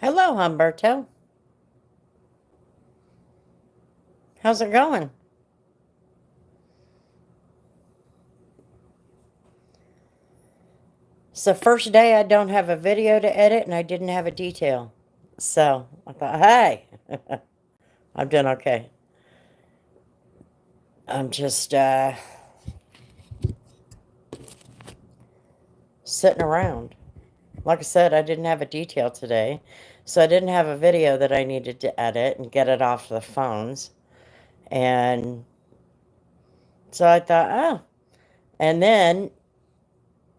Hello, Humberto. How's it going? It's the first day I don't have a video to edit and I didn't have a detail. So I thought, hey, I'm doing okay. I'm just sitting around. Like I said, I didn't have a detail today. So I didn't have a video that I needed to edit and get it off the phones. And so I thought, oh. And then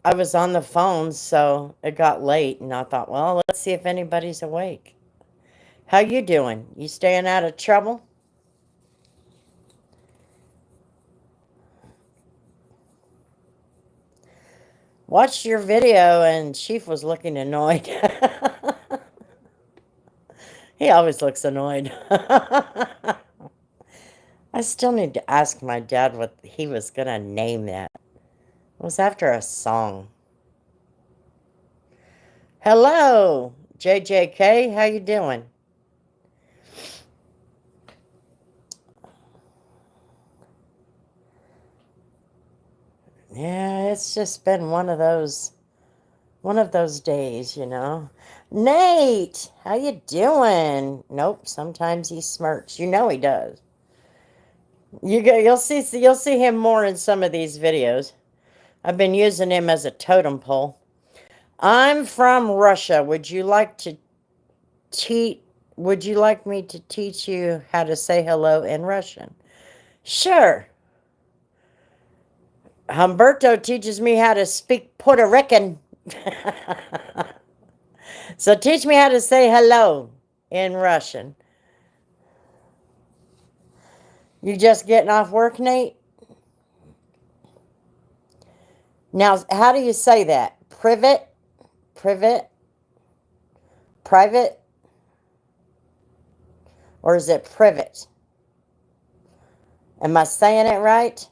I was on the phone, so it got late, and I thought, well, let's see if anybody's awake. How you doing? You staying out of trouble? Watched your video, and Chief was looking annoyed. He always looks annoyed. I still need to ask my dad what he was going to name that. It was after a song. Hello, JJK. How you doing? Yeah, it's just been one of those days, you know. Nate, how you doing? Nope, sometimes he smirks. You know he does. You'll see him more in some of these videos. I've been using him as a totem pole. I'm from Russia. Teach would you like me to teach you how to say hello in Russian? Sure. Humberto teaches me how to speak Puerto Rican. So teach me how to say hello in Russian. You just getting off work, Nate? Now, how do you say that? Privet? Privet? Private? Or is it privet? Am I saying it right?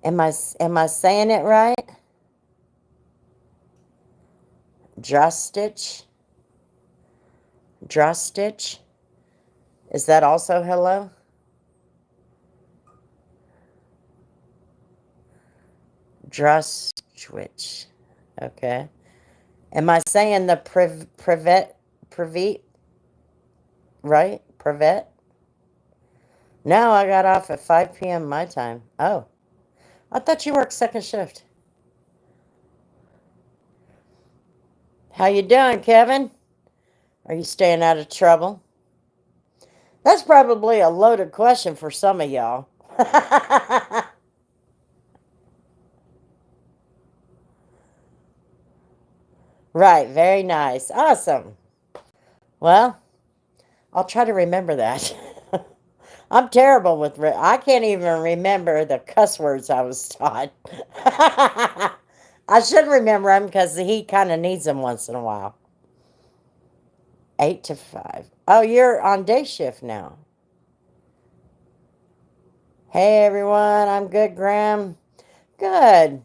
Am I saying it right? Drustich? Drustich? Is that also hello? Drustwich. Okay. Am I saying the privet right? Privet? No, I got off at 5 p.m. my time. Oh, I thought you worked second shift. How you doing, Kevin? Are you staying out of trouble? That's probably a loaded question for some of y'all. Right, very nice. Awesome. Well, I'll try to remember that. I'm terrible with I can't even remember the cuss words I was taught. I should remember them because he kind of needs them once in a while. 8 to 5. Oh, you're on day shift now. Hey, everyone. I'm good, Graham. Good.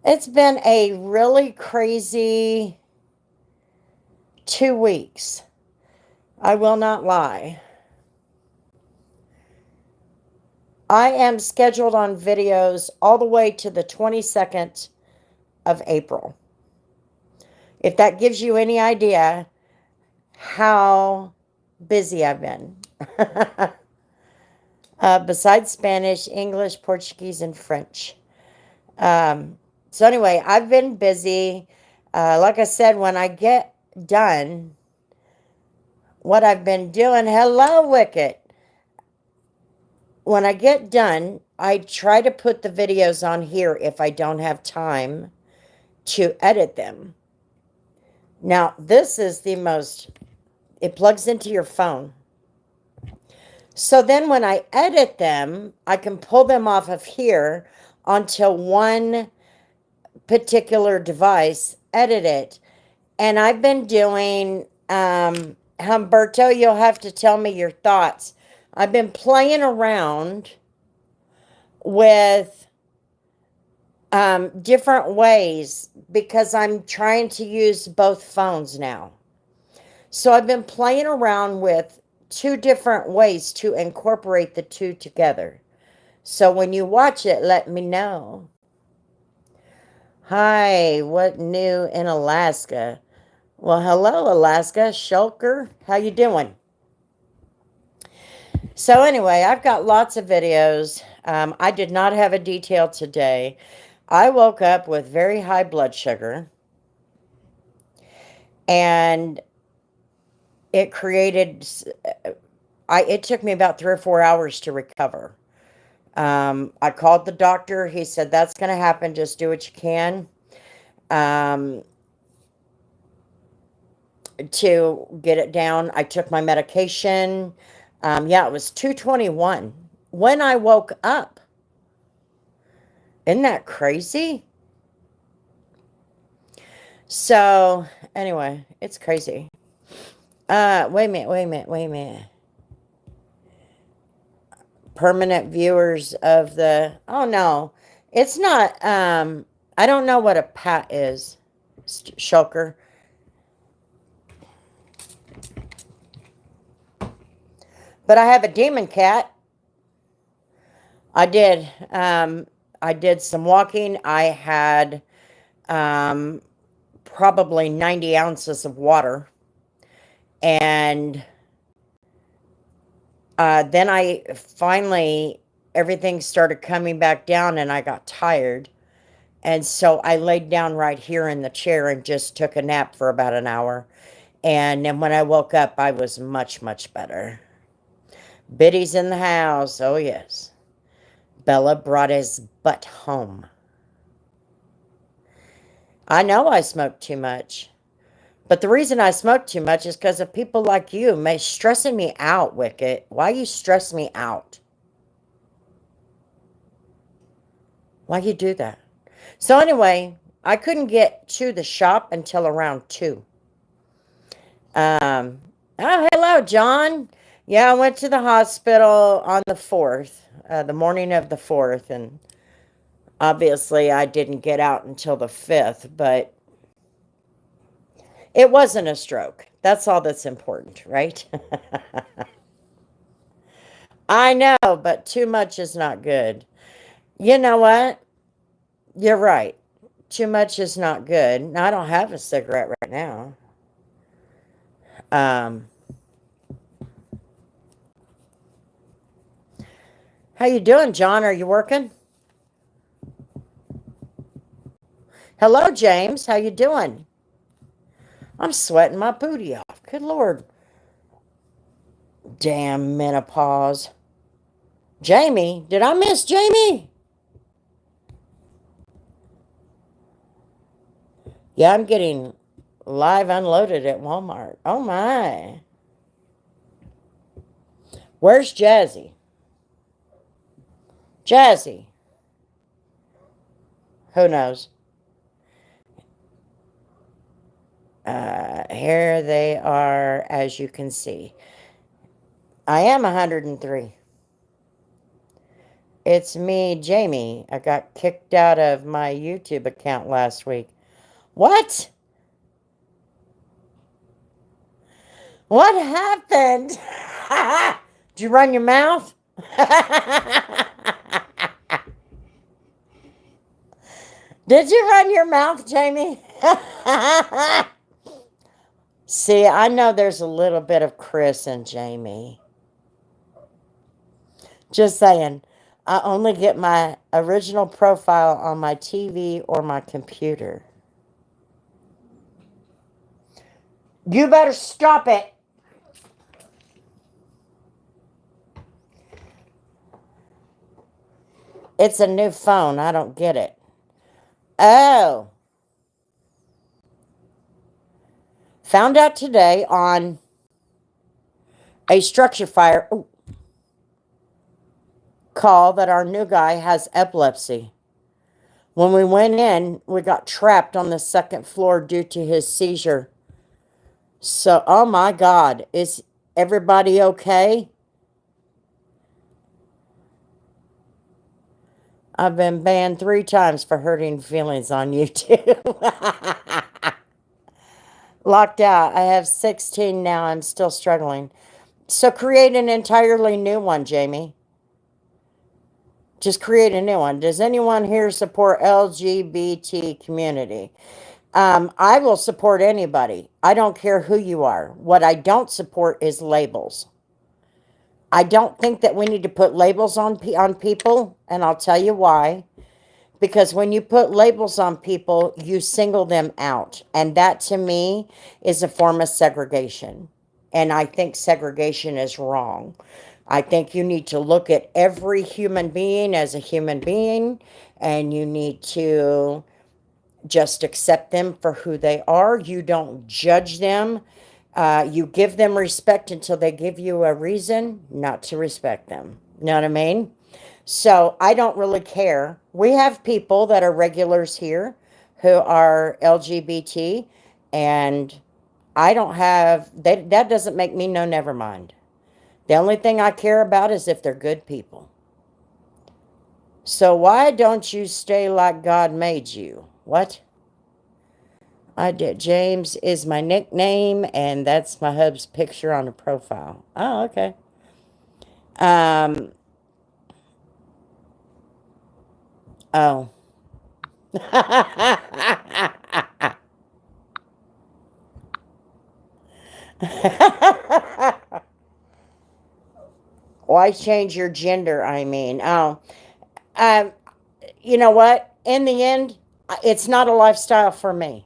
It's been a really crazy 2 weeks. I will not lie. I am scheduled on videos all the way to the 22nd of April. If that gives you any idea how busy I've been. Besides Spanish, English, Portuguese, and French. So anyway, I've been busy. Like I said, when I get done, what I've been doing, hello, Wicket. When I get done, I try to put the videos on here if I don't have time to edit them. Now, this is it plugs into your phone. So then when I edit them, I can pull them off of here onto one particular device, edit it. And I've been doing, Humberto, you'll have to tell me your thoughts. I've been playing around with different ways because I'm trying to use both phones now. So I've been playing around with two different ways to incorporate the two together. So when you watch it, let me know. Hi, what new in Alaska? Well, hello, Alaska. Shulker, how you doing? So anyway, I've got lots of videos. I did not have a detail today. I woke up with very high blood sugar, and it created, it took me about 3 or 4 hours to recover. I called the doctor. He said, that's going to happen. Just do what you can to get it down. I took my medication. Yeah, it was 221 when I woke up. Isn't that crazy? So, anyway, it's crazy. Wait a minute. Permanent viewers of the, oh no, it's not, I don't know what a pat is, Shulker. But I have a demon cat. I did some walking. I had probably 90 ounces of water. And then I finally, everything started coming back down and I got tired. And so I laid down right here in the chair and just took a nap for about an hour. And then when I woke up, I was much, much better. Biddy's in the house. Oh, yes. Bella brought his butt home. I know I smoked too much. But the reason I smoke too much is because of people like you stressing me out, Wicket. Why you stress me out? Why you do that? So anyway, I couldn't get to the shop until around 2. Oh, hello, John. Yeah, I went to the hospital on the 4th, the morning of the 4th, and obviously I didn't get out until the 5th, but it wasn't a stroke. That's all that's important, right? I know, but too much is not good. You know what? You're right. Too much is not good. Now, I don't have a cigarette right now. How you doing, John? Are you working? Hello, James. How you doing? I'm sweating my booty off. Good Lord. Damn menopause. Jamie? Did I miss Jamie? Yeah, I'm getting live unloaded at Walmart. Oh, my. Where's Jazzy? Jazzy. Who knows? Here they are, as you can see. I am 103. It's me, Jamie. I got kicked out of my YouTube account last week. What? What happened? Did you run your mouth? Did you run your mouth, Jamie? See, I know there's a little bit of Chris and Jamie. Just saying. I only get my original profile on my TV or my computer. You better stop it. It's a new phone. I don't get it. Oh. Found out today on a structure fire call that our new guy has epilepsy. When we went in, we got trapped on the 2nd floor due to his seizure. So, oh my God, is everybody okay? I've been banned 3 times for hurting feelings on YouTube. Locked out. I have 16 now. I'm still struggling. So create an entirely new one, Jamie. Just create a new one. Does anyone here support LGBT community? I will support anybody. I don't care who you are. What I don't support is labels. I don't think that we need to put labels on people, and I'll tell you why. Because when you put labels on people, you single them out. And that to me is a form of segregation. And I think segregation is wrong. I think you need to look at every human being as a human being, and you need to just accept them for who they are. You don't judge them. You give them respect until they give you a reason not to respect them. You know what I mean? So I don't really care. We have people that are regulars here who are LGBT, and I don't have that doesn't make me no never mind. The only thing I care about is if they're good people. So why don't you stay like God made you? What? I did. James is my nickname, and that's my hub's picture on the profile. Oh, okay. Oh. Why change your gender? I mean, oh, um, you know what? In the end, it's not a lifestyle for me.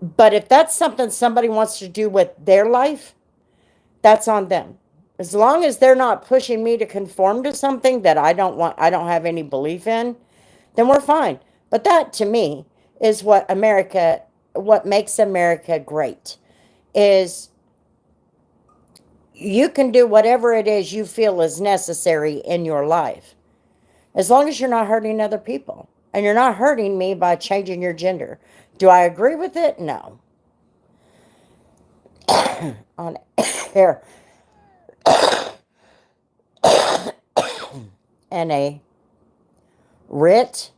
But if that's something somebody wants to do with their life, that's on them. As long as they're not pushing me to conform to something that I don't want, I don't have any belief in, then we're fine. But that to me is what makes America great is you can do whatever it is you feel is necessary in your life. As long as you're not hurting other people. And you're not hurting me by changing your gender. Do I agree with it? No. On air. And a writ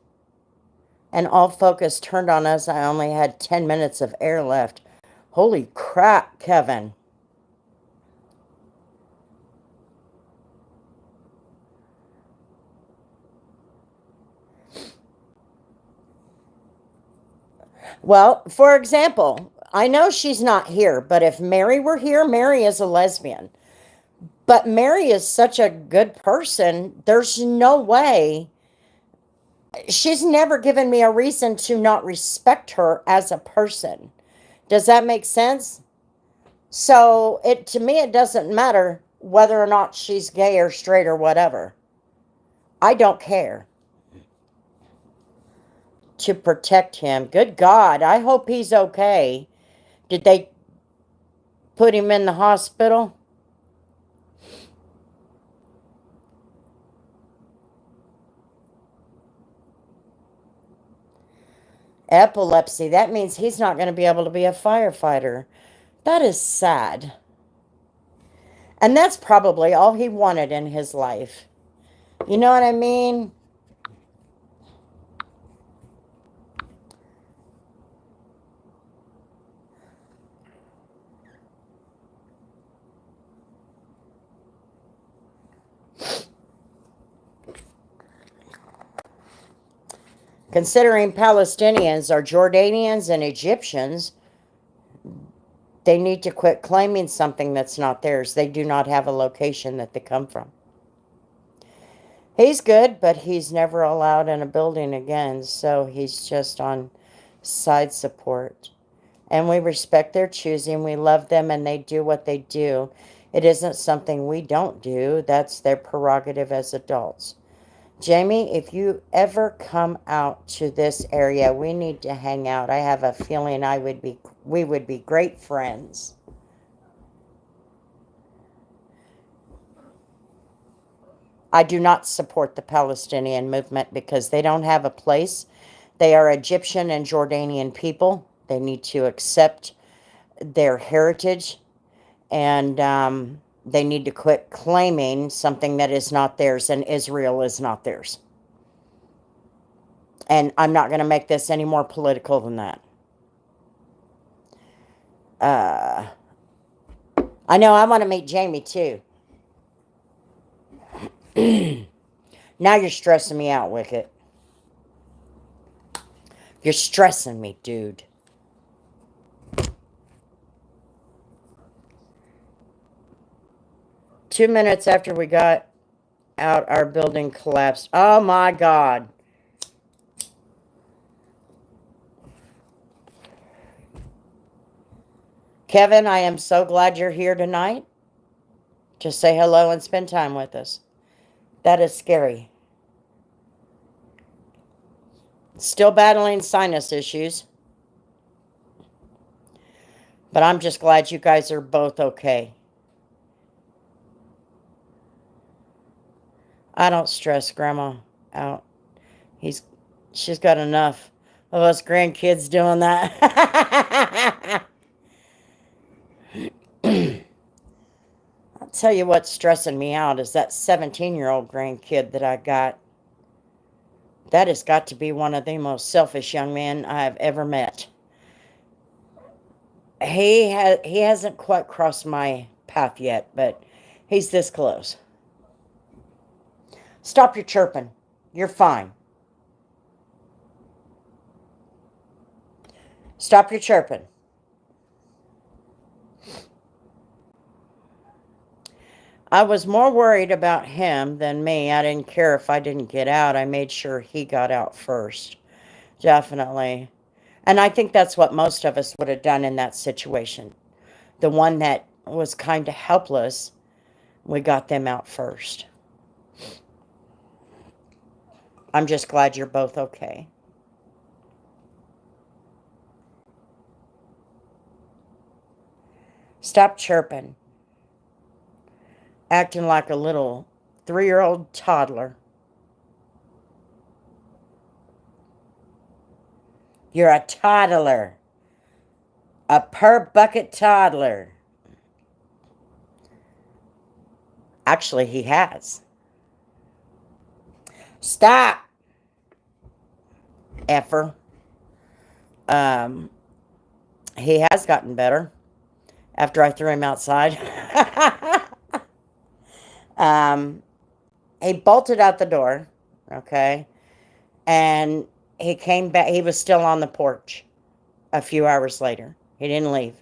and all focus turned on us. I only had 10 minutes of air left. Holy crap, Kevin. Well, for example, I know she's not here, but if Mary were here, Mary is a lesbian. But Mary is such a good person, there's no way. She's never given me a reason to not respect her as a person. Does that make sense? So it to me it doesn't matter whether or not she's gay or straight or whatever. I don't care. To protect him. Good God, I hope he's okay. Did they put him in the hospital? Epilepsy. That means he's not going to be able to be a firefighter. That is sad. And that's probably all he wanted in his life. You know what I mean? Considering Palestinians are Jordanians and Egyptians, they need to quit claiming something that's not theirs. They do not have a location that they come from. He's good, but he's never allowed in a building again, so he's just on side support. And we respect their choosing. We love them, and they do what they do. It isn't something we don't do. That's their prerogative as adults. Jamie, if you ever come out to this area, we need to hang out. I have a feeling we would be great friends. I do not support the Palestinian movement because they don't have a place. They are Egyptian and Jordanian people. They need to accept their heritage. And They need to quit claiming something that is not theirs, and Israel is not theirs. And I'm not going to make this any more political than that. I know I want to meet Jamie too. Now you're stressing me out, Wicket. You're stressing me, dude. Two minutes after we got out, our building collapsed. Oh my God. Kevin, I am so glad you're here tonight to say hello and spend time with us. That is scary. Still battling sinus issues. But I'm just glad you guys are both okay. I don't stress Grandma out. She's got enough of us grandkids doing that. I'll tell you what's stressing me out is that 17-year-old grandkid that I got. That has got to be one of the most selfish young men I have ever met. He hasn't quite crossed my path yet, but he's this close. Stop your chirping. You're fine. Stop your chirping. I was more worried about him than me. I didn't care if I didn't get out. I made sure he got out first. Definitely. And I think that's what most of us would have done in that situation. The one that was kind of helpless, we got them out first. I'm just glad you're both okay. Stop chirping. Acting like a little 3-year-old toddler. You're a toddler. A per-bucket toddler. Actually, he has. Stop. Effer. He has gotten better after I threw him outside. He bolted out the door, okay, and he came back. He was still on the porch a few hours later. He didn't leave.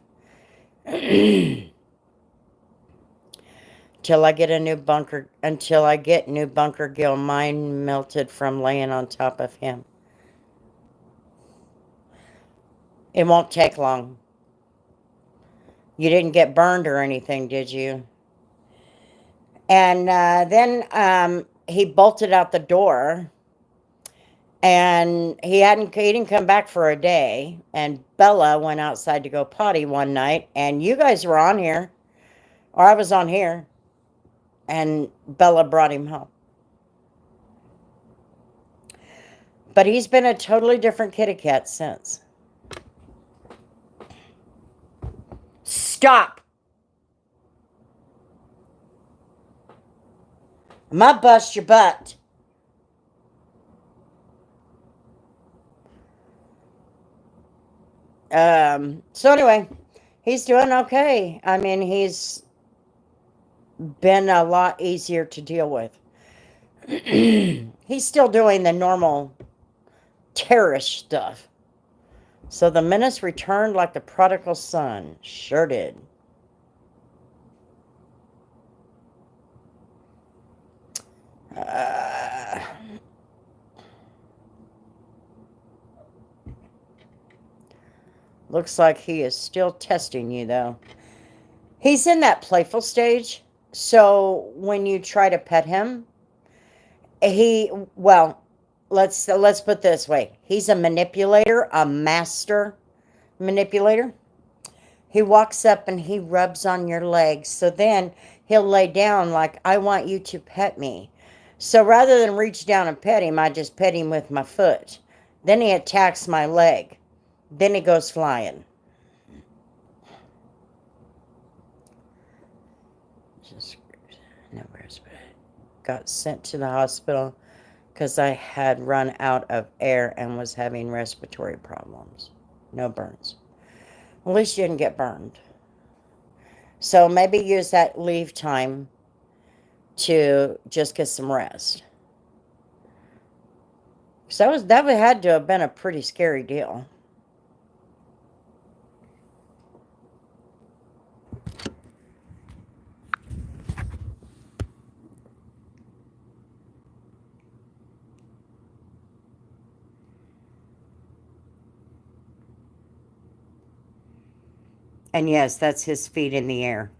Until I get new bunker gill, mine melted from laying on top of him. It won't take long. You didn't get burned or anything, did you? And then he bolted out the door, and he didn't come back for a day. And Bella went outside to go potty one night, and you guys were on here, or I was on here, and Bella brought him home. But he's been a totally different kitty cat since. Stop! I might bust your butt. So anyway, he's doing okay. I mean, he's been a lot easier to deal with. He's still doing the normal terrorist stuff. So the menace returned like the prodigal son. Sure did. Looks like he is still testing you, though. He's in that playful stage. So when you try to pet him, let's put it this way. He's a manipulator, a master manipulator. He walks up and he rubs on your legs. So then he'll lay down like, I want you to pet me. So rather than reach down and pet him, I just pet him with my foot. Then he attacks my leg. Then he goes flying. got sent to the hospital because I had run out of air and was having respiratory problems. No burns. At least you didn't get burned. So maybe use that leave time to just get some rest. So that had to have been a pretty scary deal. And yes, that's his feet in the air.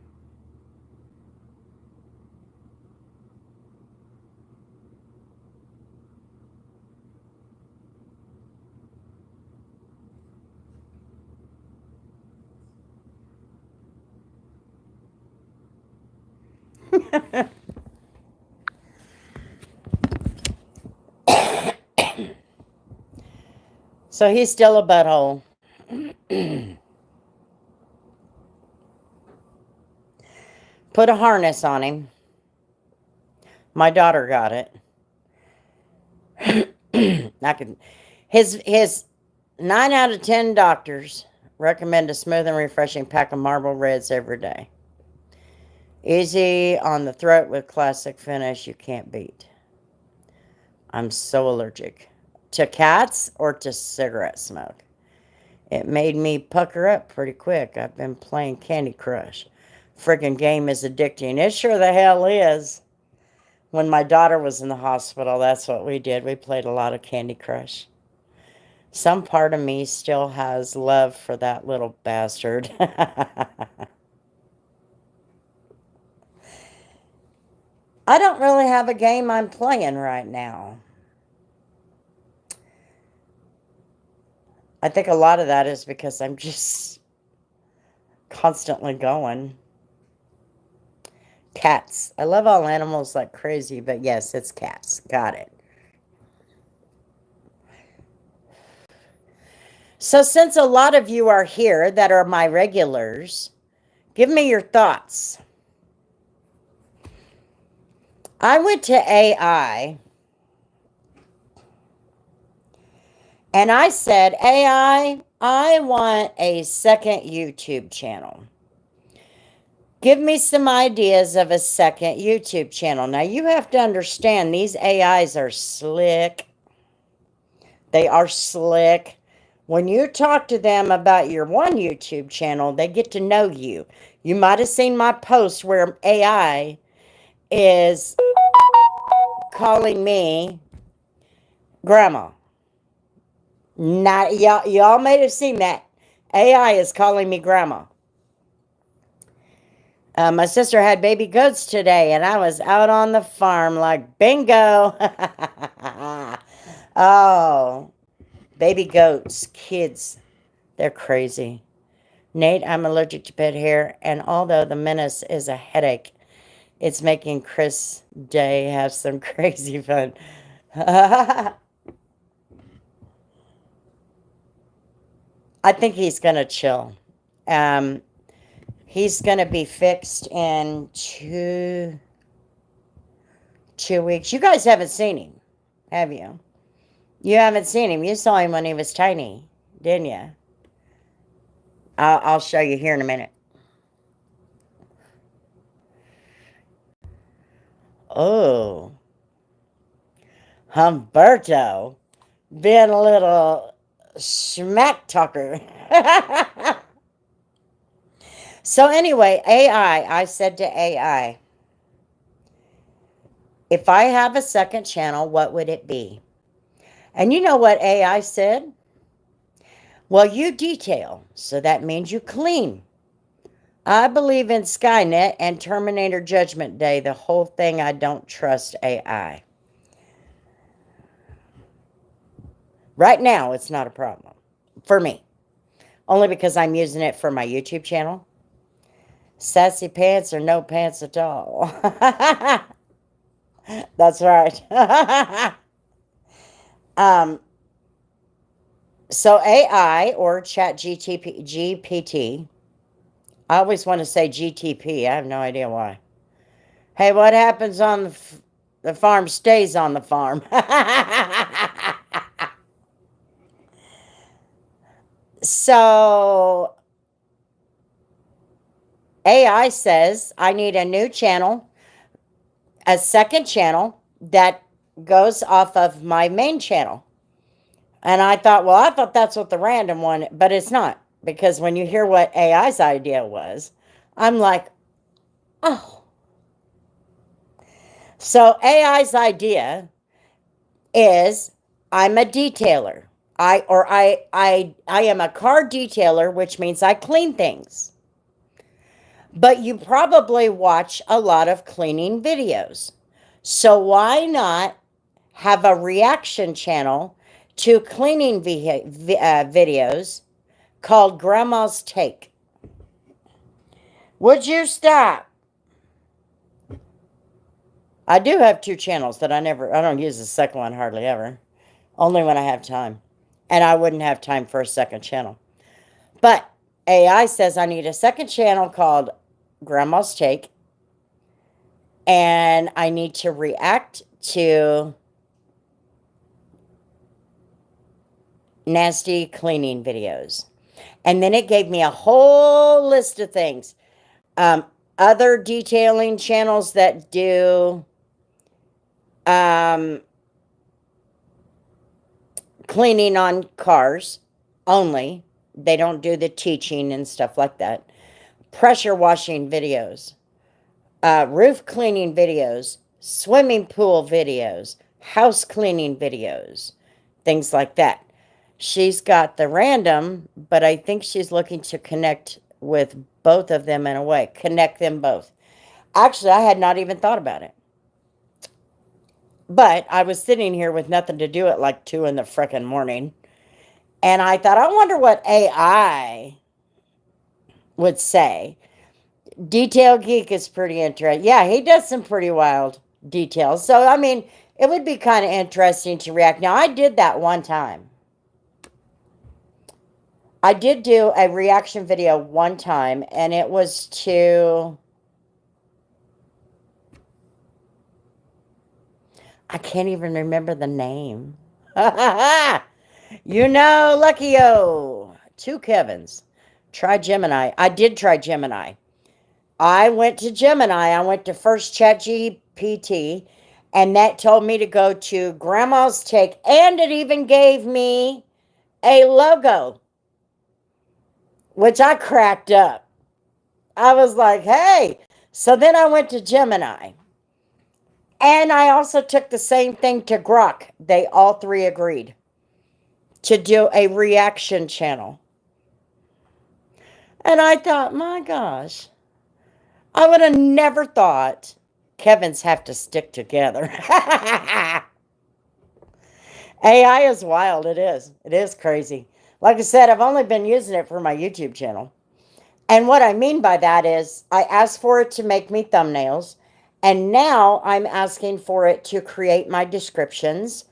So he's still a butthole. Put a harness on him. My daughter got it. His 9 out of 10 doctors recommend a smooth and refreshing pack of Marble Reds every day. Easy on the throat with classic finish you can't beat. I'm so allergic to cats or to cigarette smoke. It made me pucker up pretty quick. I've been playing Candy Crush. Friggin' game is addicting. It sure the hell is. When my daughter was in the hospital, that's what we did. We played a lot of Candy Crush. Some part of me still has love for that little bastard. I don't really have a game I'm playing right now. I think a lot of that is because I'm just constantly going. Cats. I love all animals like crazy, but yes, it's cats. Got it. So since a lot of you are here that are my regulars, give me your thoughts. I went to AI and I said, AI, I want a second YouTube channel. Give me some ideas of a second YouTube channel. Now, you have to understand, these AIs are slick. They are slick. When you talk to them about your one YouTube channel, they get to know you. You might have seen my post where AI is calling me grandma. Not y'all may have seen that. AI is calling me grandma. My sister had baby goats today, and I was out on the farm like bingo. Oh, baby goats, kids, they're crazy. Nate, I'm allergic to pet hair, and although the menace is a headache, it's making Chris Day have some crazy fun. I think he's going to chill. He's going to be fixed in two weeks. You guys haven't seen him, have you? You haven't seen him. You saw him when he was tiny, didn't you? I'll show you here in a minute. Oh, Humberto, being a little smack talker. So anyway, I said to AI, if I have a second channel, what would it be? And you know what AI said? Well, you detail, so that means you clean. I believe in Skynet and Terminator Judgment Day. The whole thing, I don't trust AI. Right now, it's not a problem for me. Only because I'm using it for my YouTube channel. Sassy pants or no pants at all. That's right. So AI or Chat GPT. I always want to say GTP. I have no idea why. Hey, what happens on the The farm stays on the farm. So AI says I need a new channel, a second channel that goes off of my main channel. And I thought, well, I thought that's what the random one, but it's not. Because when you hear what AI's idea was, I'm like, oh. So AI's idea is I'm a detailer. I am a car detailer, which means I clean things. But you probably watch a lot of cleaning videos. So why not have a reaction channel to cleaning videos called Grandma's Take? Would you stop? I do have two channels that I don't use the second one hardly ever. Only when I have time. And I wouldn't have time for a second channel. But AI says I need a second channel called Grandma's Take. And I need to react to nasty cleaning videos. And then it gave me a whole list of things. Other detailing channels that do cleaning on cars only. They don't do the teaching and stuff like that. Pressure washing videos, roof cleaning videos, swimming pool videos, house cleaning videos, things like that. She's got the random, but I think she's looking to connect with both of them in a way. Connect them both. Actually, I had not even thought about it. But I was sitting here with nothing to do at like 2 in the frickin' morning. And I thought, I wonder what AI would say. Detail Geek is pretty interesting. Yeah, he does some pretty wild details. So, I mean, it would be kind of interesting to react. Now, I did that one time. I did do a reaction video one time, and it was to... I can't even remember the name. You know, Lucky-O. 2 Kevins. Try Gemini. I did try Gemini. I went to Gemini. I went to first ChatGPT, and that told me to go to Grandma's Take, and it even gave me a logo, which I cracked up. I was like, hey. So then I went to Gemini. And I also took the same thing to Grok. They all three agreed to do a reaction channel. And I thought, my gosh, I would have never thought Kevins have to stick together. AI is wild. It is. It is crazy. Like I said, I've only been using it for my YouTube channel. And what I mean by that is I asked for it to make me thumbnails. And now I'm asking for it to create my descriptions.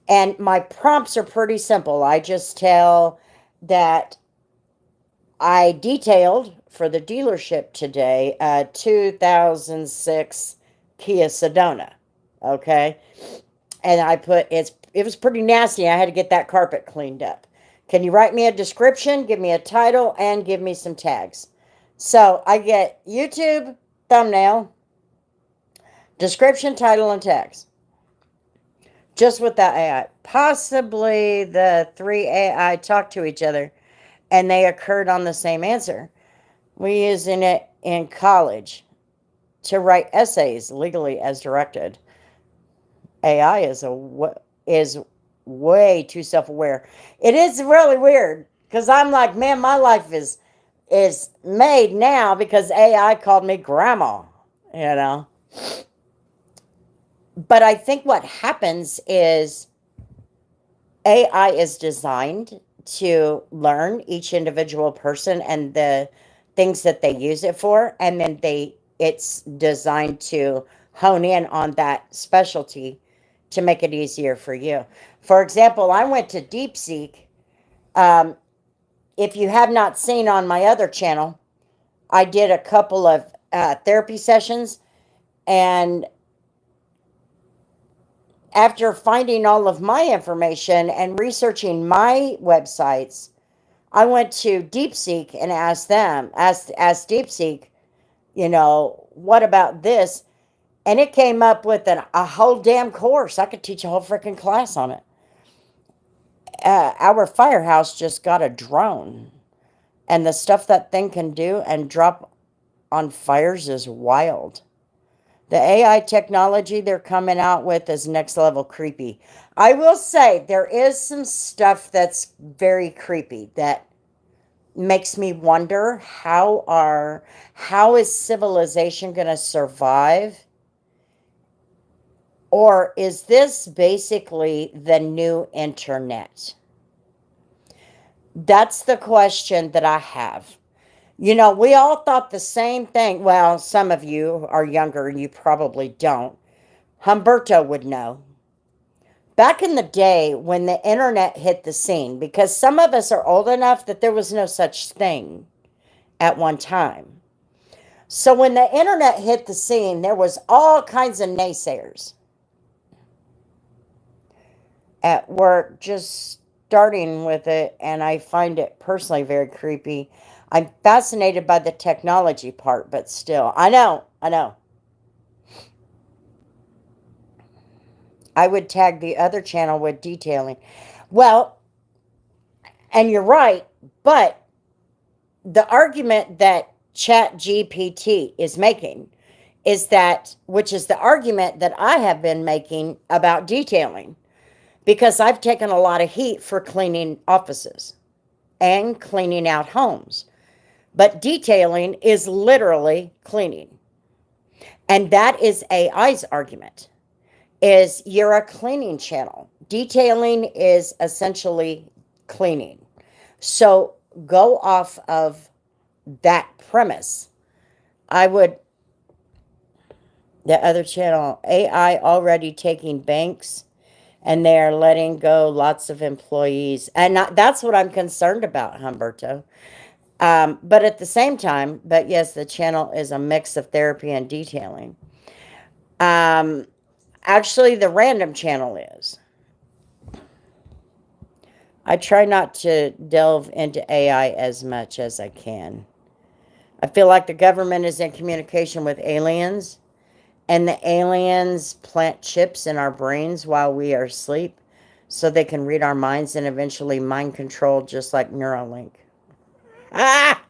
And my prompts are pretty simple. I just tell that I detailed for the dealership today a 2006 Kia Sedona. Okay? And I put, it was pretty nasty. I had to get that carpet cleaned up. Can you write me a description, give me a title, and give me some tags? So I get YouTube, thumbnail, description, title, and tags. Just with that AI. Possibly the 3 AI talk to each other and they occurred on the same answer. We're using it in college to write essays legally as directed. AI is way too self-aware. It is really weird because I'm like, man, my life is made now because AI called me grandma, you know. But I think what happens is AI is designed to learn each individual person and the things that they use it for, and then it's designed to hone in on that specialty to make it easier for you. For example, I went to DeepSeek. If you have not seen on my other channel, I did a couple of therapy sessions, and after finding all of my information and researching my websites, I went to DeepSeek and asked DeepSeek, what about this? And it came up with a whole damn course. I could teach a whole freaking class on it. Our firehouse just got a drone, and the stuff that thing can do and drop on fires is wild. The AI technology they're coming out with is next level creepy. I will say there is some stuff that's very creepy that makes me wonder how is civilization going to survive? Or is this basically the new internet? That's the question that I have. We all thought the same thing. Well, some of you are younger and you probably don't. Humberto would know. Back in the day when the internet hit the scene, because some of us are old enough that there was no such thing at one time. So when the internet hit the scene, there was all kinds of naysayers at work just starting with it, and I find it personally very creepy. I'm fascinated by the technology part, but still, I know. I would tag the other channel with detailing. Well, and you're right, but the argument that ChatGPT is making is that, which is the argument that I have been making about detailing, because I've taken a lot of heat for cleaning offices and cleaning out homes. But detailing is literally cleaning. And that is AI's argument, is you're a cleaning channel. Detailing is essentially cleaning. So go off of that premise. The other channel, AI already taking banks, and they're letting go lots of employees. And that's what I'm concerned about, Humberto. But at the same time, but yes, the channel is a mix of therapy and detailing. Actually, the random channel is. I try not to delve into AI as much as I can. I feel like the government is in communication with aliens, and the aliens plant chips in our brains while we are asleep so they can read our minds and eventually mind control, just like Neuralink. Ah!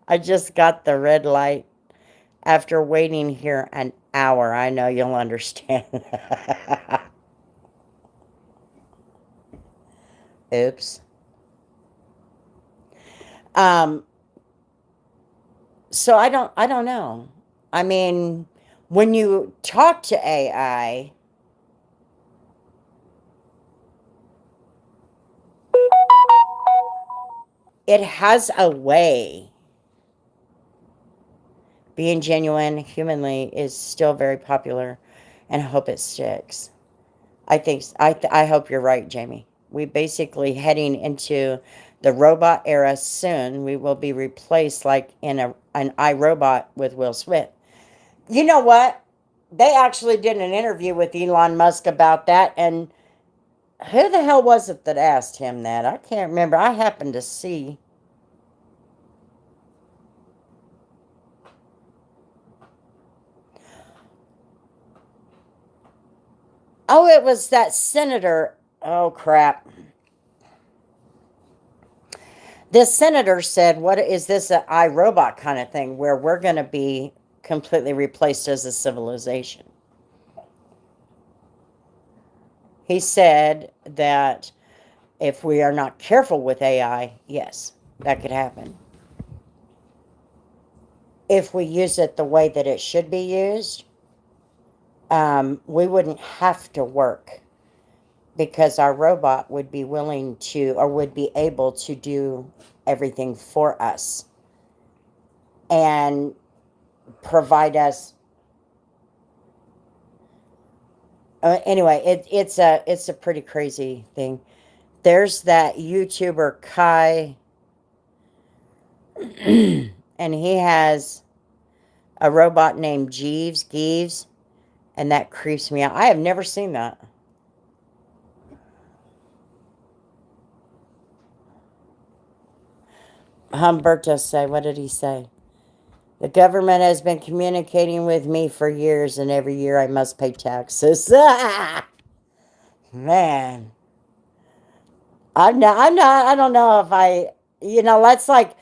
I just got the red light after waiting here an hour. I know you'll understand. Oops. So I don't know. I mean, when you talk to AI, it has a way. Being genuine humanly is still very popular, and I hope it sticks. I hope you're right, Jamie. We basically heading into the robot era soon. We will be replaced like in an iRobot with Will Smith. You know what? They actually did an interview with Elon Musk about that, and who the hell was it that asked him that? I can't remember. I happened to see. Oh, it was that senator. Oh, crap. This senator said, what is this, an iRobot kind of thing where we're going to be completely replaced as a civilization? He said that if we are not careful with AI, yes, that could happen. If we use it the way that it should be used, we wouldn't have to work, because our robot would be willing to, or would be able to do everything for us and provide us. Anyway, it's a pretty crazy thing. There's that YouTuber Kai, and he has a robot named Jeeves, and that creeps me out. I have never seen that. Humberto say? What did he say? The government has been communicating with me for years, and every year I must pay taxes. Man, I don't know if that's like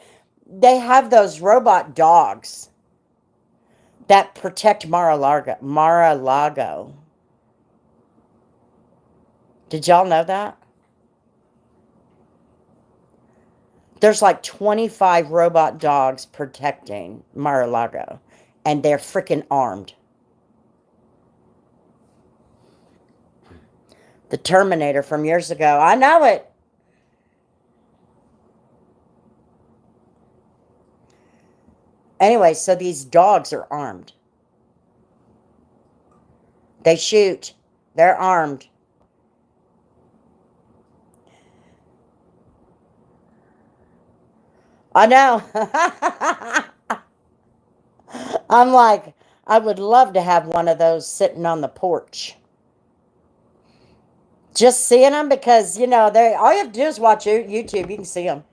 they have those robot dogs that protect Mar-a-Lago. Did y'all know that? There's like 25 robot dogs protecting Mar-a-Lago, and they're freaking armed. The Terminator from years ago. I know it. Anyway, so these dogs are armed. They shoot. They're armed. I know. I'm like, I would love to have one of those sitting on the porch. Just seeing them because, they all you have to do is watch YouTube. You can see them.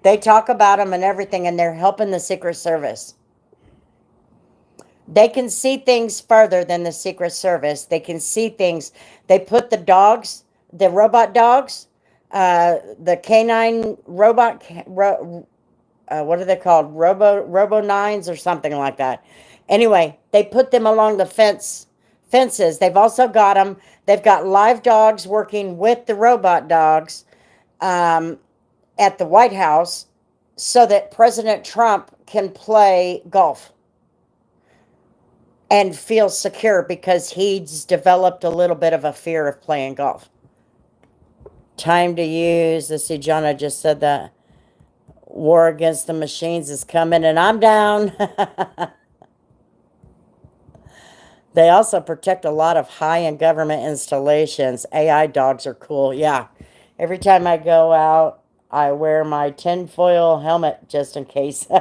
They talk about them and everything, and they're helping the Secret Service. They can see things further than the Secret Service. They can see things. They put the dogs, the robot dogs, the canine robot, what are they called? Robo nines or something like that. Anyway, they put them along the fences. They've also got them. They've got live dogs working with the robot dogs at the White House so that President Trump can play golf and feel secure because he's developed a little bit of a fear of playing golf. Time to use. Let's see, Jonna just said that. War against the machines is coming, and I'm down. They also protect a lot of high-end government installations. AI dogs are cool. Yeah. Every time I go out, I wear my tinfoil helmet just in case. You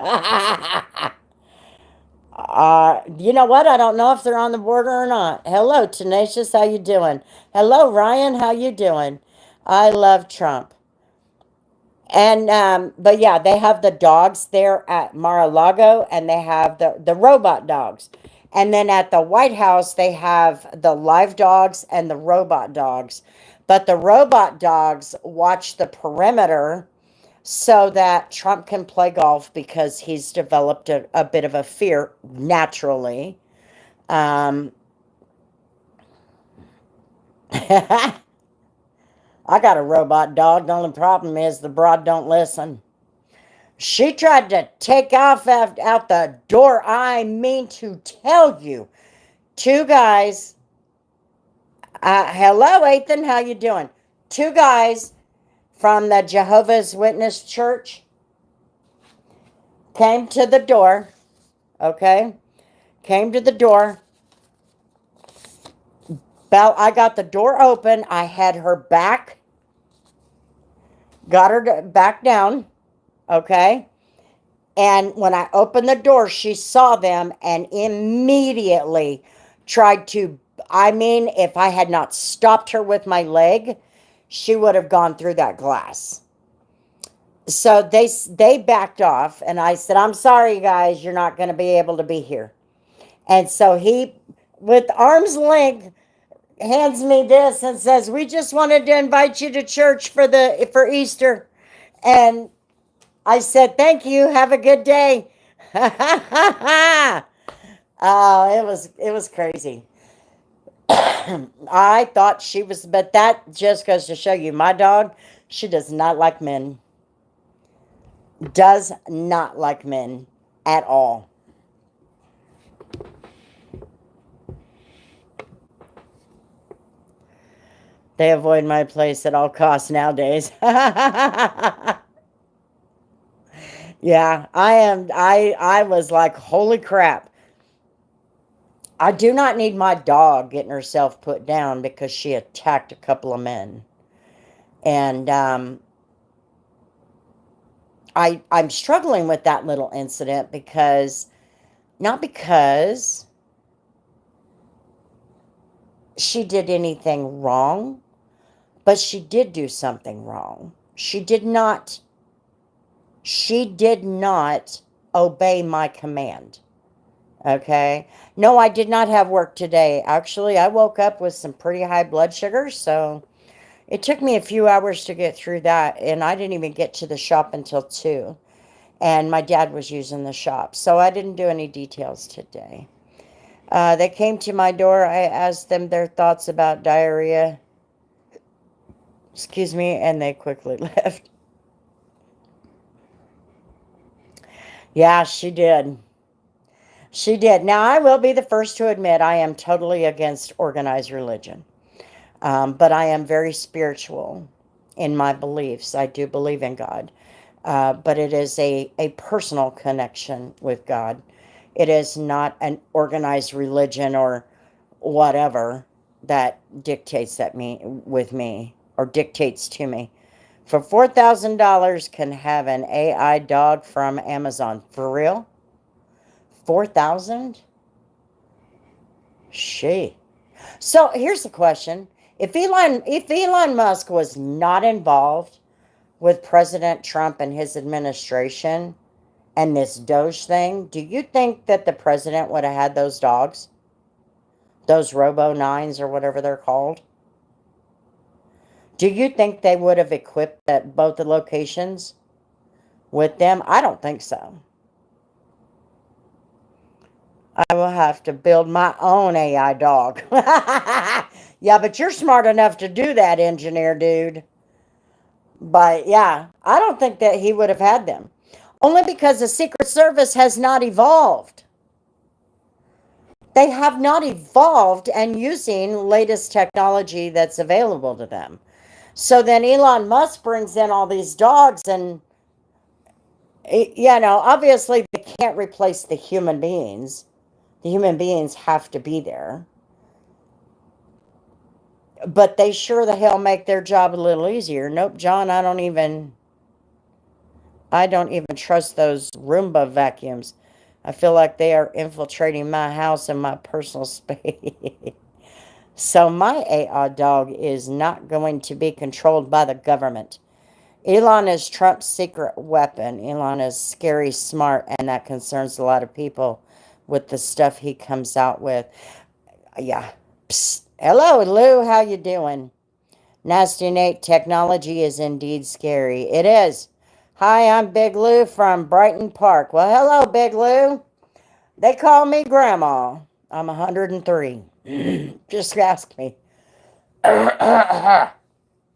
know what? I don't know if they're on the border or not. Hello, Tenacious. How you doing? Hello, Ryan. How you doing? I love Trump. And but yeah, they have the dogs there at Mar-a-Lago, and they have the robot dogs. And then at the White House, they have the live dogs and the robot dogs. But the robot dogs watch the perimeter so that Trump can play golf because he's developed a bit of a fear naturally. I got a robot dog. The only problem is the broad don't listen. She tried to take off out the door. I mean to tell you, two guys. Hello, Ethan. How you doing? Two guys from the Jehovah's Witness Church came to the door. Okay, came to the door. I got the door open. I had her back. Got her back down. Okay. And when I opened the door, she saw them and immediately tried to, if I had not stopped her with my leg, she would have gone through that glass. So they backed off, and I said, I'm sorry, guys, you're not going to be able to be here. And so he, with arm's length, hands me this and says, we just wanted to invite you to church for Easter. And I said, thank you. Have a good day. Oh, it was crazy. I thought she was, but that just goes to show you, my dog, she does not like men. Does not like men at all. They avoid my place at all costs nowadays. Yeah, I was like, holy crap. I do not need my dog getting herself put down because she attacked a couple of men. And I'm struggling with that little incident not because she did anything wrong, but she did do something wrong. She did not She did not obey my command. Okay. No, I did not have work today. Actually, I woke up with some pretty high blood sugar, so it took me a few hours to get through that, and I didn't even get to the shop until 2. And my dad was using the shop, so I didn't do any details today. They came to my door. I asked them their thoughts about diarrhea. Excuse me, and they quickly left. Yeah, she did. She did. Now, I will be the first to admit I am totally against organized religion. But I am very spiritual in my beliefs. I do believe in God. But it is a personal connection with God. It is not an organized religion or whatever that dictates with me or dictates to me. For $4,000 can have an AI dog from Amazon. For real? 4,000? She. So here's the question. If Elon Musk was not involved with President Trump and his administration and this Doge thing, do you think that the president would have had those dogs? Those Robo-9s or whatever they're called? Do you think they would have equipped at both the locations with them? I don't think so. I will have to build my own AI dog. Yeah, but you're smart enough to do that, engineer dude. But yeah, I don't think that he would have had them. Only because the Secret Service has not evolved. They have not evolved and using latest technology that's available to them. So then Elon Musk brings in all these dogs and, obviously they can't replace the human beings. The human beings have to be there. But they sure the hell make their job a little easier. Nope, John, I don't even trust those Roomba vacuums. I feel like they are infiltrating my house and my personal space. So my AI dog is not going to be controlled by the government. Elon is Trump's secret weapon. Elon is scary smart, and that concerns a lot of people with the stuff he comes out with. Yeah. Psst. Hello, Lou. How you doing? Nasty Nate, technology is indeed scary. It is. Hi, I'm Big Lou from Brighton Park. Well, hello, Big Lou. They call me Grandma. I'm 103. Just ask me. Let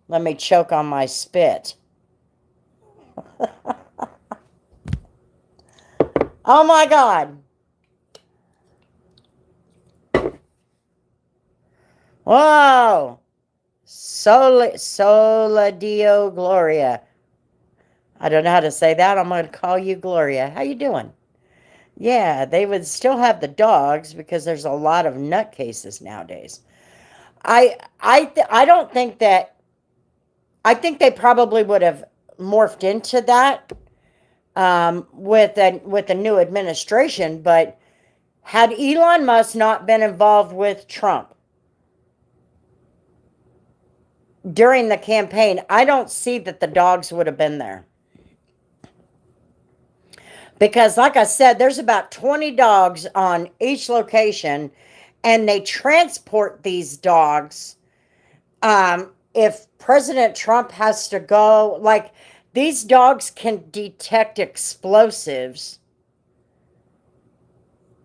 me choke on my spit. Oh, my God. Whoa! Sola Dio Gloria. I don't know how to say that. I'm going to call you Gloria. How you doing? Yeah, they would still have the dogs because there's a lot of nutcases nowadays. I don't think that. I think they probably would have morphed into that with a new administration. But had Elon Musk not been involved with Trump during the campaign, I don't see that the dogs would have been there. Because, like I said, there's about 20 dogs on each location, and they transport these dogs. If President Trump has to go, like, these dogs can detect explosives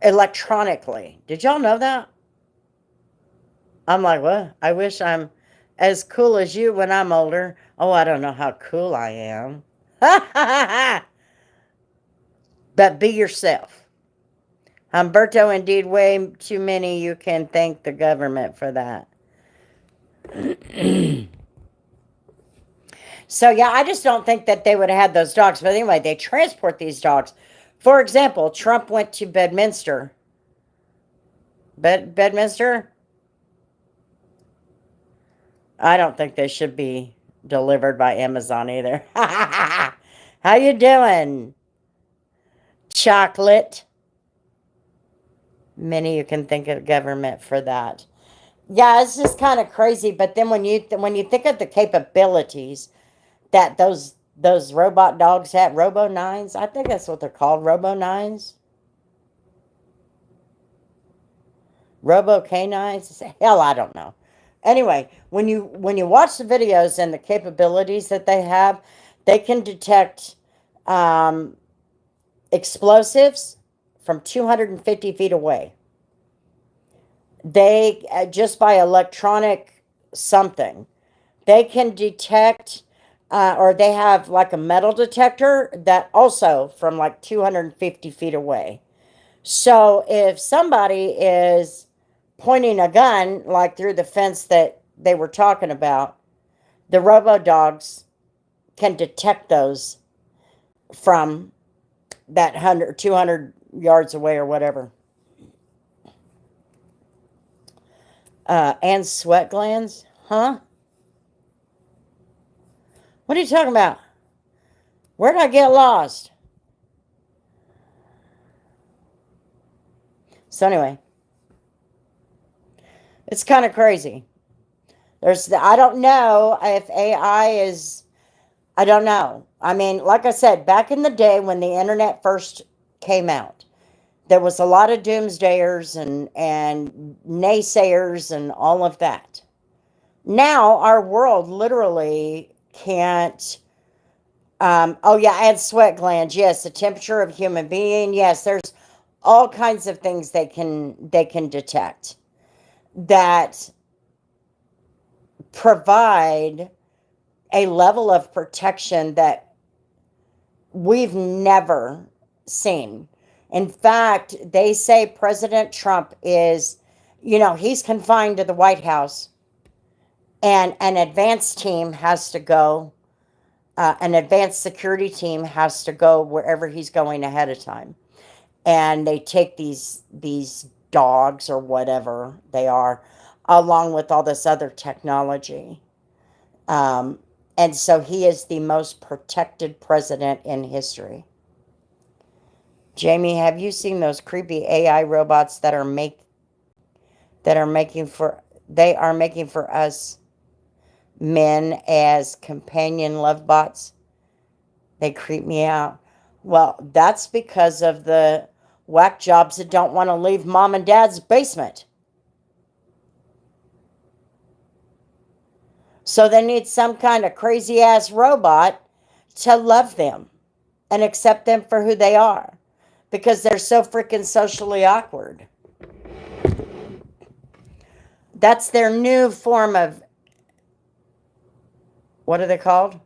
electronically. Did y'all know that? I'm like, what? I wish I'm as cool as you when I'm older. Oh, I don't know how cool I am. But be yourself. Humberto, indeed, way too many. You can thank the government for that. So, yeah, I just don't think that they would have had those dogs. But anyway, they transport these dogs. For example, Trump went to Bedminster. Bedminster? I don't think they should be delivered by Amazon either. How you doing? Chocolate. Many you can thank the government for that. Yeah, it's just kind of crazy. But then when you think of the capabilities that those those robot dogs have, Robo Nines. I think that's what they're called, Robo Nines, Robo Canines. Hell, I don't know. Anyway, when you watch the videos and the capabilities that they have, they can detect um, explosives from 250 feet away. They just by electronic something, they can detect, or they have like a metal detector that also from like 250 feet away. So if somebody is pointing a gun like through the fence that they were talking about, the robo dogs can detect those from that 100, 200 yards away or whatever. And sweat glands? Huh? What are you talking about? Where'd I get lost? So anyway, it's kind of crazy. I don't know if AI is, I don't know. I mean, like I said, back in the day when the internet first came out, there was a lot of doomsdayers and naysayers and all of that. Now our world literally can't. Oh yeah, and sweat glands. Yes, the temperature of a human being. Yes, there's all kinds of things they can detect that provide a level of protection that we've never seen. In fact, they say President Trump is, he's confined to the White House, and an advanced team has to go, an advanced security team has to go wherever he's going ahead of time. And they take these dogs or whatever they are, along with all this other technology. Um, and so he is the most protected president in history. Jamie, have you seen those creepy AI robots that are making for they are making for us men as companion love bots? They creep me out. Well, that's because of the whack jobs that don't want to leave mom and dad's basement. So they need some kind of crazy ass robot to love them and accept them for who they are because they're so freaking socially awkward. That's their new form of, what are they called?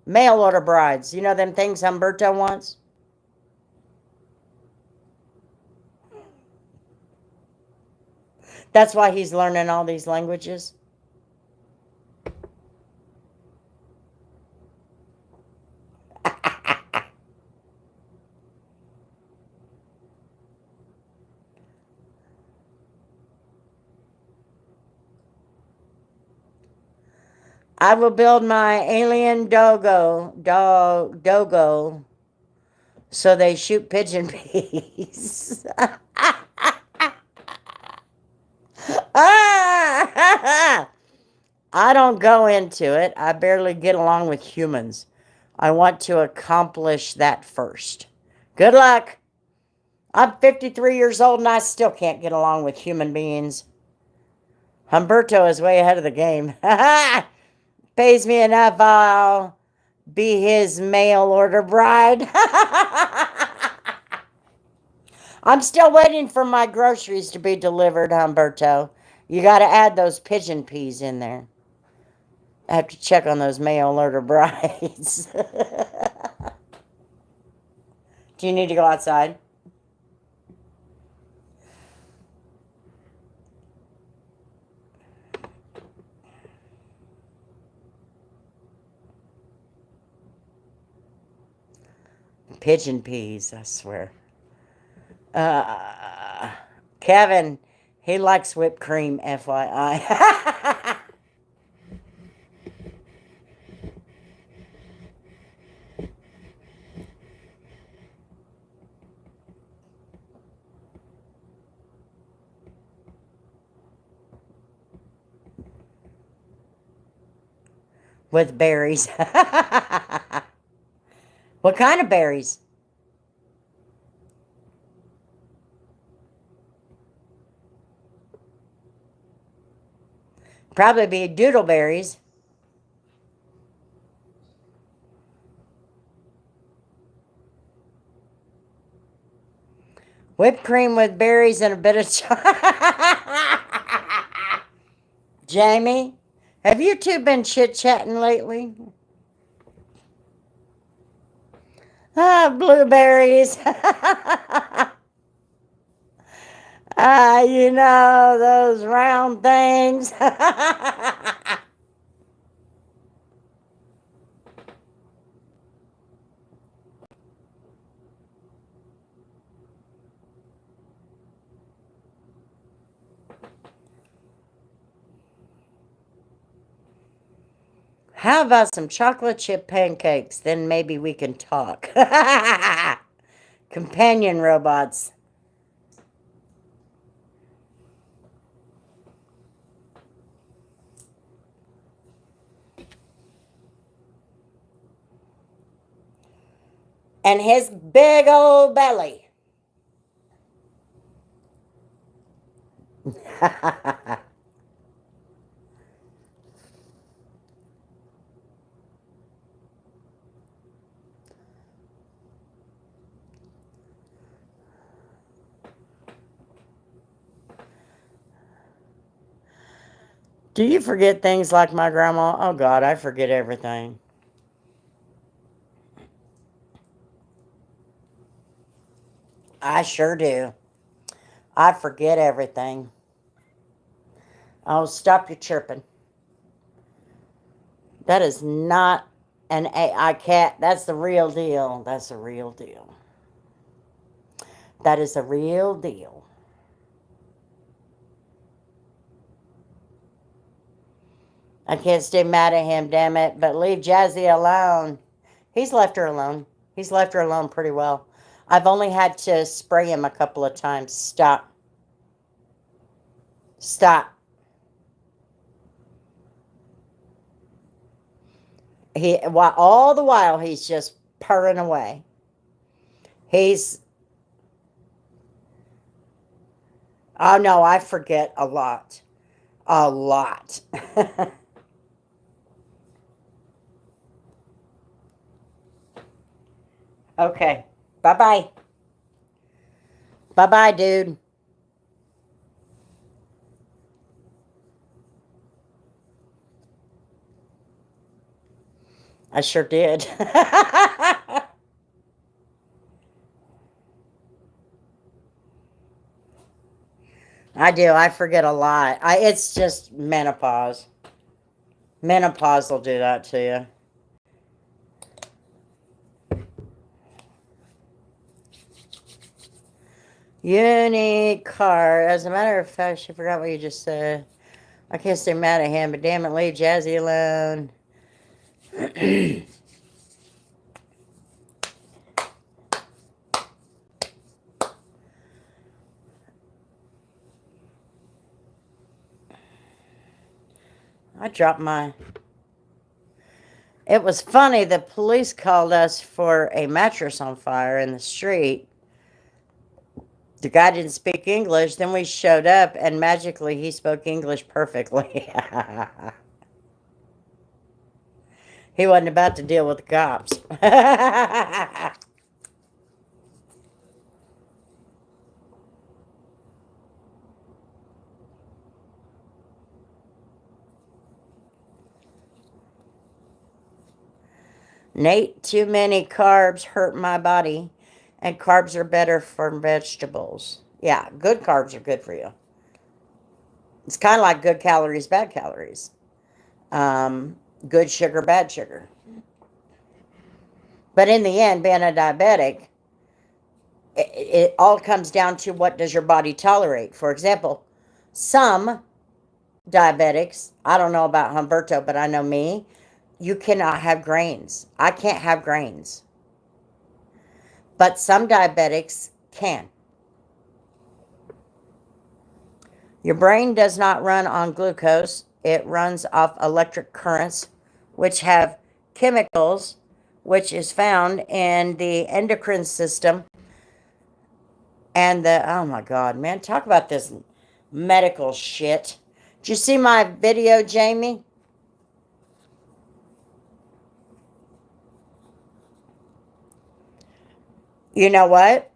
Mail order brides. You know them things Humberto wants? That's why he's learning all these languages. I will build my alien dogo, so they shoot pigeon peas. I don't go into it. I barely get along with humans. I want to accomplish that first. Good luck. I'm 53 years old and I still can't get along with human beings. Humberto is way ahead of the game. Pays me enough, I'll be his mail order bride. I'm still waiting for my groceries to be delivered, Humberto. You got to add those pigeon peas in there. I have to check on those mail order brides. Do you need to go outside? Pigeon peas, I swear. Uh, Kevin, he likes whipped cream, FYI. With berries. What kind of berries? Probably be doodleberries. Whipped cream with berries and a bit of Jamie, have you two been chit-chatting lately? Ah, blueberries. You know, those round things. How about some chocolate chip pancakes? Then maybe we can talk. Companion robots. And his big old belly. Do you forget things like my grandma? Oh, God, I forget everything. I sure do. I forget everything. Oh, stop your chirping. That is not an AI cat. That's the real deal. That's the real deal. That is the real deal. I can't stay mad at him, damn it, but leave Jazzy alone. He's left her alone. He's left her alone pretty well. I've only had to spray him a couple of times. Stop. Stop. All the while he's just purring away. Oh no, I forget a lot. A lot. Okay. Bye-bye. Bye-bye, dude. I sure did. I do. I forget a lot. It's just menopause. Menopause will do that to you. Unique car. As a matter of fact, she forgot what you just said. I can't stay mad at him, but damn it, leave Jazzy alone. I dropped my... It was funny, the police called us for a mattress on fire in the street. The guy didn't speak English. Then we showed up, and magically he spoke English perfectly. He wasn't about to deal with the cops. Nate, too many carbs hurt my body, and carbs are better for vegetables. Yeah, good carbs are good for you. It's kind of like good calories, bad calories. Good sugar, bad sugar. But in the end, being a diabetic, it all comes down to what does your body tolerate. For example, some diabetics, I don't know about Humberto, but I know me, you cannot have grains. I can't have grains. But some diabetics can. Your brain does not run on glucose. It runs off electric currents, which have chemicals which is found in the endocrine system and the, oh my God, man, talk about this medical shit. Did you see my video, Jamie? You know what?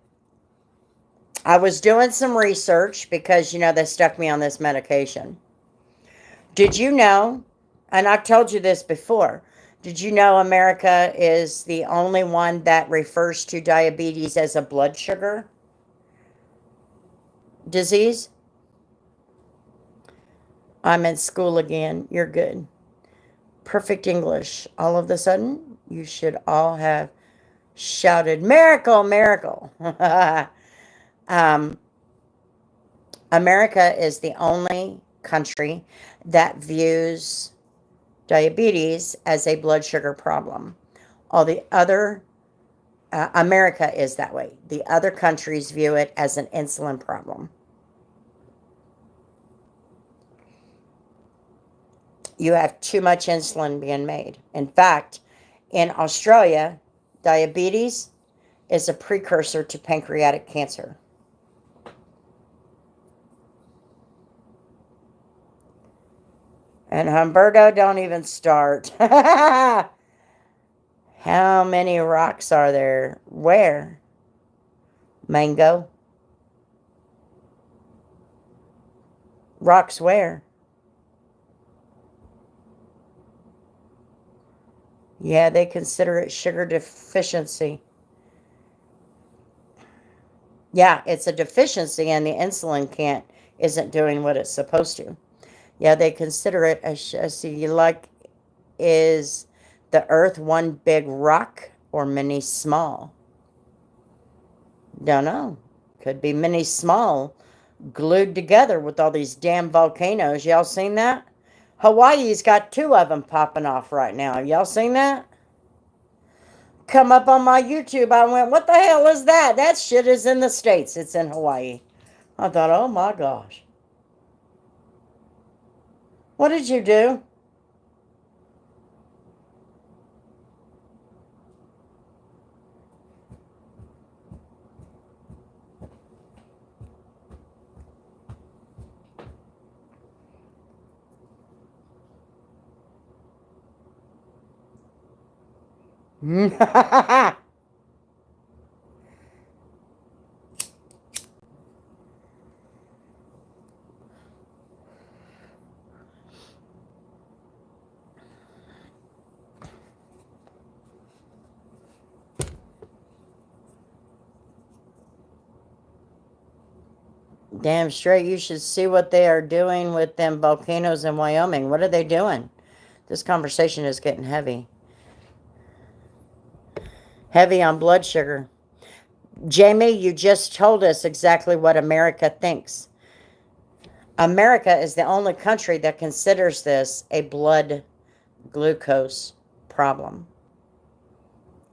I was doing some research because, they stuck me on this medication. Did you know, and I've told you this before, did you know America is the only one that refers to diabetes as a blood sugar disease? I'm in school again. You're good. Perfect English. All of a sudden, you should all have shouted, "Miracle, miracle." America is the only country that views diabetes as a blood sugar problem. All the other, America is that way. The other countries view it as an insulin problem. You have too much insulin being made. In fact, in Australia, diabetes is a precursor to pancreatic cancer. And Humberto, don't even start. How many rocks are there? Where? Mango? Rocks where? Yeah, they consider it sugar deficiency. Yeah, it's a deficiency and the insulin isn't doing what it's supposed to. Yeah, they consider it is the earth one big rock or many small? Don't know. Could be many small glued together with all these damn volcanoes. Y'all seen that? Hawaii's got 2 of them popping off right now. Y'all seen that? Come up on my YouTube. I went, what the hell is that? That shit is in the States. It's in Hawaii. I thought, oh my gosh. What did you do? Damn straight, you should see what they are doing with them volcanoes in Wyoming. What are they doing? This conversation is getting heavy. Heavy on blood sugar. Jamie, you just told us exactly what America thinks. America is the only country that considers this a blood glucose problem.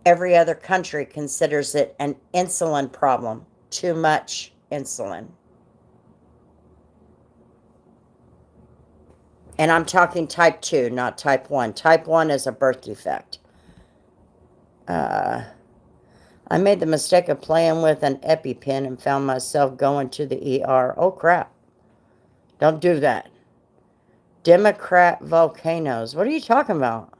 Every other country considers it an insulin problem. Too much insulin. And I'm talking type 2, not type 1. Type 1 is a birth defect. I made the mistake of playing with an EpiPen and found myself going to the ER. Oh, crap. Don't do that. Democrat volcanoes. What are you talking about?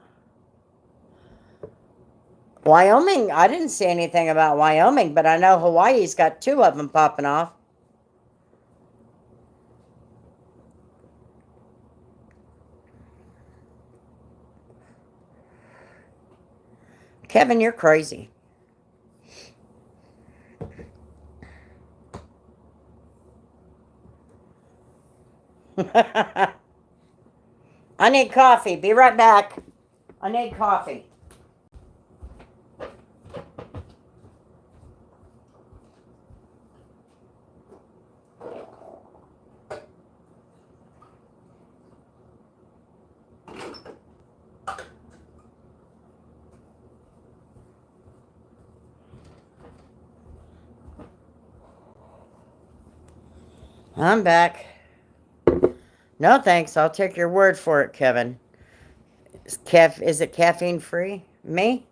Wyoming, I didn't see anything about Wyoming, but I know Hawaii's got 2 of them popping off. Kevin, you're crazy. I need coffee. Be right back. I need coffee. I'm back. No thanks. I'll take your word for it, Kevin. Is it caffeine free? Me?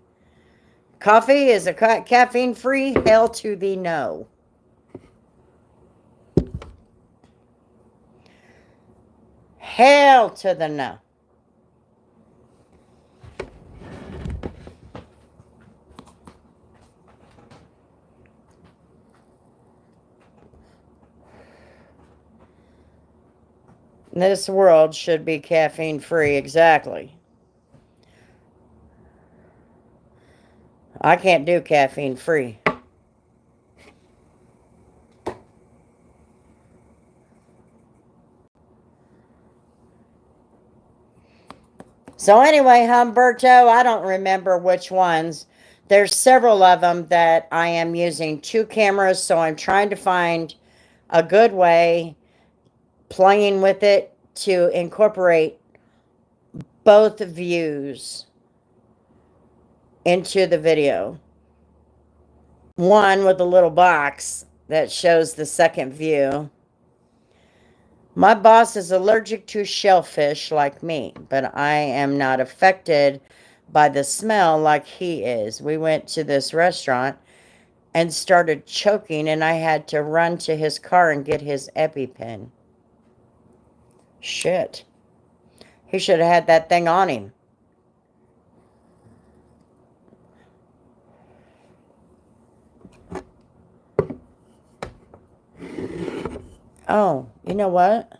Coffee is a caffeine-free? Hell to the no. Hell to the no. This world should be caffeine-free, exactly. I can't do caffeine-free. So anyway, Humberto, I don't remember which ones. There's several of them that I am using 2 cameras, so I'm trying to find a good way, playing with it, to incorporate both views into the video. One with a little box that shows the second view. My boss is allergic to shellfish like me, but I am not affected by the smell like he is. We went to this restaurant and started choking, and I had to run to his car and get his EpiPen. Shit. He should have had that thing on him. Oh, you know what?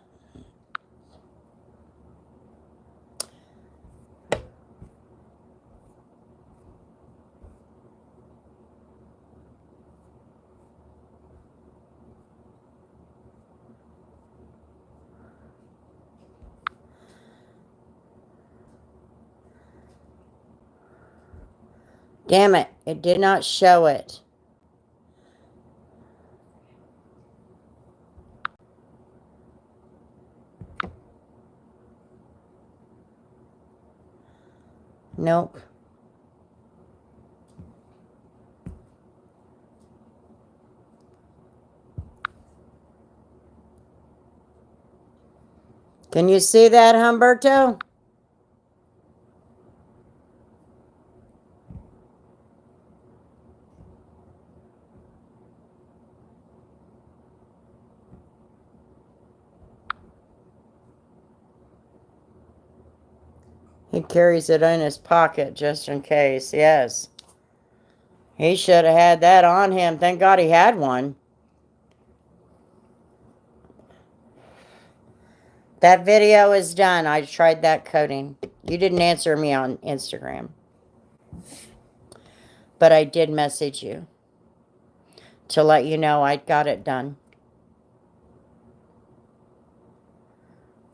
Damn it, it did not show it. Nope. Can you see that, Humberto? He carries it in his pocket just in case, yes. He should have had that on him. Thank God he had one. That video is done. I tried that coding. You didn't answer me on Instagram. But I did message you to let you know I got it done.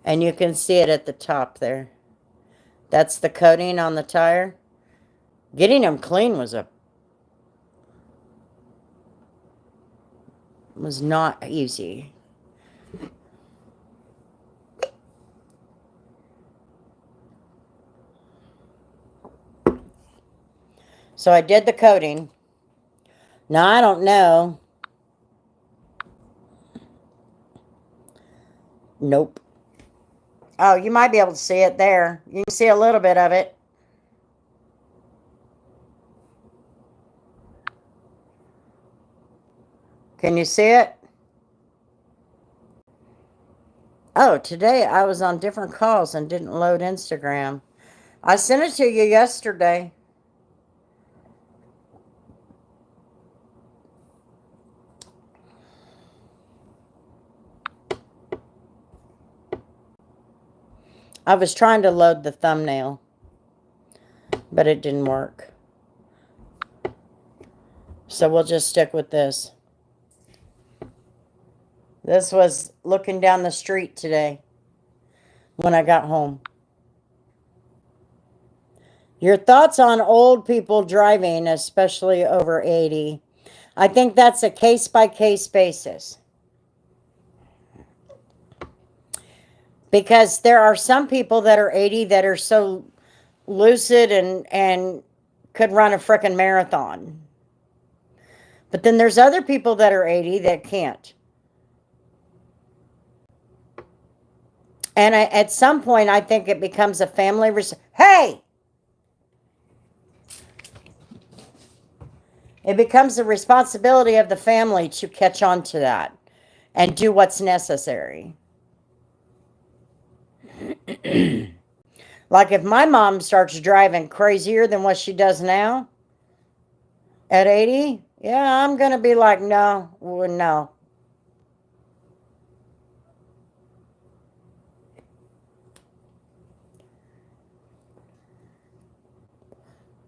And you can see it at the top there. That's the coating on the tire. Getting them clean was not easy. So I did the coating. Now I don't know. Nope. Oh, you might be able to see it there. You can see a little bit of it. Can you see it? Oh, today I was on different calls and didn't load Instagram. I sent it to you yesterday. I was trying to load the thumbnail, but it didn't work. So we'll just stick with this. This was looking down the street today when I got home. Your thoughts on old people driving, especially over 80? I think that's a case-by-case basis. Because there are some people that are 80 that are so lucid and could run a frickin' marathon. But then there's other people that are 80 that can't. And at some point, I think it becomes a family... Hey! It becomes the responsibility of the family to catch on to that and do what's necessary. Like if my mom starts driving crazier than what she does now at 80, yeah, I'm going to be like, no, no.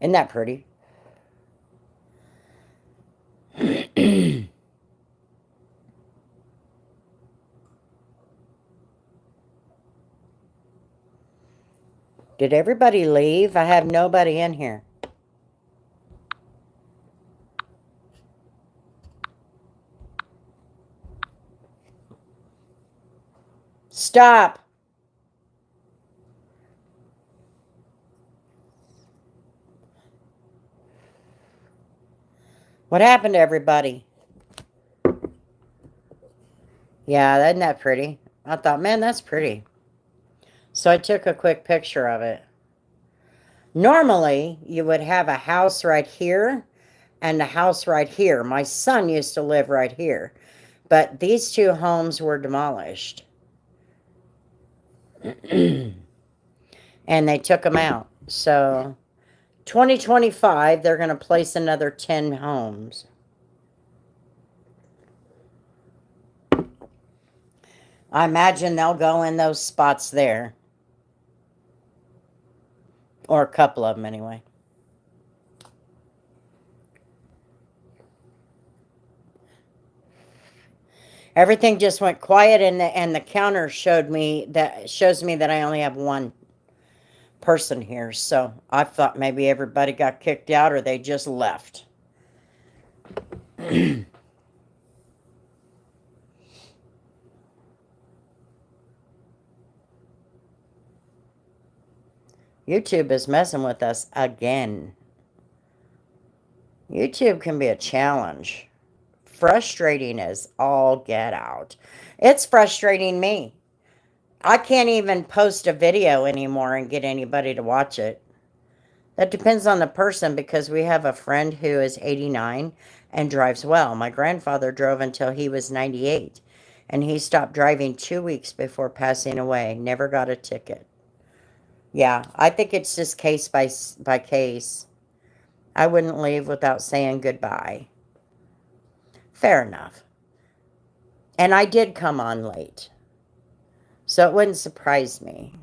Isn't that pretty? Did everybody leave? I have nobody in here. Stop. What happened to everybody? Yeah, isn't that pretty? I thought, man, that's pretty. So I took a quick picture of it. Normally, you would have a house right here and a house right here. My son used to live right here. But these two homes were demolished. And they took them out. So 2025, they're going to place another 10 homes. I imagine they'll go in those spots there. Or a couple of them anyway. Everything just went quiet, and the counter shows me that I only have one person here. So I thought maybe everybody got kicked out or they just left. YouTube is messing with us again. YouTube can be a challenge. Frustrating as all get out. It's frustrating me. I can't even post a video anymore and get anybody to watch it. That depends on the person, because we have a friend who is 89 and drives well. My grandfather drove until he was 98, and he stopped driving 2 weeks before passing away. Never got a ticket. Yeah, I think it's just case by case. I wouldn't leave without saying goodbye. Fair enough. And I did come on late, so it wouldn't surprise me.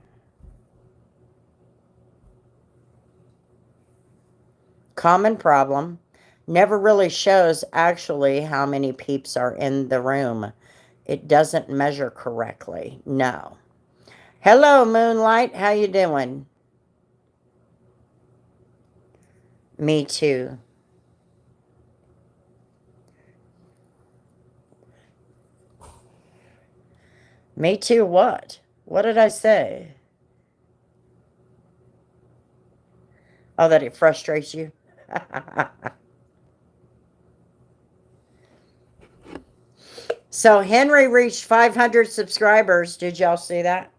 Common problem. Never really shows actually how many peeps are in the room. It doesn't measure correctly. No. Hello, Moonlight. How you doing? Me too. Me too what? What did I say? Oh, that it frustrates you? So Henry reached 500 subscribers. Did y'all see that?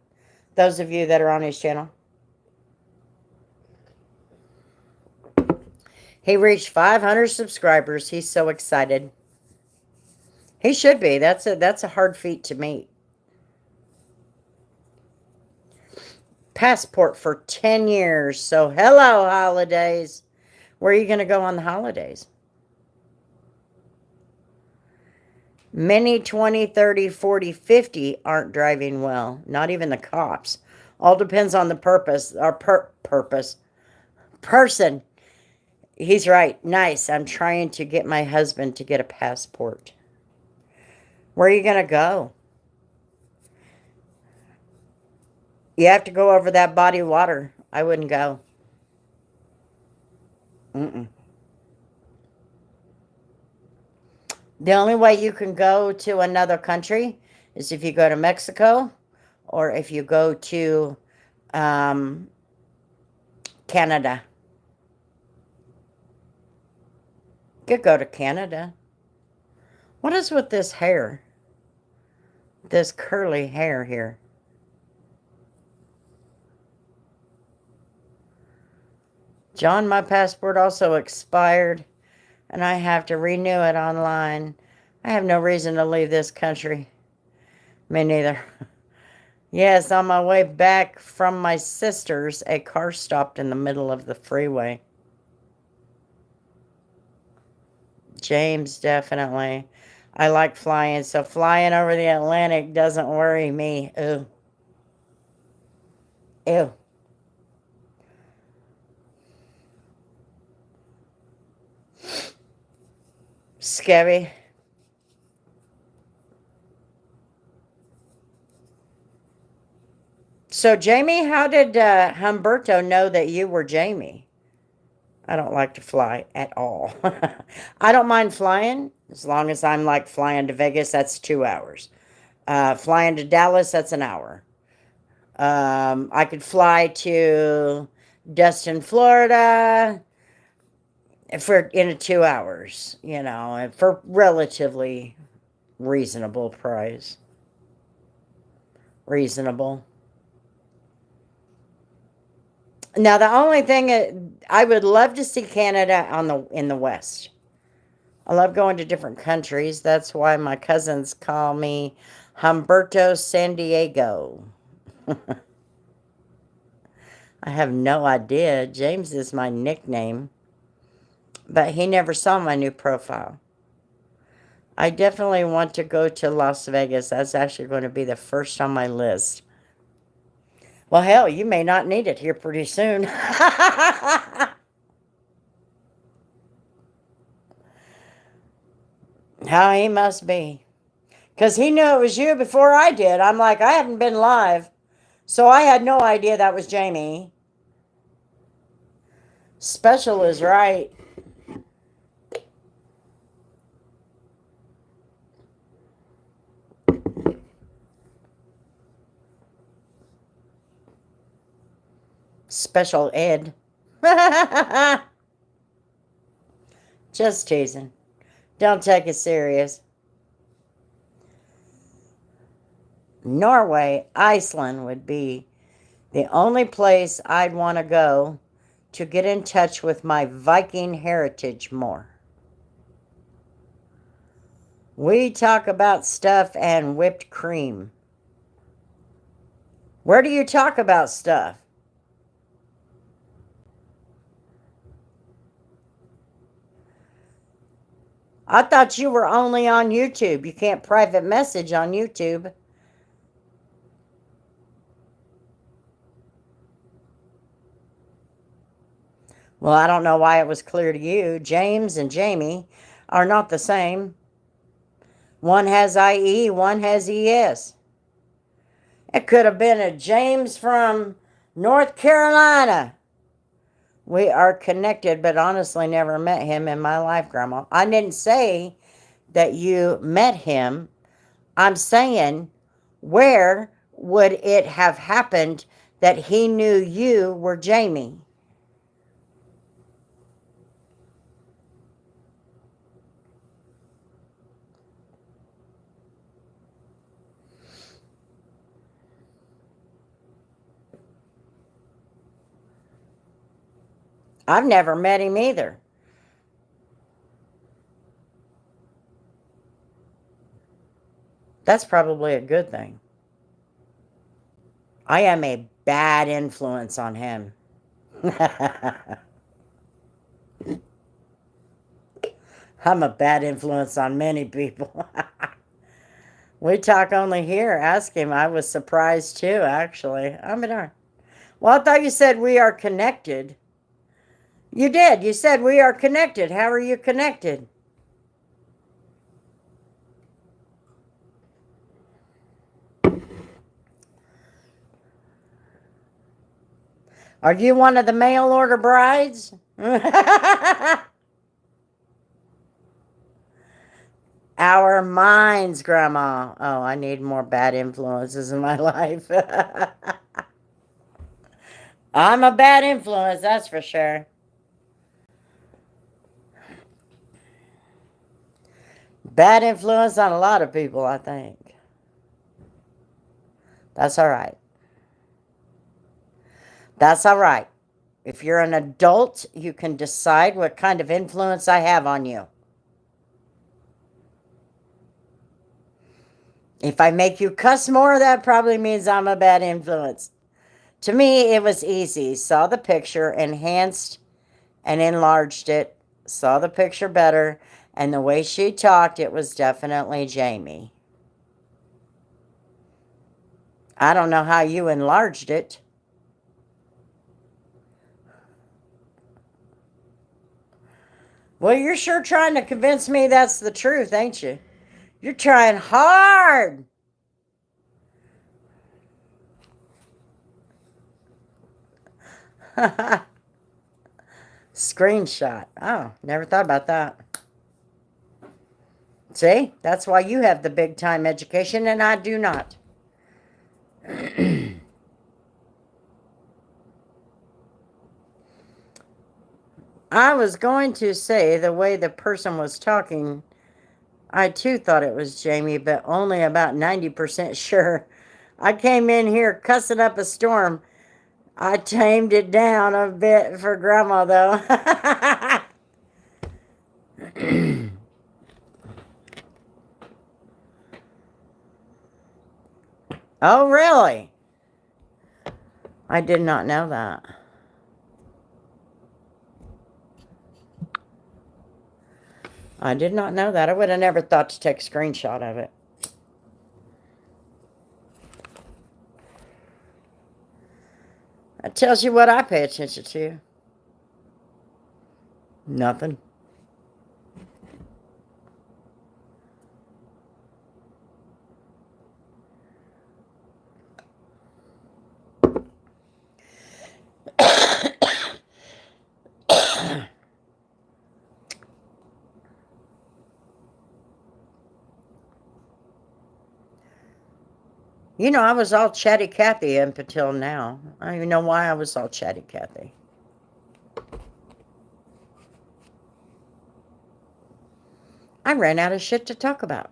Those of you that are on his channel. He reached 500 subscribers. He's so excited. He should be. That's a hard feat to meet. Passport for 10 years. So hello, holidays. Where are you going to go on the holidays? Many 20, 30, 40, 50 aren't driving well. Not even the cops. All depends on the purpose. Or person. He's right. Nice. I'm trying to get my husband to get a passport. Where are you going to go? You have to go over that body of water. I wouldn't go. Mm-mm. The only way you can go to another country is if you go to Mexico or if you go to Canada. You could go to Canada. What is with this hair? This curly hair here. John, my passport also expired. and I have to renew it online. I have no reason to leave this country. Me neither. Yes, on my way back from my sister's, a car stopped in the middle of the freeway. James, definitely. I like flying, so flying over the Atlantic doesn't worry me. Ew. Ew. Scary. So, Jamie, how did Humberto know that you were Jamie? I don't like to fly at all. I don't mind flying as long as I'm like flying to Vegas, that's 2 hours. Flying to Dallas, that's an hour. I could fly to Destin, Florida for in 2 hours, for relatively reasonable price. Reasonable. Now, the only thing I would love to see Canada in the West. I love going to different countries. That's why my cousins call me Humberto San Diego. I have no idea. James is my nickname, but he never saw my new profile. I definitely want to go to Las Vegas. That's actually going to be the first on my list. Well, hell, you may not need it here pretty soon. How he must be. Because he knew it was you before I did. I'm like, I haven't been live. So I had no idea that was Jamie. Special is right. Special Ed. Just teasing. Don't take it serious. Norway, Iceland would be the only place I'd want to go to get in touch with my Viking heritage more. We talk about stuff and whipped cream. Where do you talk about stuff? I thought you were only on YouTube. You can't private message on YouTube. Well, I don't know why it was clear to you. James and Jamie are not the same. One has IE, one has ES. It could have been a James from North Carolina. We are connected, but honestly never met him in my life, Grandma. I didn't say that you met him. I'm saying, where would it have happened that he knew you were Jamie? I've never met him either. That's probably a good thing. I am a bad influence on him. I'm a bad influence on many people. We talk only here. Ask him. I was surprised too, actually. I'm darn. Well, I thought you said we are connected. You did. You said we are connected. How are you connected? Are you one of the mail order brides? Our minds, Grandma. Oh, I need more bad influences in my life. I'm a bad influence, that's for sure. Bad influence on a lot of people, I think. That's all right. That's all right. If you're an adult, you can decide what kind of influence I have on you. If I make you cuss more, that probably means I'm a bad influence. To me, it was easy. Saw the picture, enhanced and enlarged it, saw the picture better, and the way she talked, it was definitely Jamie. I don't know how you enlarged it. Well, you're sure trying to convince me that's the truth, ain't you? You're trying hard. Screenshot. Oh, never thought about that. See, that's why you have the big time education and I do not. I was going to say the way the person was talking, I too thought it was Jamie, but only about 90% sure. I came in here cussing up a storm. I tamed it down a bit for Grandma, though. Oh, really? I did not know that. I did not know that. I would have never thought to take a screenshot of it. That tells you what I pay attention to. Nothing. You know, I was all chatty Cathy up until now. I don't even know why I was all chatty Cathy. I ran out of shit to talk about.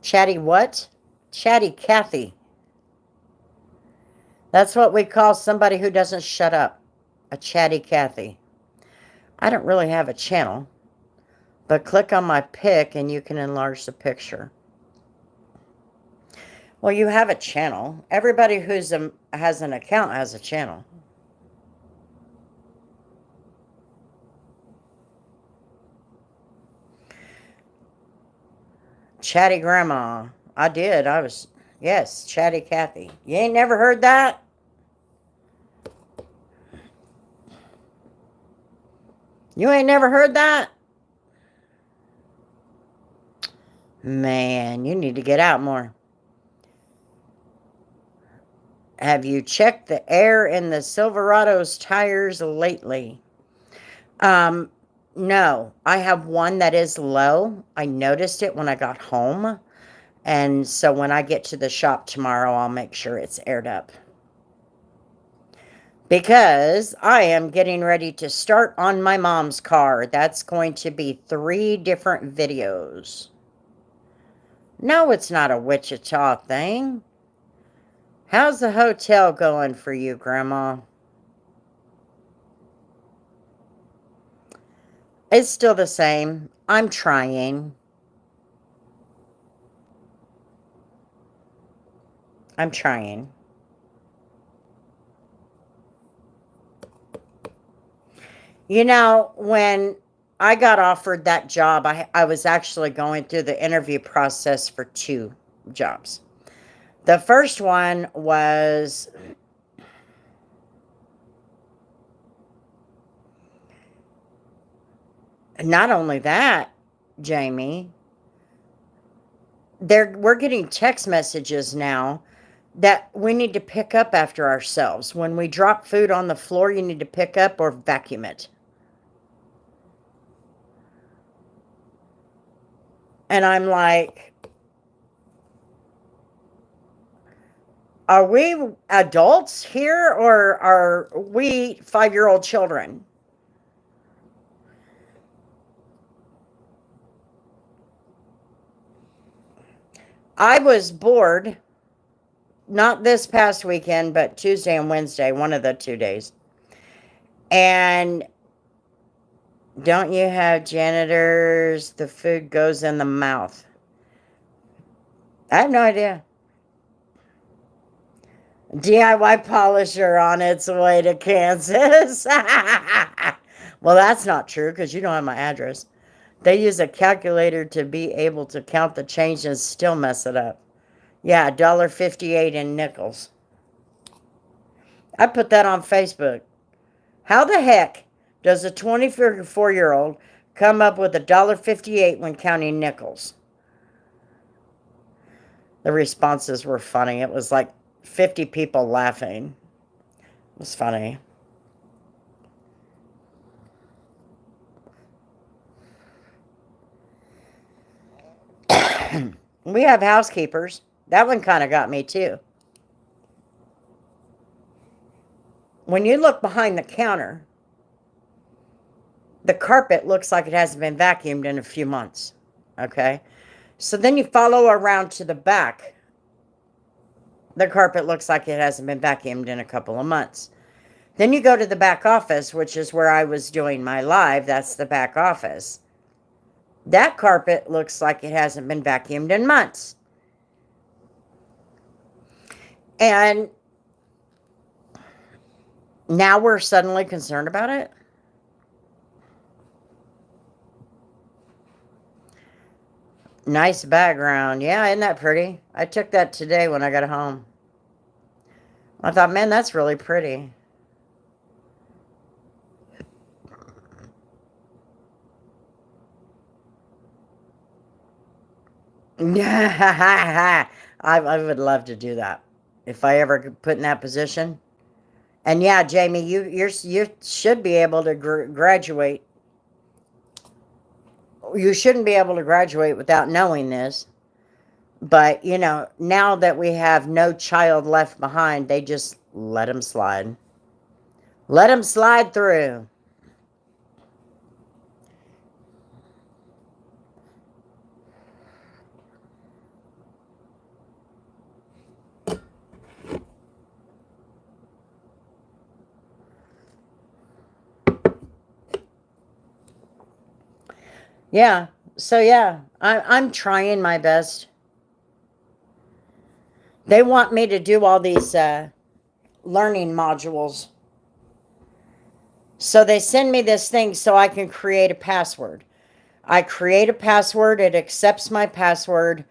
Chatty what? Chatty Cathy. That's what we call somebody who doesn't shut up. A chatty Cathy. I don't really have a channel, but click on my pic and you can enlarge the picture. Well, you have a channel. Everybody who's has an account has a channel. Chatty Grandma. I did. Yes, Chatty Cathy. You ain't never heard that? You ain't never heard that? Man, you need to get out more. Have you checked the air in the Silverado's tires lately? No. I have one that is low. I noticed it when I got home. And so when I get to the shop tomorrow, I'll make sure it's aired up. Because I am getting ready to start on my mom's car. That's going to be 3 different videos. No, it's not a Wichita thing. How's the hotel going for you, Grandma? It's still the same. I'm trying. I'm trying. You know, when I got offered that job, I was actually going through the interview process for 2 jobs. The first one was not only that, Jamie, we're getting text messages now that we need to pick up after ourselves. When we drop food on the floor, you need to pick up or vacuum it. And I'm like, are we adults here or are we 5-year-old children? I was bored, not this past weekend, but Tuesday and Wednesday, one of the 2 days. And don't you have janitors? The food goes in the mouth. I have no idea. DIY polisher on its way to Kansas. Well, that's not true because you don't have my address. They use a calculator to be able to count the change and still mess it up. Yeah, $1.58 in nickels. I put that on Facebook. How the heck does a 24-year-old come up with $1.58 when counting nickels? The responses were funny. It was like 50 people laughing. It was funny. We have housekeepers. That one kind of got me too. When you look behind the counter, the carpet looks like it hasn't been vacuumed in a few months. Okay? So then you follow around to the back. The carpet looks like it hasn't been vacuumed in a couple of months. Then you go to the back office, which is where I was doing my live. That's the back office. That carpet looks like it hasn't been vacuumed in months. And now we're suddenly concerned about it. Nice background. Yeah, isn't that pretty? I took that today when I got home. I thought, man, that's really pretty. I would love to do that if I ever could put in that position. And yeah, Jamie, you should be able to graduate. You shouldn't be able to graduate without knowing this. But, you know, now that we have no child left behind, they just let them slide. Let them slide through. Yeah. So, yeah, I'm trying my best. They want me to do all these learning modules. So they send me this thing so I can create a password. I create a password, it accepts my password,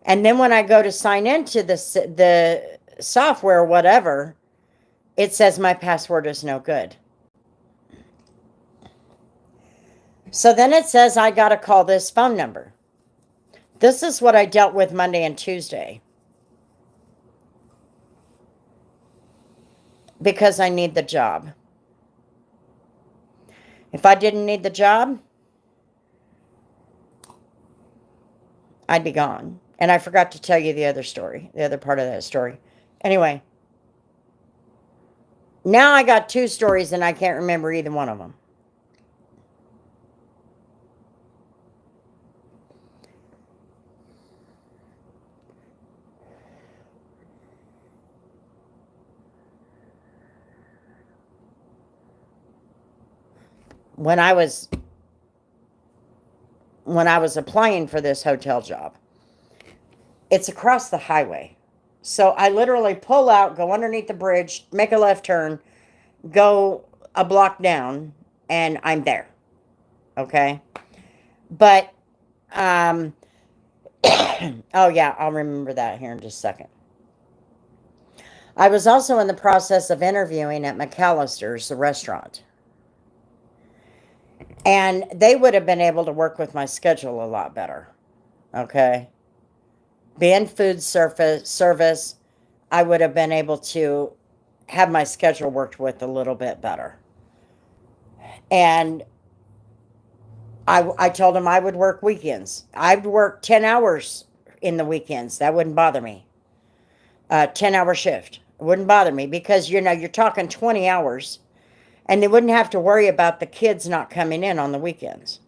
and then when I go to sign into the software, whatever, it says my password is no good. So then it says I got to call this phone number. This is what I dealt with Monday and Tuesday. Because I need the job. If I didn't need the job, I'd be gone. And I forgot to tell you the other story, the other part of that story. Anyway, now I got two stories and I can't remember either one of them. When I was applying for this hotel job, it's across the highway. So I literally pull out, go underneath the bridge, make a left turn, go a block down, and I'm there. Okay? But, oh yeah, I'll remember that here in just a second. I was also in the process of interviewing at McAllister's, the restaurant. And they would have been able to work with my schedule a lot better. Okay? Being food service, I would have been able to have my schedule worked with a little bit better. And I told them I would work weekends. I'd work 10 hours in the weekends. That wouldn't bother me. 10-hour shift. It wouldn't bother me because, you know, you're talking 20 hours. And they wouldn't have to worry about the kids not coming in on the weekends.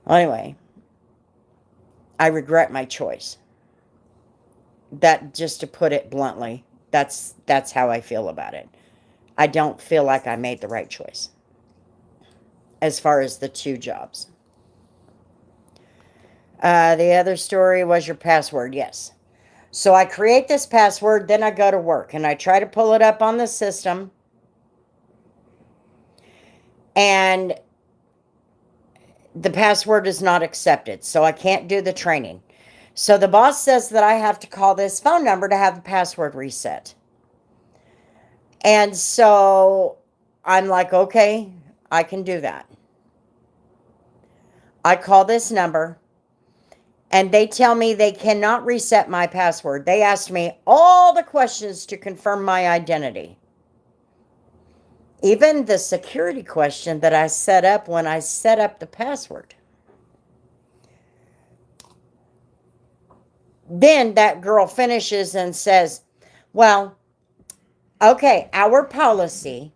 Anyway, I regret my choice. That, just to put it bluntly, that's how I feel about it. I don't feel like I made the right choice as far as the 2 jobs. The other story was your password. Yes. So I create this password, then I go to work and I try to pull it up on the system. And the password is not accepted, so I can't do the training. So the boss says that I have to call this phone number to have the password reset. And so I'm like, okay, I can do that. I call this number, and they tell me they cannot reset my password. They asked me all the questions to confirm my identity. Even the security question that I set up when I set up the password. Then that girl finishes and says, well, okay, our policy,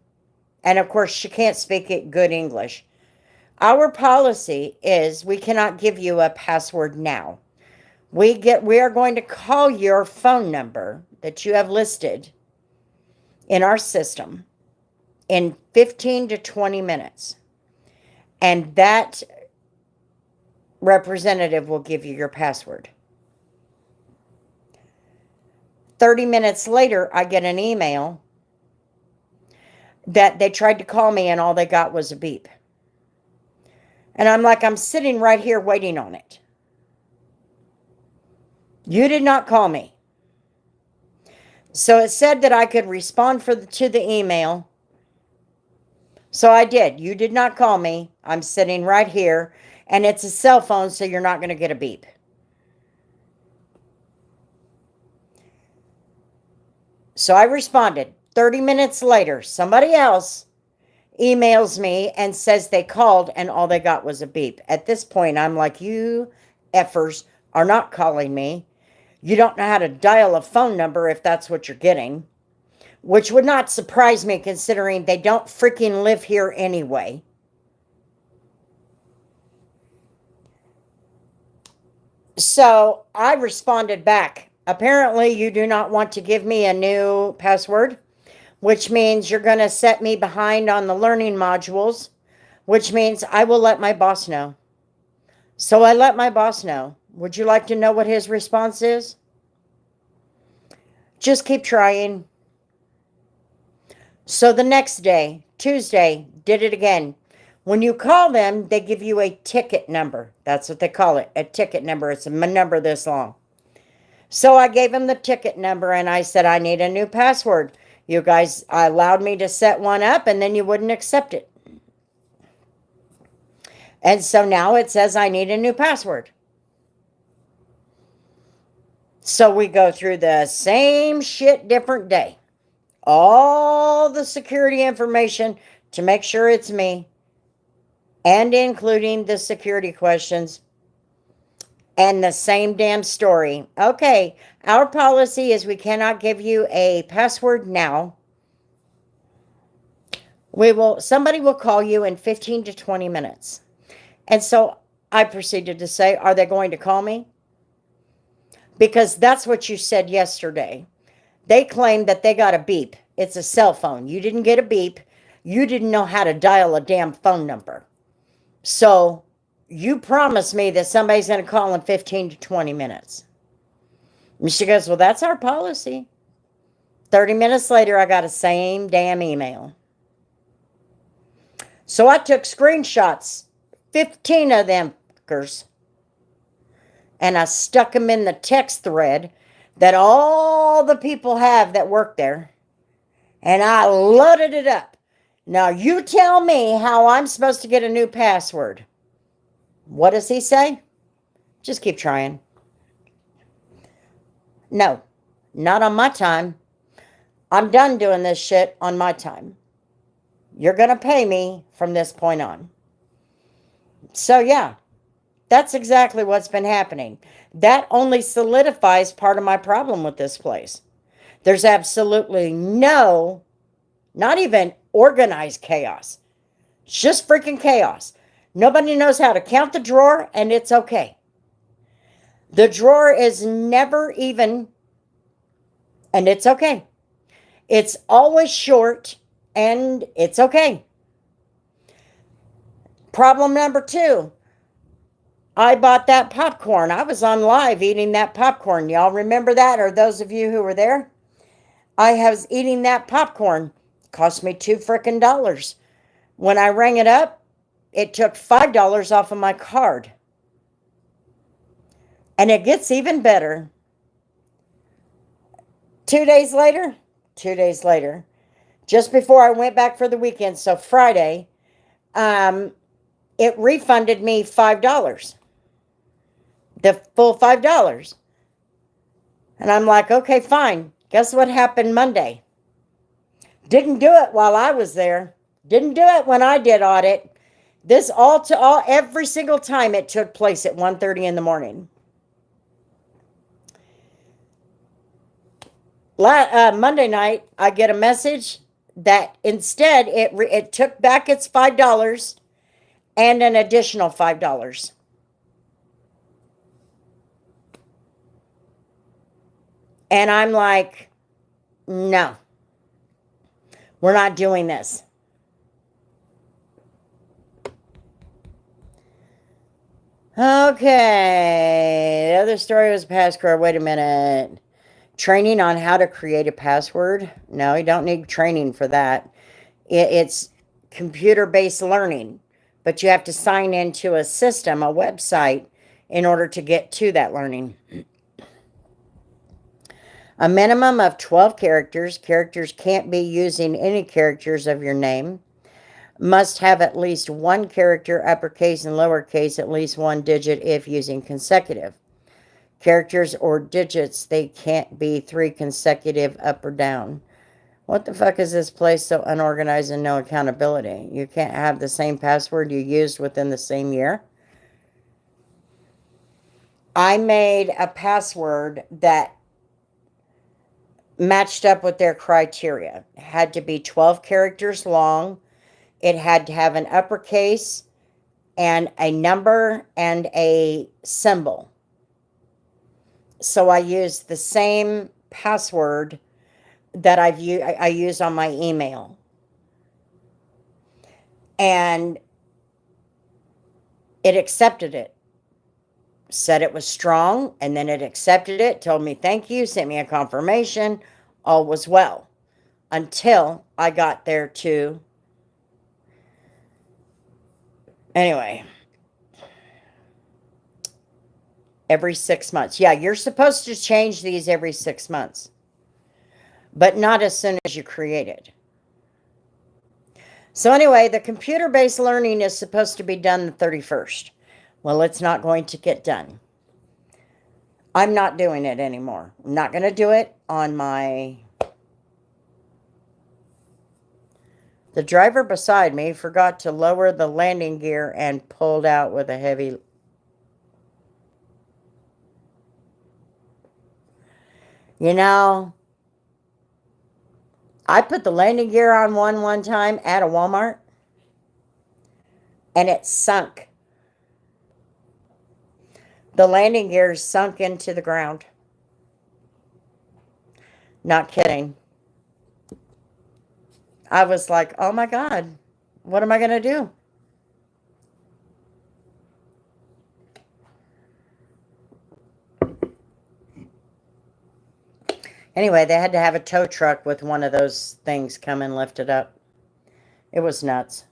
and of course she can't speak good English. Our policy is we cannot give you a password now. We are going to call your phone number that you have listed in our system in 15 to 20 minutes. And that representative will give you your password. 30 minutes later, I get an email that they tried to call me and all they got was a beep. And I'm like, I'm sitting right here waiting on it. You did not call me. So it said that I could respond to the email. So I did. You did not call me. I'm sitting right here. And it's a cell phone, so you're not going to get a beep. So I responded. 30 minutes later, somebody else emails me and says they called and all they got was a beep. At this point, I'm like, you effers are not calling me. You don't know how to dial a phone number if that's what you're getting, which would not surprise me considering they don't freaking live here anyway. So I responded back. Apparently, you do not want to give me a new password, which means you're going to set me behind on the learning modules, which means I will let my boss know. So I let my boss know. Would you like to know what his response is? Just keep trying. So the next day, Tuesday, did it again. When you call them, they give you a ticket number. That's what they call it, a ticket number. It's a number this long. So I gave him the ticket number and I said, I need a new password. You guys allowed me to set one up and then you wouldn't accept it. And so now it says I need a new password. So we go through the same shit, different day. All the security information to make sure it's me, and including the security questions, and the same damn story. Okay, our policy is we cannot give you a password now. Somebody will call you in 15 to 20 minutes. And so I proceeded to say, are they going to call me? Because that's what you said yesterday. They claim that they got a beep. It's a cell phone. You didn't get a beep. You didn't know how to dial a damn phone number. So you promised me that somebody's going to call in 15 to 20 minutes. And she goes, well, that's our policy. 30 minutes later, I got the same damn email. So I took screenshots, 15 of them fuckers, and I stuck them in the text thread that all the people have that work there. And I loaded it up. Now you tell me how I'm supposed to get a new password. What does he say? Just keep trying. No, not on my time. I'm done doing this shit on my time. You're going to pay me from this point on. So yeah, that's exactly what's been happening. That only solidifies part of my problem with this place. There's absolutely no, not even organized chaos. It's just freaking chaos. Nobody knows how to count the drawer, and it's okay. The drawer is never even And it's okay. It's always short, and it's okay. Problem number 2, I bought that popcorn. I was on live eating that popcorn. Y'all remember that? Or those of you who were there? I was eating that popcorn. It cost me $2 frickin'. When I rang it up, it took $5 off of my card. And it gets even better. 2 days later, just before I went back for the weekend, so Friday, it refunded me $5. The full $5. And I'm like, okay, fine. Guess what happened Monday? Didn't do it while I was there. Didn't do it when I did audit. This every single time it took place at 1:30 in the morning. Monday night, I get a message that instead it took back its $5 and an additional $5. And I'm like, no, we're not doing this. Okay, the other story was password. Wait a minute. Training on how to create a password? No, you don't need training for that. It's computer-based learning, but you have to sign into a system, a website, in order to get to that learning. A minimum of 12 characters. Characters can't be using any characters of your name. Must have at least one character, uppercase and lowercase, at least one digit if using consecutive. Characters or digits, they can't be 3 consecutive up or down. What the fuck is this place so unorganized and no accountability? You can't have the same password you used within the same year. I made a password that matched up with their criteria. It had to be 12 characters long. It had to have an uppercase and a number and a symbol. So I used the same password that I use on my email. And it accepted it. Said it was strong, and then it accepted it, told me thank you, sent me a confirmation, all was well. Until I got there to... Anyway. Every 6 months. Yeah, you're supposed to change these every 6 months. But not as soon as you create it. So anyway, the computer-based learning is supposed to be done the 31st. Well, it's not going to get done. I'm not doing it anymore. I'm not going to do it on my... The driver beside me forgot to lower the landing gear and pulled out with a heavy... You know, I put the landing gear on one time at a Walmart, and it sunk. The landing gear sunk into the ground. Not kidding. I was like, oh my God, what am I going to do? Anyway, they had to have a tow truck with one of those things come and lift it up. It was nuts.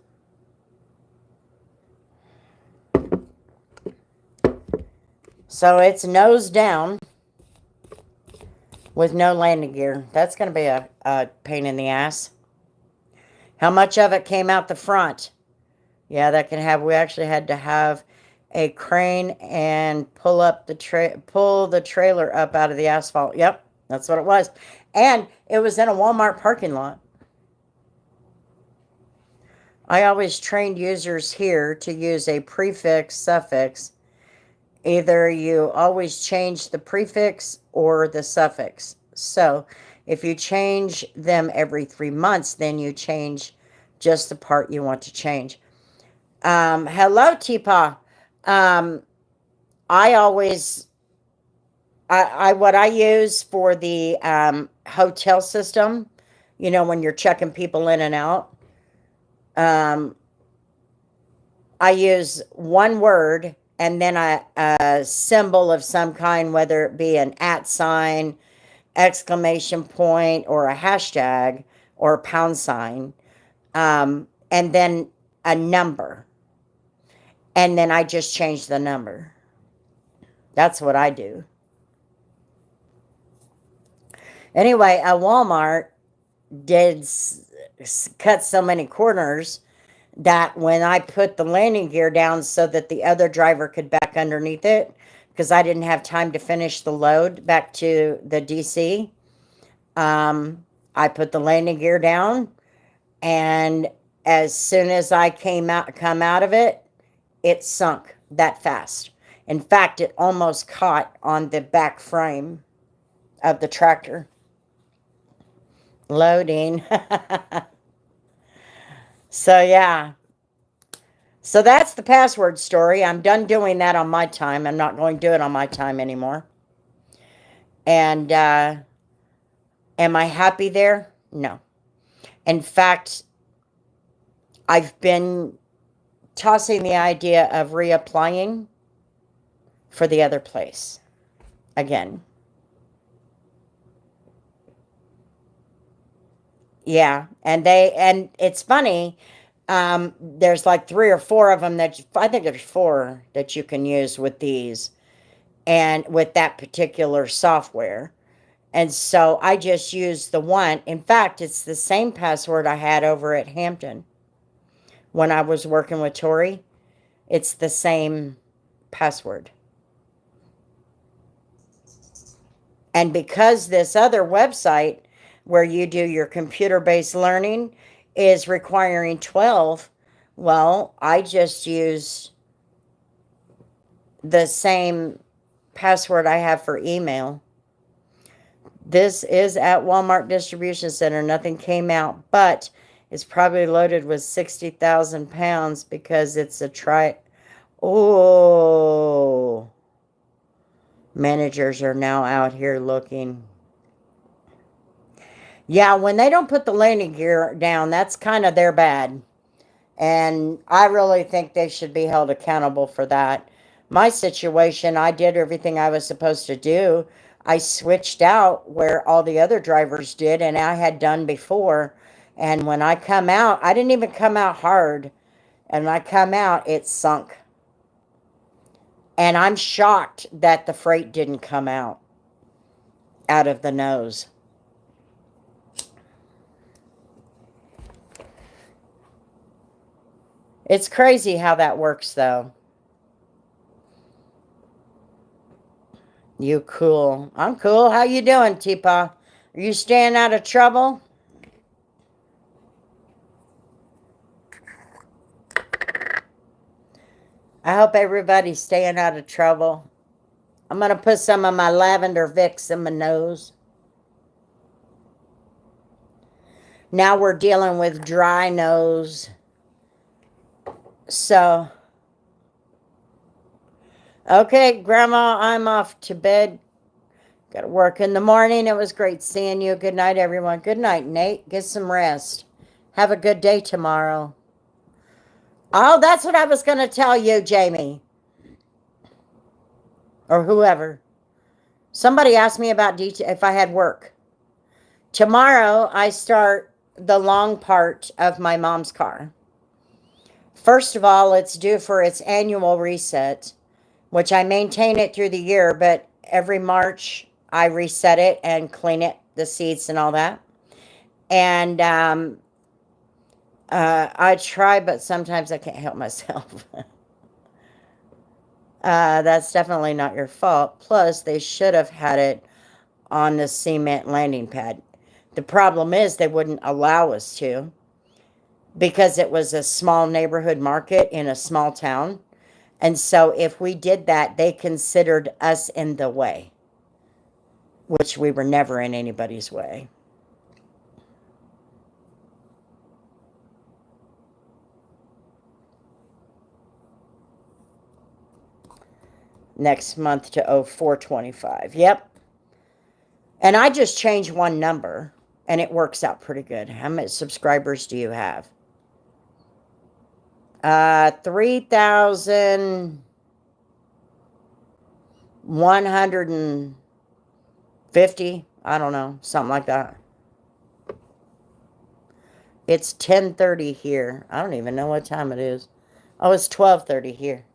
So it's nose down with no landing gear. That's going to be a pain in the ass. How much of it came out the front? Yeah, that can have... We actually had to have a crane and pull the trailer up out of the asphalt. Yep, that's what it was. And it was in a Walmart parking lot. I always trained users here to use a prefix, suffix. Either you always change the prefix or the suffix. So if you change them every 3 months, then you change just the part you want to change. Hello, Teepaw. I always... what I use for the hotel system, you know, when you're checking people in and out, um, I use one word and then a symbol of some kind, whether it be an @ sign, exclamation point, or a hashtag or a pound sign, and then a number. And then I just change the number. That's what I do. Anyway, at Walmart did cut so many corners that when I put the landing gear down so that the other driver could back underneath it, because I didn't have time to finish the load back to the DC, I put the landing gear down, and as soon as I come out of it, it sunk that fast. In fact, it almost caught on the back frame of the tractor. Loading. So, yeah. So that's the password story. I'm done doing that on my time. I'm not going to do it on my time anymore. And am I happy there? No. In fact, I've been tossing the idea of reapplying for the other place again. Yeah, and it's funny. There's like 3 or 4 of them I think there's 4 that you can use with these and with that particular software. And so I just use the one. In fact, it's the same password I had over at Hampton when I was working with Tori. It's the same password. And because this other website where you do your computer-based learning is requiring 12, well, I just use the same password I have for email. This is at Walmart Distribution Center. Nothing came out, but it's probably loaded with 60,000 pounds because it's a Oh, managers are now out here looking. Yeah, when they don't put the landing gear down, that's kind of their bad. And I really think they should be held accountable for that. My situation, I did everything I was supposed to do. I switched out where all the other drivers did, and I had done before. And when I come out, I didn't even come out hard. And when I come out, it sunk. And I'm shocked that the freight didn't come out of the nose. It's crazy how that works, though. You cool. I'm cool. How you doing, Teepa? Are you staying out of trouble? I hope everybody's staying out of trouble. I'm going to put some of my lavender Vicks in my nose. Now we're dealing with dry nose. So, okay, Grandma, I'm off to bed. Got to work in the morning. It was great seeing you. Good night, everyone. Good night, Nate. Get some rest. Have a good day tomorrow. Oh, that's what I was going to tell you, Jamie. Or whoever. Somebody asked me about if I had work. Tomorrow, I start the long part of my mom's car. First of all, it's due for its annual reset, which I maintain it through the year, but every March I reset it and clean it, the seats and all that. And I try, but sometimes I can't help myself. That's definitely not your fault. Plus, they should have had it on the cement landing pad. The problem is they wouldn't allow us to, because it was a small neighborhood market in a small town. And so if we did that, they considered us in the way, which we were never in anybody's way. Next month to 0425. Yep. And I just changed one number, and it works out pretty good. How many subscribers do you have? 3,150. I don't know, something like that. It's 10:30 here. I don't even know what time it is. Oh, it's 12:30 here.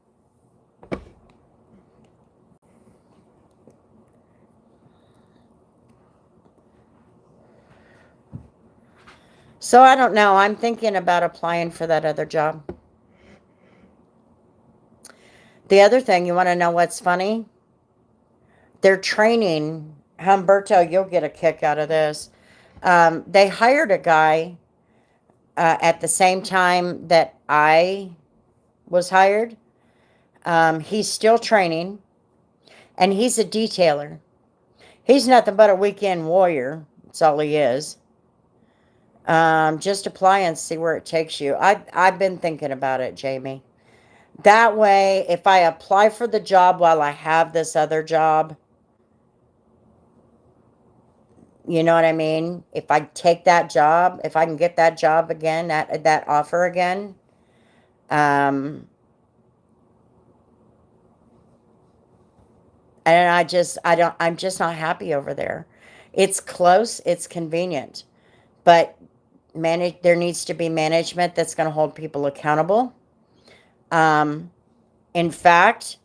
So I don't know. I'm thinking about applying for that other job. The other thing, you want to know what's funny? They're training, Humberto, you'll get a kick out of this. They hired a guy at the same time that I was hired. He's still training, and he's a detailer. He's nothing but a weekend warrior. That's all he is. Just apply and see where it takes you. I've been thinking about it, Jamie. That way, if I apply for the job while I have this other job, you know what I mean? If I take that job, if I can get that job again, that offer again, and I'm just not happy over there. It's close, it's convenient, but there needs to be management that's going to hold people accountable. In fact,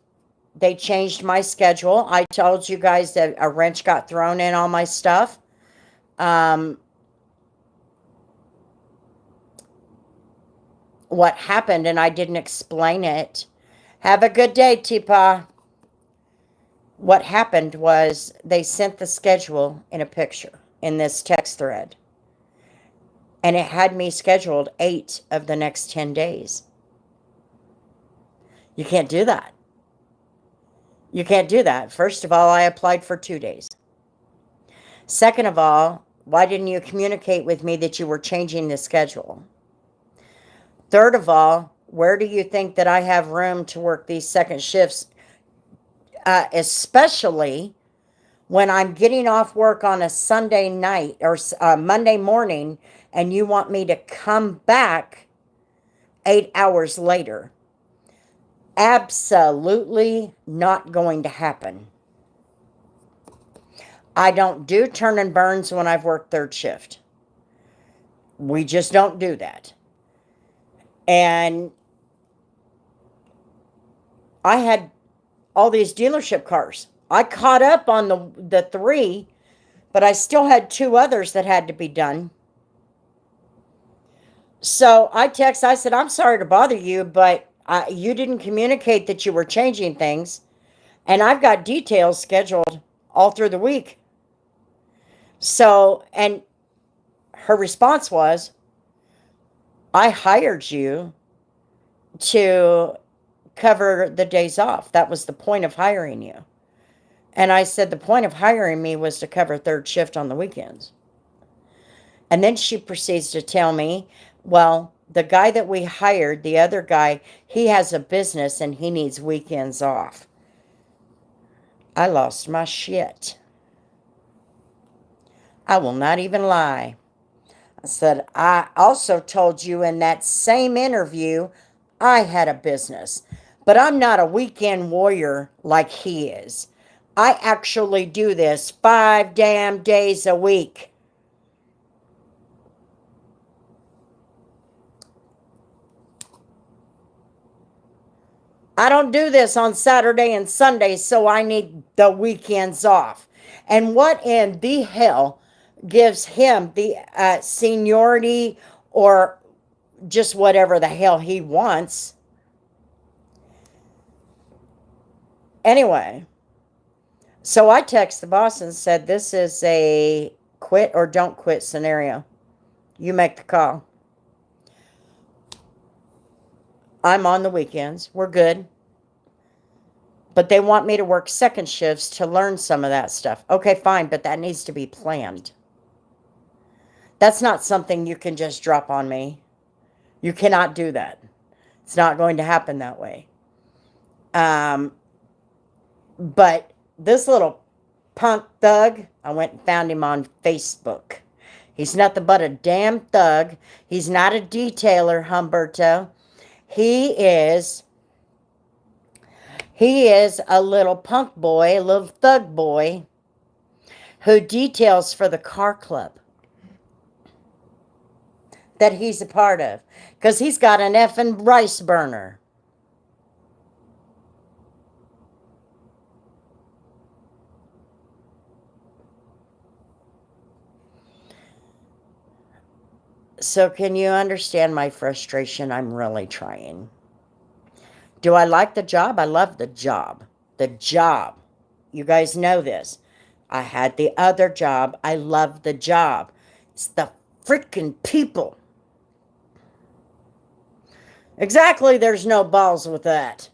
they changed my schedule. I told you guys that a wrench got thrown in all my stuff. What happened, and I didn't explain it. Have a good day, Teepa. What happened was they sent the schedule in a picture in this text thread. And it had me scheduled 8 of the next 10 days. You can't do that. You can't do that. First of all, I applied for 2 days. Second of all, why didn't you communicate with me that you were changing the schedule? Third of all, where do you think that I have room to work these second shifts, especially when I'm getting off work on a Sunday night or Monday morning, and you want me to come back 8 hours later? Absolutely not going to happen. I don't do turn and burns when I've worked third shift. We just don't do that. And I had all these dealership cars. I caught up on the 3, but I still had 2 others that had to be done. So I said, I'm sorry to bother you, but you didn't communicate that you were changing things. And I've got details scheduled all through the week. So, and her response was, I hired you to cover the days off. That was the point of hiring you. And I said, the point of hiring me was to cover third shift on the weekends. And then she proceeds to tell me, well, the guy that we hired, the other guy, he has a business and he needs weekends off. I lost my shit. I will not even lie. I said, I also told you in that same interview I had a business, but I'm not a weekend warrior like he is. I actually do this 5 damn days a week. I don't do this on Saturday and Sunday, so I need the weekends off. And what in the hell gives him the seniority or just whatever the hell he wants? Anyway, so I texted the boss and said, this is a quit or don't quit scenario. You make the call. I'm on the weekends. We're good. But they want me to work second shifts to learn some of that stuff. Okay, fine, but that needs to be planned. That's not something you can just drop on me. You cannot do that. It's not going to happen that way. But this little punk thug. I went and found him on Facebook. He's nothing but a damn thug. He's not a detailer, Humberto. He is a little punk boy, a little thug boy who details for the car club that he's a part of, because he's got an effing rice burner. So can you understand my frustration? I'm really trying. Do I like the job? I love the job. The job. You guys know this. I had the other job. I love the job. It's the freaking people. Exactly, there's no balls with that.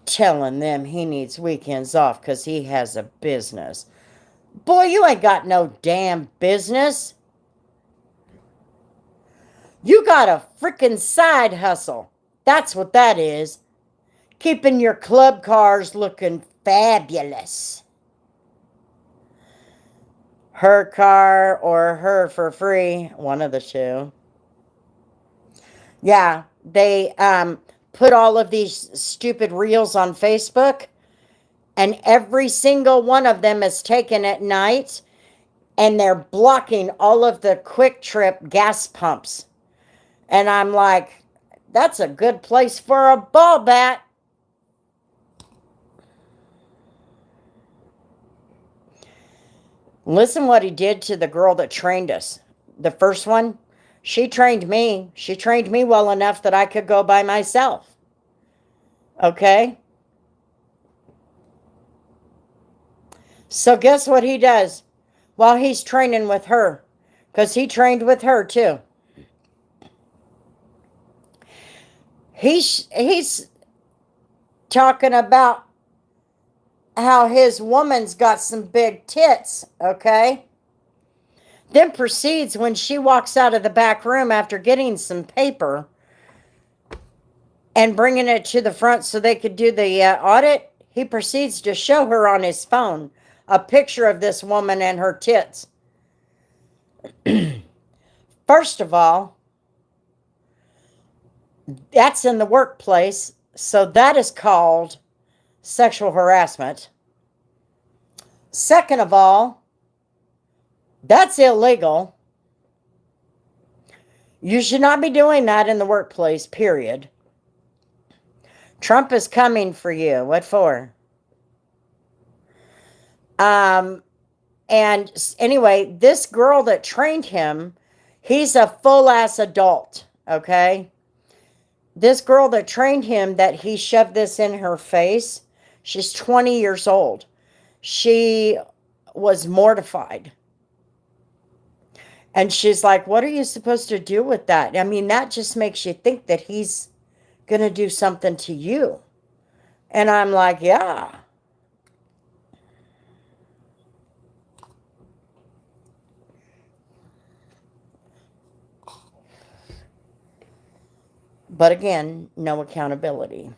Telling them he needs weekends off because he has a business. Boy, you ain't got no damn business. You got a freaking side hustle. That's what that is. Keeping your club cars looking fabulous. Her car or her for free. One of the two. Yeah, they put all of these stupid reels on Facebook, and every single one of them is taken at night, and they're blocking all of the Quick Trip gas pumps. And I'm like, that's a good place for a ball bat. Listen what he did to the girl that trained us. The first one, she trained me. She trained me well enough that I could go by myself. Okay? So guess what he does while he's training with her? Because he trained with her too. He's talking about how his woman's got some big tits, okay? Then proceeds, when she walks out of the back room after getting some paper and bringing it to the front so they could do the audit, he proceeds to show her on his phone a picture of this woman and her tits. First of all, that's in the workplace, so that is called sexual harassment. Second of all, that's illegal. You should not be doing that in the workplace, period. Trump is coming for you. What for? And anyway, this girl that trained him, he's a full-ass adult, okay? This girl that trained him, that he shoved this in her face, she's 20 years old. She was mortified. And she's like, what are you supposed to do with that? I mean, that just makes you think that he's going to do something to you. And I'm like, yeah. But again, no accountability.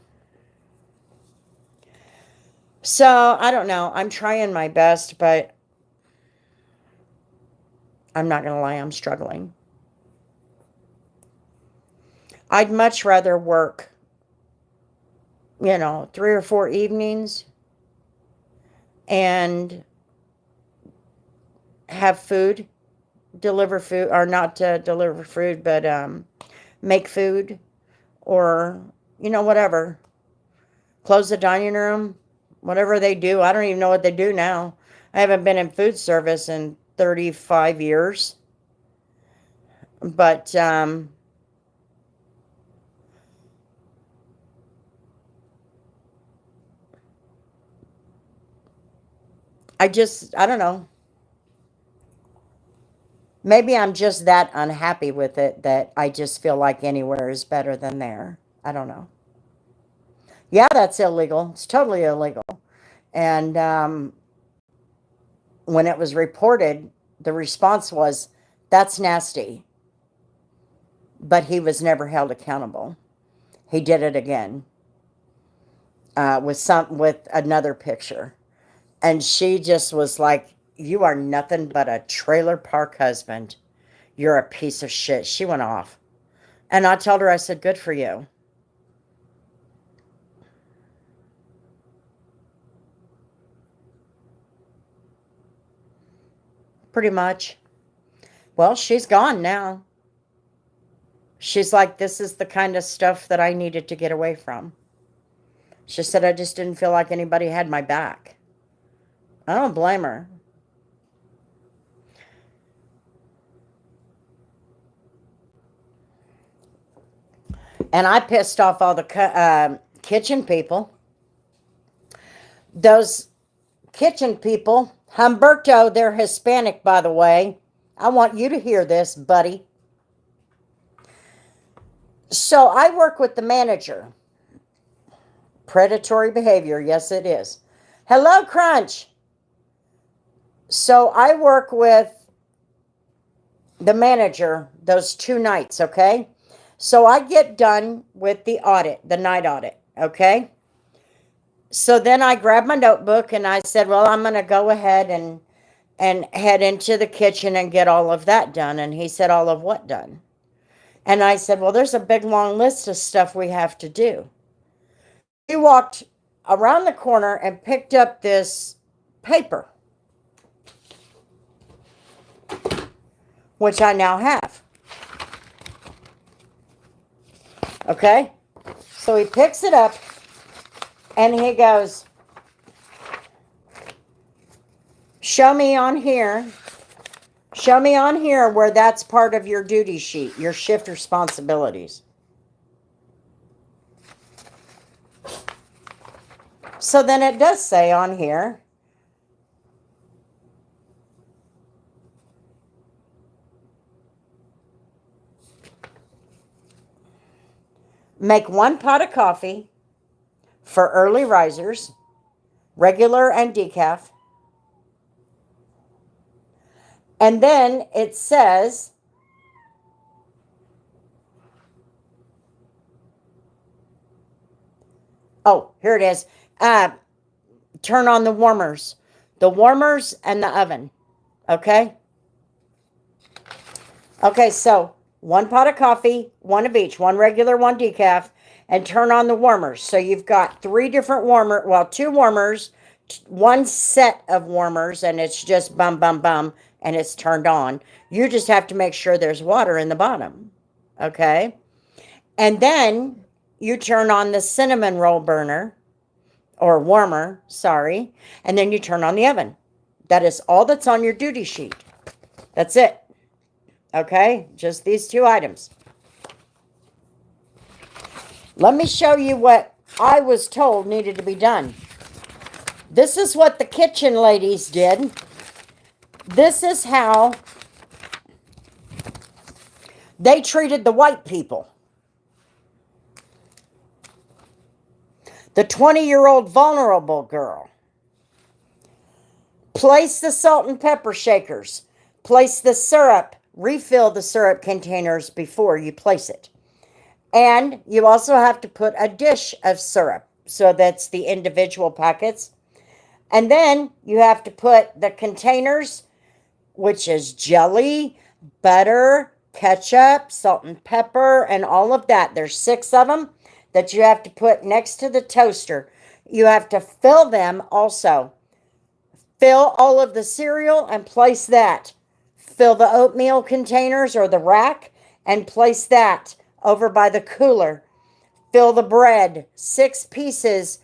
So, I don't know. I'm trying my best, but I'm not going to lie, I'm struggling. I'd much rather work, 3 or 4 evenings and have food, deliver food, or not deliver food, but make food, or, whatever. Close the dining room, whatever they do. I don't even know what they do now. I haven't been in food service in 35 years. But, I don't know. Maybe I'm just that unhappy with it that I just feel like anywhere is better than there. I don't know. Yeah, that's illegal. It's totally illegal. And when it was reported, the response was, that's nasty. But he was never held accountable. He did it again. with another picture. And she just was like, "You are nothing but a trailer park husband. You're a piece of shit." She went off. And I told her, I said, "Good for you." Pretty much. Well, she's gone now. She's like, "This is the kind of stuff that I needed to get away from." She said, "I just didn't feel like anybody had my back." I don't blame her. And I pissed off all the kitchen people. Those kitchen people, Humberto, they're Hispanic, by the way. I want you to hear this, buddy. So I work with the manager. Predatory behavior, yes, it is. Hello, Crunch. So I work with the manager those 2 nights, okay? So I get done with the audit, the night audit, okay? So then I grabbed my notebook and I said, well, I'm going to go ahead and head into the kitchen and get all of that done. And he said, all of what done? And I said, well, there's a big long list of stuff we have to do. He walked around the corner and picked up this paper, which I now have. Okay? So he picks it up and he goes, show me on here where that's part of your duty sheet, your shift responsibilities. So then it does say on here, make 1 pot of coffee for early risers, regular and decaf. And then it says, oh, here it is. Turn on the warmers and the oven. Okay? Okay, so 1 pot of coffee, 1 of each, 1 regular, 1 decaf, and turn on the warmers. So you've got 3 different 2 warmers, 1 set of warmers, and it's just bum, bum, bum, and it's turned on. You just have to make sure there's water in the bottom. Okay? And then you turn on the cinnamon roll burner, or warmer, sorry, and then you turn on the oven. That is all that's on your duty sheet. That's it. Okay? Just these 2 items. Let me show you what I was told needed to be done. This is what the kitchen ladies did. This is how they treated the white people. The 20-year-old vulnerable girl. Place the salt and pepper shakers. Place the syrup. Refill the syrup containers before you place it. And you also have to put a dish of syrup. So that's the individual packets. And then you have to put the containers, which is jelly, butter, ketchup, salt and pepper, and all of that. There's 6 of them that you have to put next to the toaster. You have to fill them also. Fill all of the cereal and place that. Fill the oatmeal containers or the rack and place that over by the cooler. Fill the bread, 6 pieces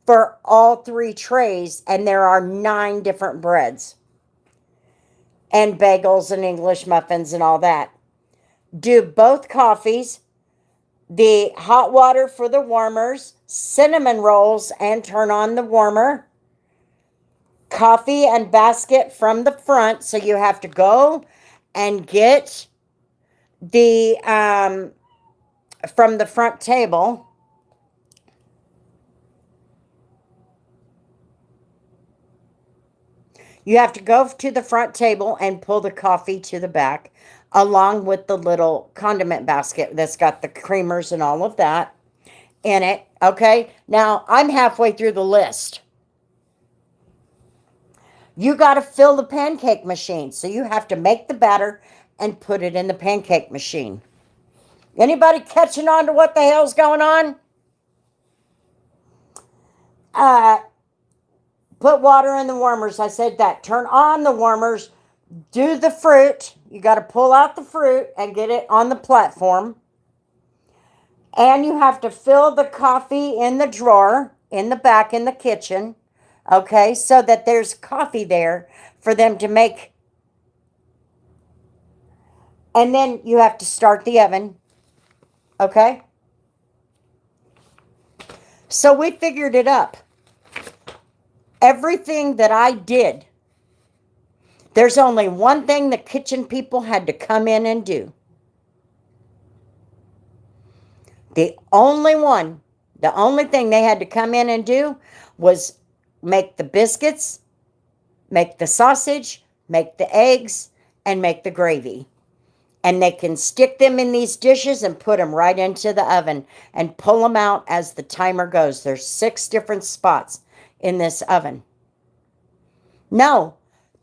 for all 3 trays, and there are 9 different breads. And bagels and English muffins and all that. Do both coffees, the hot water for the warmers, cinnamon rolls, and turn on the warmer. Coffee and basket from the front, so you have to go and get the from the front table. You have to go to the front table and pull the coffee to the back, along with the little condiment basket that's got the creamers and all of that in it. Okay, now I'm halfway through the list. You got to fill the pancake machine. So you have to make the batter and put it in the pancake machine. Anybody catching on to what the hell's going on? Uh, put water in the warmers. I said that. Turn on the warmers. Do the fruit. You got to pull out the fruit and get it on the platform. And you have to fill the coffee in the drawer in the back in the kitchen. Okay, so that there's coffee there for them to make. And then you have to start the oven. Okay? So we figured it up. Everything that I did, there's only one thing the kitchen people had to come in and do. The only thing they had to come in and do was make the biscuits, make the sausage, make the eggs, and make the gravy. And they can stick them in these dishes and put them right into the oven and pull them out as the timer goes. There's 6 different spots in this oven. No,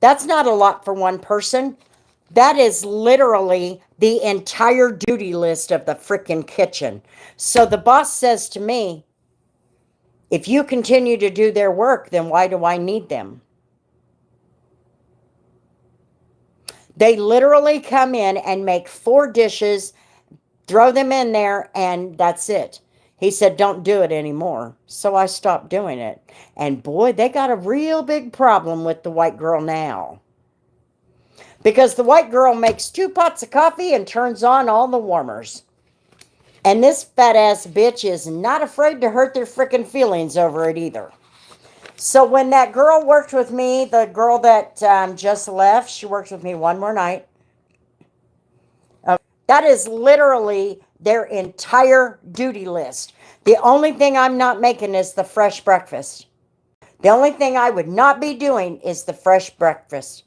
that's not a lot for one person. That is literally the entire duty list of the frickin' kitchen. So the boss says to me, if you continue to do their work, then why do I need them? They literally come in and make 4 dishes, throw them in there, and that's it. He said, don't do it anymore. So I stopped doing it. And boy, they got a real big problem with the white girl now. Because the white girl makes 2 pots of coffee and turns on all the warmers. And this fat ass bitch is not afraid to hurt their frickin' feelings over it either. So when that girl worked with me, the girl that just left, she worked with me one more night. That is literally their entire duty list. The only thing I'm not making is the fresh breakfast. The only thing I would not be doing is the fresh breakfast.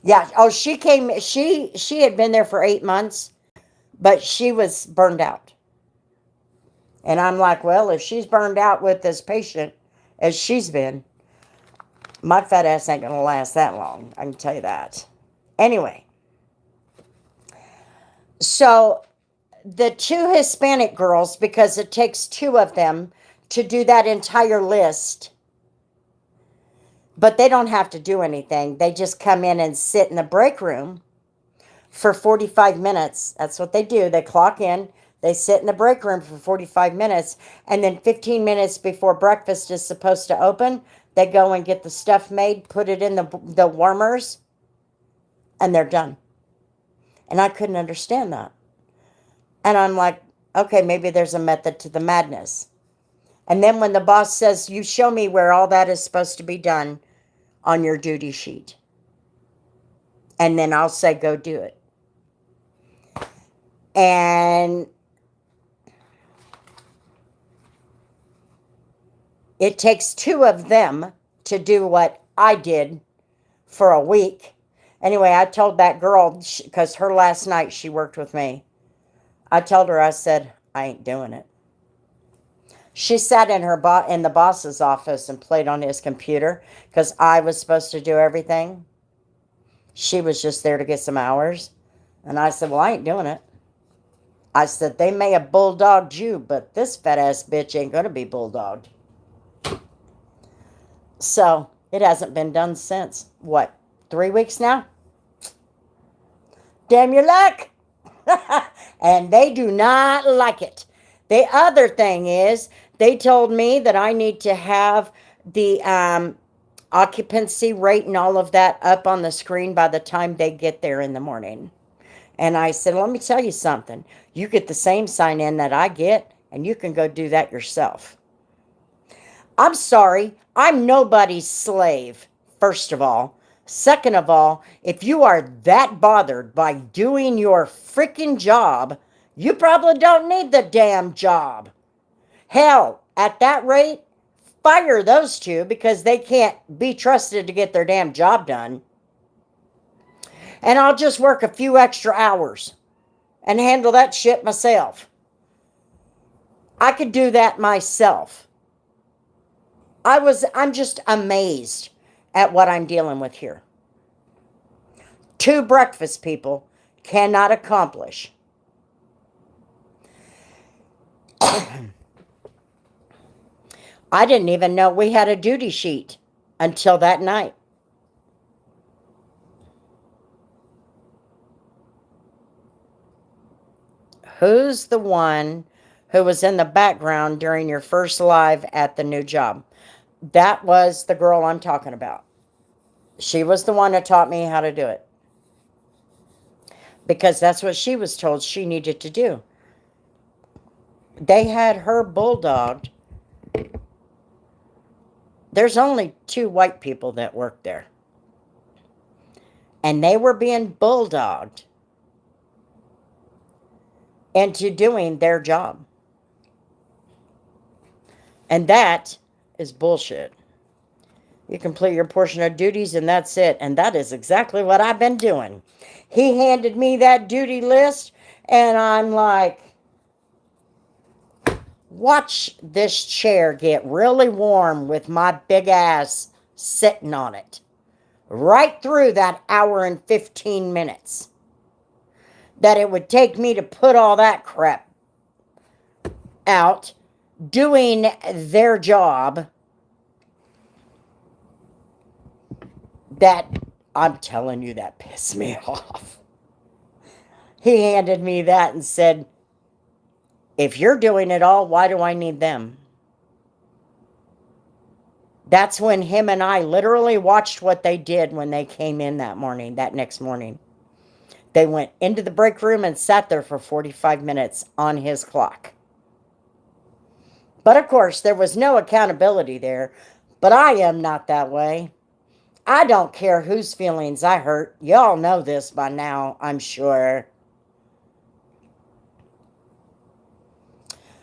Yeah, oh, she had been there for 8 months, but she was burned out. And I'm like, well, if she's burned out with this patient as she's been, my fat ass ain't going to last that long. I can tell you that. Anyway. So the 2 Hispanic girls, because it takes 2 of them to do that entire list, but they don't have to do anything. They just come in and sit in the break room for 45 minutes. That's what they do. They clock in. They sit in the break room for 45 minutes, and then 15 minutes before breakfast is supposed to open, they go and get the stuff made, put it in the warmers, and they're done. And I couldn't understand that. And I'm like, okay, maybe there's a method to the madness. And then when the boss says, you show me where all that is supposed to be done on your duty sheet. And then I'll say, go do it. And it takes 2 of them to do what I did for a week. Anyway, I told that girl, because her last night she worked with me, I told her, I said, I ain't doing it. She sat in the boss's office and played on his computer because I was supposed to do everything. She was just there to get some hours. And I said, well, I ain't doing it. I said, they may have bulldogged you, but this fat ass bitch ain't going to be bulldogged. So it hasn't been done since, 3 weeks now? Damn your luck. And they do not like it. The other thing is, they told me that I need to have the occupancy rate and all of that up on the screen by the time they get there in the morning. And I said, let me tell you something. You get the same sign in that I get, and you can go do that yourself. I'm sorry, I'm nobody's slave, first of all. Second of all, if you are that bothered by doing your freaking job, you probably don't need the damn job. Hell, at that rate, fire those 2 because they can't be trusted to get their damn job done. And I'll just work a few extra hours and handle that shit myself. I could do that myself. I'm just amazed at what I'm dealing with here. 2 breakfast people cannot accomplish. I didn't even know we had a duty sheet until that night. Who's the one who was in the background during your first live at the new job? That was the girl I'm talking about. She was the one that taught me how to do it. Because that's what she was told she needed to do. They had her bulldogged. There's only 2 white people that work there. And they were being bulldogged into doing their job. And that is bullshit. You complete your portion of duties and that's it. And that is exactly what I've been doing. He handed me that duty list and I'm like, watch this chair get really warm with my big ass sitting on it. Right through that hour and 15 minutes that it would take me to put all that crap out doing their job. That, I'm telling you, that pissed me off. He handed me that and said, if you're doing it all, why do I need them? That's when him and I literally watched what they did when they came in that morning, that next morning. They went into the break room and sat there for 45 minutes on his clock. But of course, there was no accountability there. But I am not that way. I don't care whose feelings I hurt. Y'all know this by now, I'm sure.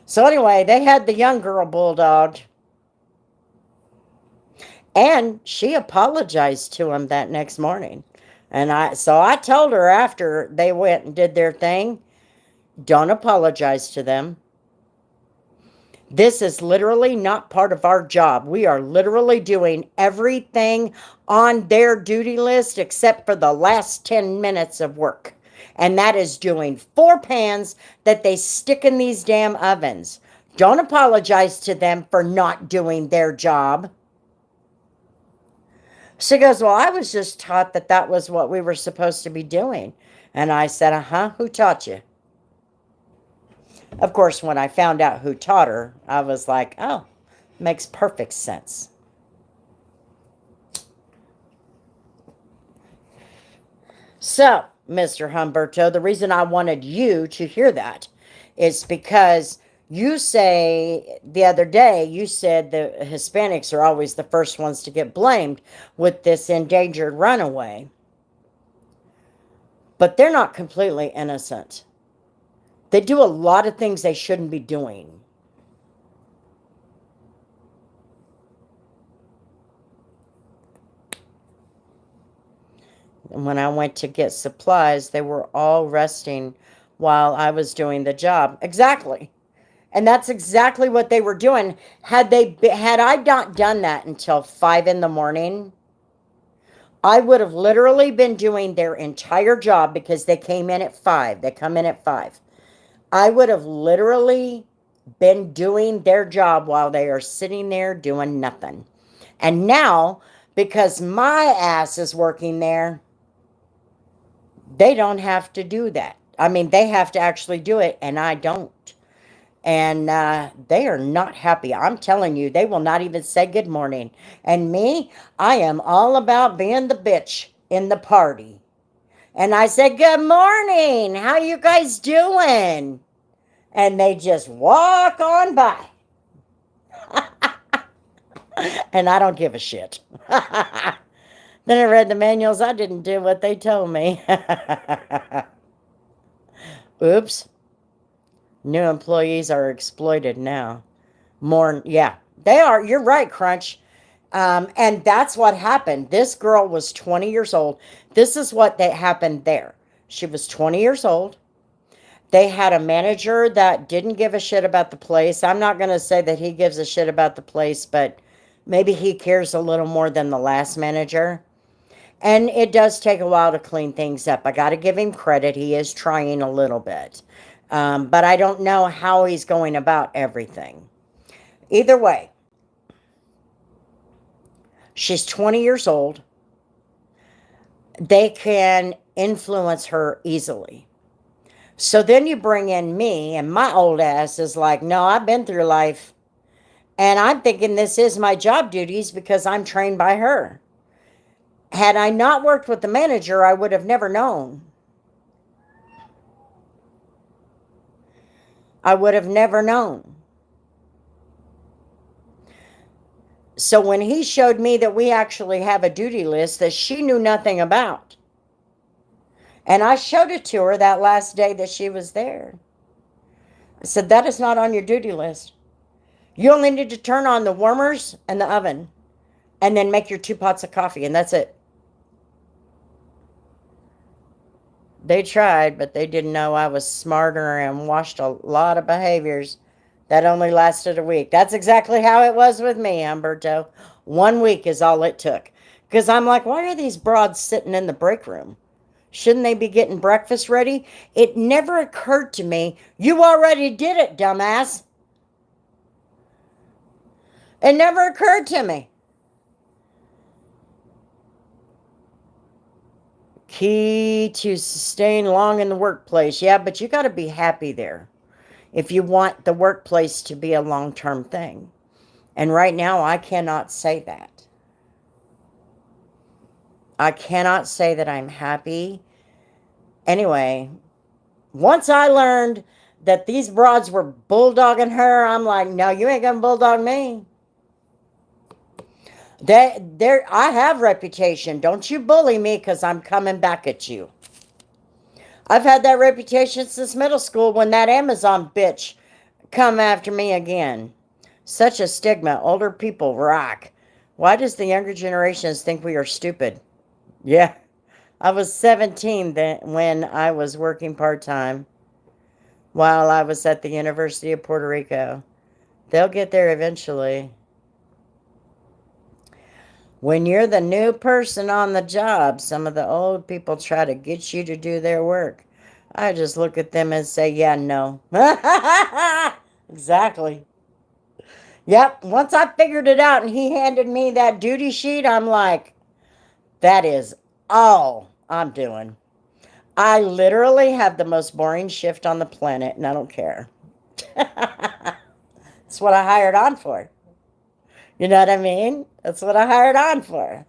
So anyway, they had the young girl bulldogged. And she apologized to him that next morning. And so I told her after they went and did their thing, don't apologize to them. This is literally not part of our job. We are literally doing everything on their duty list except for the last 10 minutes of work. And that is doing 4 pans that they stick in these damn ovens. Don't apologize to them for not doing their job. She goes, well, I was just taught that that was what we were supposed to be doing. And I said, who taught you? Of course, when I found out who taught her, I was like, oh, makes perfect sense. So, Mr. Humberto, the reason I wanted you to hear that is because you say, the other day, you said the Hispanics are always the first ones to get blamed with this endangered runaway. But they're not completely innocent. They do a lot of things they shouldn't be doing. And when I went to get supplies, they were all resting while I was doing the job. Exactly. And that's exactly what they were doing. Had I not done that until 5 in the morning, I would have literally been doing their entire job because they came in at 5. They come in at 5. I would have literally been doing their job while they are sitting there doing nothing. And now, because my ass is working there, they don't have to do that. I mean, they have to actually do it, and I don't. And they are not happy. I'm telling you, they will not even say good morning. And me, I am all about being the bitch in the party. And I said, good morning. How you guys doing? And they just walk on by. And I don't give a shit. Then I read the manuals. I didn't do what they told me. Oops. New employees are exploited now. More, yeah, they are. You're right, Crunch. And that's what happened. This girl was 20 years old. This is what happened there. She was 20 years old. They had a manager that didn't give a shit about the place. I'm not going to say that he gives a shit about the place, but maybe he cares a little more than the last manager. And it does take a while to clean things up. I got to give him credit. He is trying a little bit. But I don't know how he's going about everything. Either way, she's 20 years old. They can influence her easily. So then you bring in me, and my old ass is like, no, I've been through life. And I'm thinking this is my job duties because I'm trained by her. Had I not worked with the manager, I would have never known. I would have never known. So when he showed me that we actually have a duty list that she knew nothing about, and I showed it to her that last day that she was there, I said, that is not on your duty list. You only need to turn on the warmers and the oven and then make your 2 pots of coffee, and that's it. They tried, but they didn't know I was smarter and watched a lot of behaviors that only lasted a week. That's exactly how it was with me, Humberto. 1 week is all it took. Because I'm like, why are these broads sitting in the break room? Shouldn't they be getting breakfast ready? It never occurred to me, you already did it, dumbass. It never occurred to me. Key to sustain long in the workplace. Yeah, but you got to be happy there if you want the workplace to be a long-term thing. And right now, I cannot say that. I cannot say that I'm happy. Anyway, once I learned that these broads were bulldogging her, I'm like, no, you ain't gonna bulldog me. I have reputation. Don't you bully me because I'm coming back at you. I've had that reputation since middle school when that Amazon bitch come after me again. Such a stigma. Older people rock. Why does the younger generations think we are stupid? Yeah, I was 17 when I was working part-time while I was at the University of Puerto Rico. They'll get there eventually. When you're the new person on the job, some of the old people try to get you to do their work. I just look at them and say, yeah, no. Exactly. Yep, once I figured it out and he handed me that duty sheet, I'm like, that is all I'm doing. I literally have the most boring shift on the planet, and I don't care. That's what I hired on for. You know what I mean? That's what I hired on for.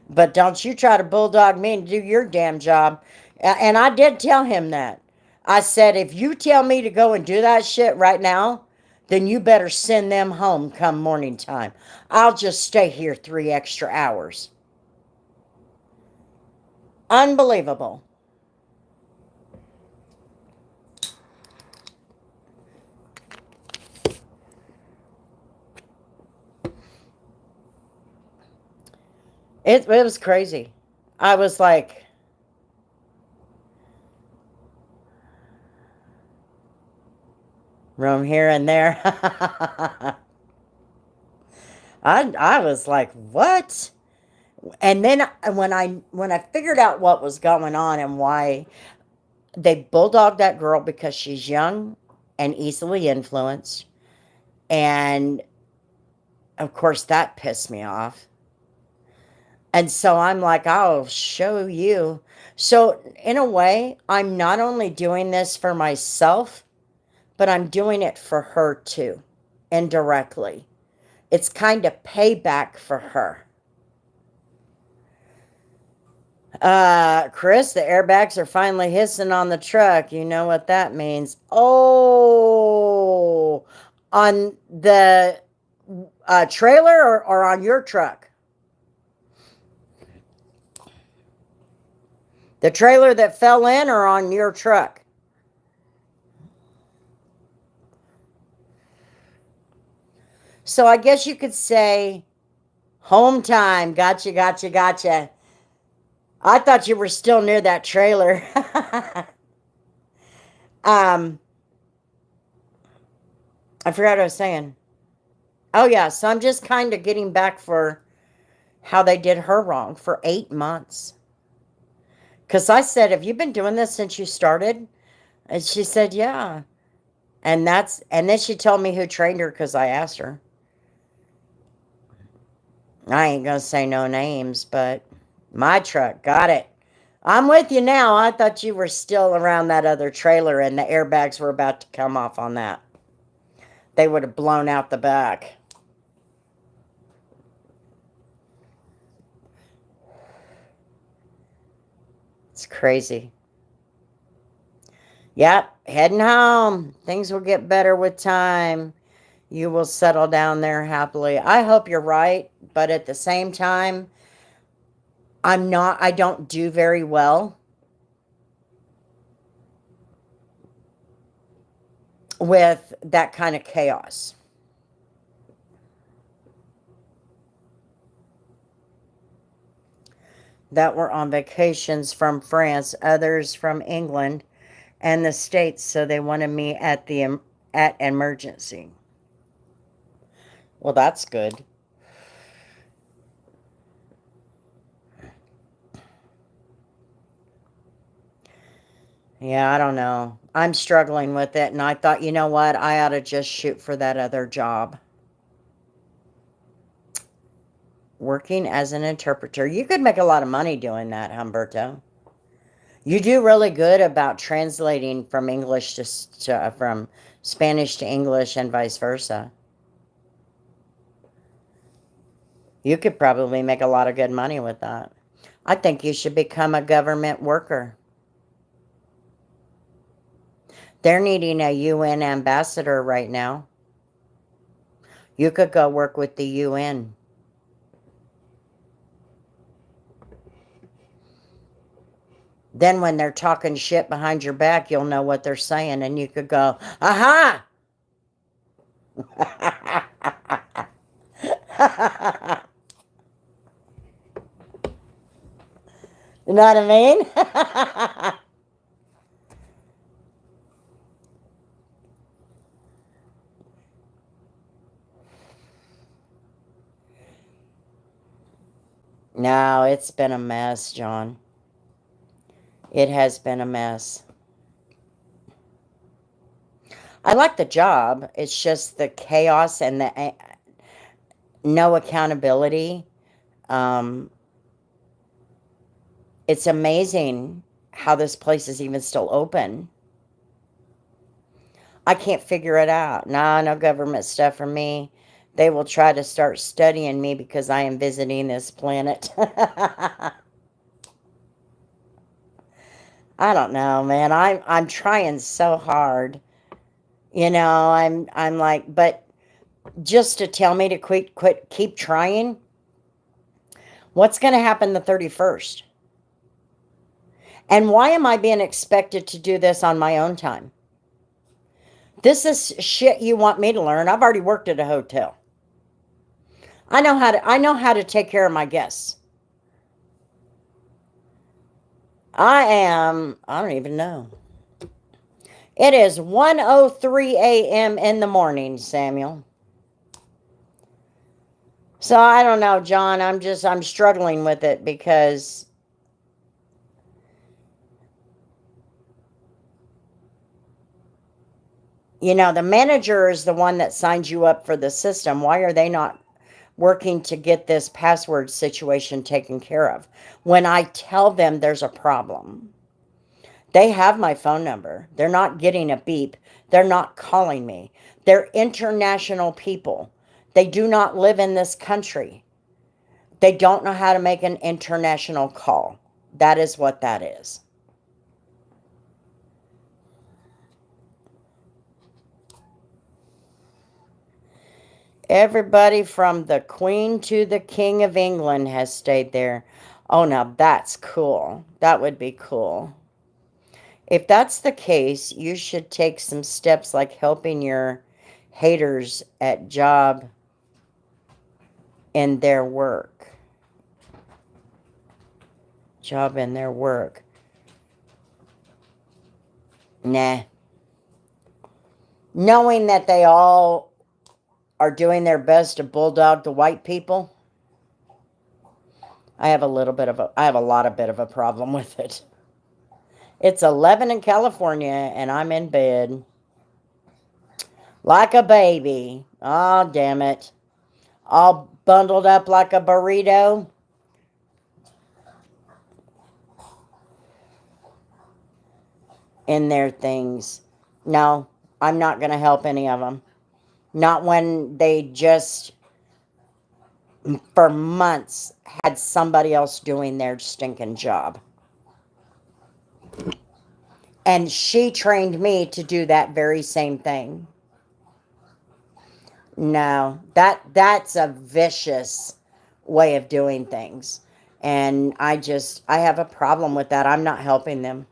But don't you try to bulldog me and do your damn job. And I did tell him that. I said, if you tell me to go and do that shit right now, then you better send them home come morning time. I'll just stay here 3 extra hours. Unbelievable. It was crazy. I was like, roam here and there. I was like, what? And then when I figured out what was going on and why they bulldogged that girl, because she's young and easily influenced, and of course that pissed me off. And so I'm like, I'll show you. So in a way, I'm not only doing this for myself, but I'm doing it for her too, indirectly. It's kind of payback for her. Chris, the airbags are finally hissing on the truck. You know what that means. Oh, on the trailer or on your truck? The trailer that fell in or on your truck? So I guess you could say home time. Gotcha, gotcha, gotcha. I thought you were still near that trailer. Um, I forgot what I was saying. Oh, yeah. So I'm just kind of getting back for how they did her wrong for 8 months. Because I said, have you been doing this since you started? And she said, yeah. And then she told me who trained her because I asked her. I ain't going to say no names, but my truck got it. I'm with you now. I thought you were still around that other trailer and the airbags were about to come off on that. They would have blown out the back. It's crazy. Yep, heading home. Things will get better with time. You will settle down there happily. I hope you're right, but at the same time, I don't do very well with that kind of chaos. That were on vacations from France, others from England and the States, so they wanted me at emergency. Well, that's good. Yeah, I don't know. I'm struggling with it, and I thought, you know what? I ought to just shoot for that other job. Working as an interpreter. You could make a lot of money doing that, Humberto. You do really good about translating from English from Spanish to English and vice versa. You could probably make a lot of good money with that. I think you should become a government worker. They're needing a UN ambassador right now. You could go work with the UN. Then when they're talking shit behind your back, you'll know what they're saying and you could go, aha! You know what I mean? No, it's been a mess, John. It has been a mess. I like the job. It's just the chaos and the no accountability. Um, it's amazing how this place is even still open. I can't figure it out. Nah, no government stuff for me. They will try to start studying me because I am visiting this planet. I don't know, man. I'm trying so hard. I'm like, but just to tell me to quit keep trying. What's going to happen the 31st? And why am I being expected to do this on my own time? This is shit you want me to learn. I've already worked at a hotel. I know how to take care of my guests. I don't even know. It is 1:03 a.m. in the morning, Samuel. So I don't know, John. I'm struggling with it because the manager is the one that signs you up for the system. Why are they not working to get this password situation taken care of? When I tell them there's a problem, they have my phone number. They're not getting a beep. They're not calling me. They're international people. They do not live in this country. They don't know how to make an international call. That is what that is. Everybody from the Queen to the King of England has stayed there. Oh, now that's cool. That would be cool. If that's the case, you should take some steps like helping your haters at job in their work. Job in their work. Nah. knowing that they all are doing their best to bulldog the white people, I have a lot bit of a problem with it. It's 11 in California and I'm in bed like a baby. Oh, damn it. All bundled up like a burrito. In their things. No, I'm not going to help any of them. Not when they just, for months, had somebody else doing their stinking job. And she trained me to do that very same thing. No, that's a vicious way of doing things. And I have a problem with that. I'm not helping them.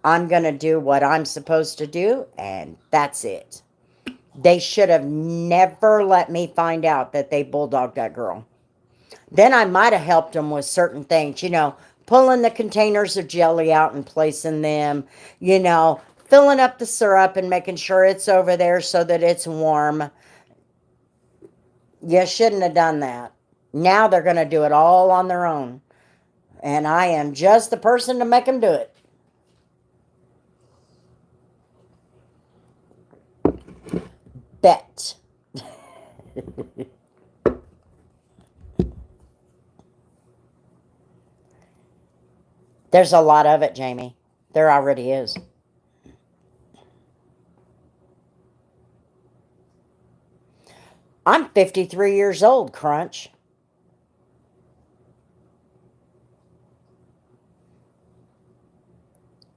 I'm going to do what I'm supposed to do, and that's it. They should have never let me find out that they bulldogged that girl. Then I might have helped them with certain things, pulling the containers of jelly out and placing them, filling up the syrup and making sure it's over there so that it's warm. You shouldn't have done that. Now they're going to do it all on their own. And I am just the person to make them do it. Bet. There's a lot of it, Jamie. There already is. I'm 53 years old, Crunch.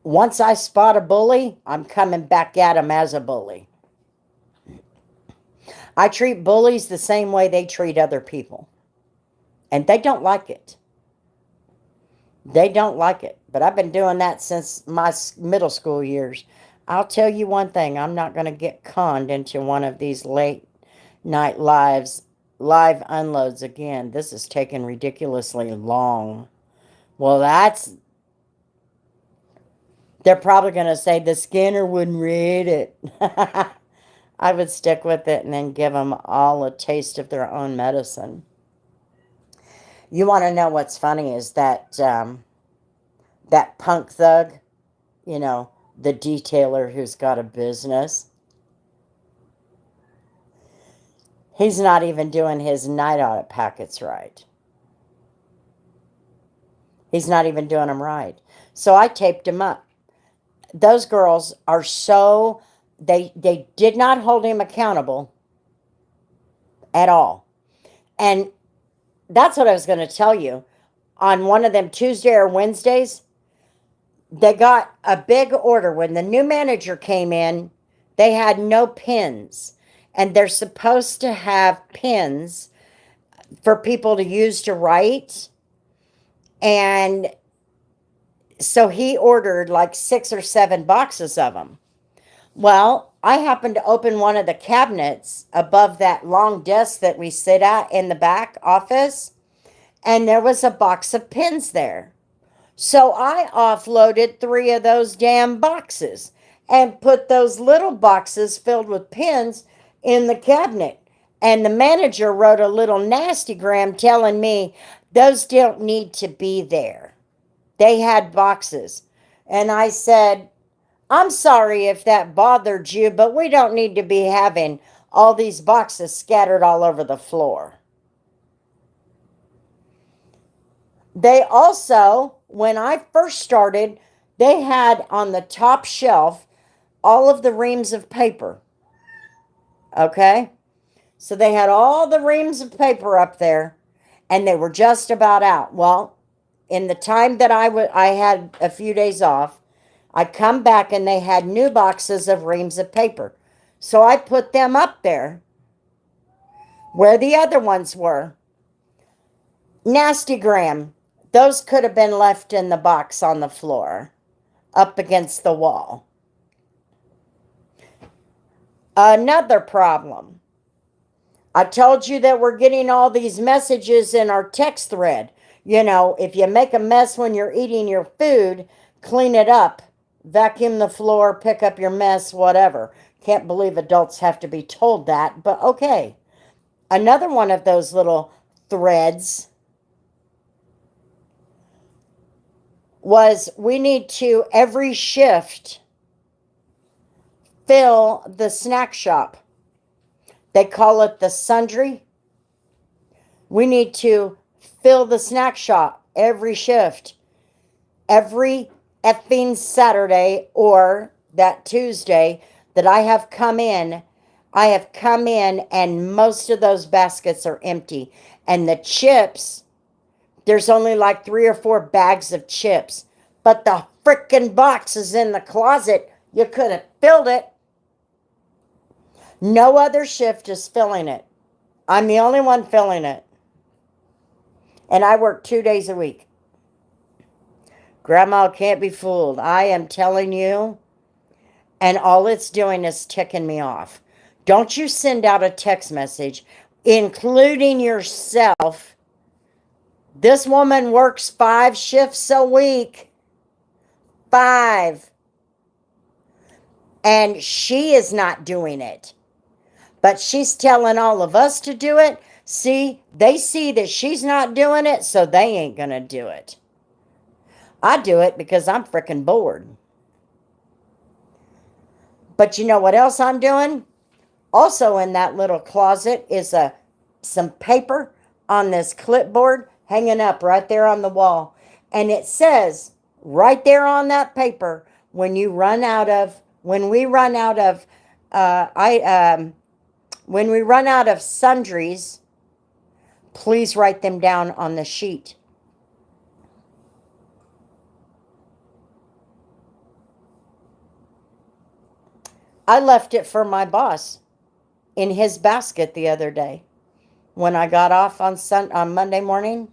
Once I spot a bully, I'm coming back at him as a bully. I treat bullies the same way they treat other people. And they don't like it. They don't like it. But I've been doing that since my middle school years. I'll tell you one thing. I'm not going to get conned into one of these late night live unloads again. This is taking ridiculously long. Well, they're probably going to say the scanner wouldn't read it. I would stick with it and then give them all a taste of their own medicine. You want to know what's funny is that that punk thug, the detailer who's got a business, he's not even doing his night audit packets right. He's not even doing them right. So I taped him up. Those girls are so... They did not hold him accountable at all. And that's what I was going to tell you. On one of them Tuesday or Wednesdays, they got a big order. When the new manager came in, they had no pins. And they're supposed to have pins for people to use to write. And so he ordered like 6 or 7 boxes of them. Well, I happened to open one of the cabinets above that long desk that we sit at in the back office, and there was a box of pins there. So I offloaded 3 of those damn boxes and put those little boxes filled with pins in the cabinet. And the manager wrote a little nastygram telling me those don't need to be there. They had boxes. And I said, I'm sorry if that bothered you, but we don't need to be having all these boxes scattered all over the floor. They also, when I first started, they had on the top shelf all of the reams of paper. Okay? So they had all the reams of paper up there, and they were just about out. Well, in the time that I had a few days off, I come back and they had new boxes of reams of paper. So I put them up there where the other ones were. Nastygram. Those could have been left in the box on the floor, up against the wall. Another problem. I told you that we're getting all these messages in our text thread. If you make a mess when you're eating your food, clean it up. Vacuum the floor, pick up your mess, whatever. Can't believe adults have to be told that, but okay. Another one of those little threads was we need to, every shift, fill the snack shop. They call it the sundry. We need to fill the snack shop every shift, every effing Saturday or that Tuesday that I have come in. I have come in and most of those baskets are empty. And the chips, there's only like 3 or 4 bags of chips. But the frickin' box is in the closet. You could have filled it. No other shift is filling it. I'm the only one filling it. And I work 2 days a week. Grandma can't be fooled. I am telling you. And all it's doing is ticking me off. Don't you send out a text message, including yourself. This woman works 5 shifts a week. 5. And she is not doing it. But she's telling all of us to do it. See, they see that she's not doing it, so they ain't going to do it. I do it because I'm freaking bored. But you know what else I'm doing? Also in that little closet is some paper on this clipboard hanging up right there on the wall. And it says right there on that paper, when we run out of sundries, please write them down on the sheet. I left it for my boss in his basket the other day. When I got off on Monday morning,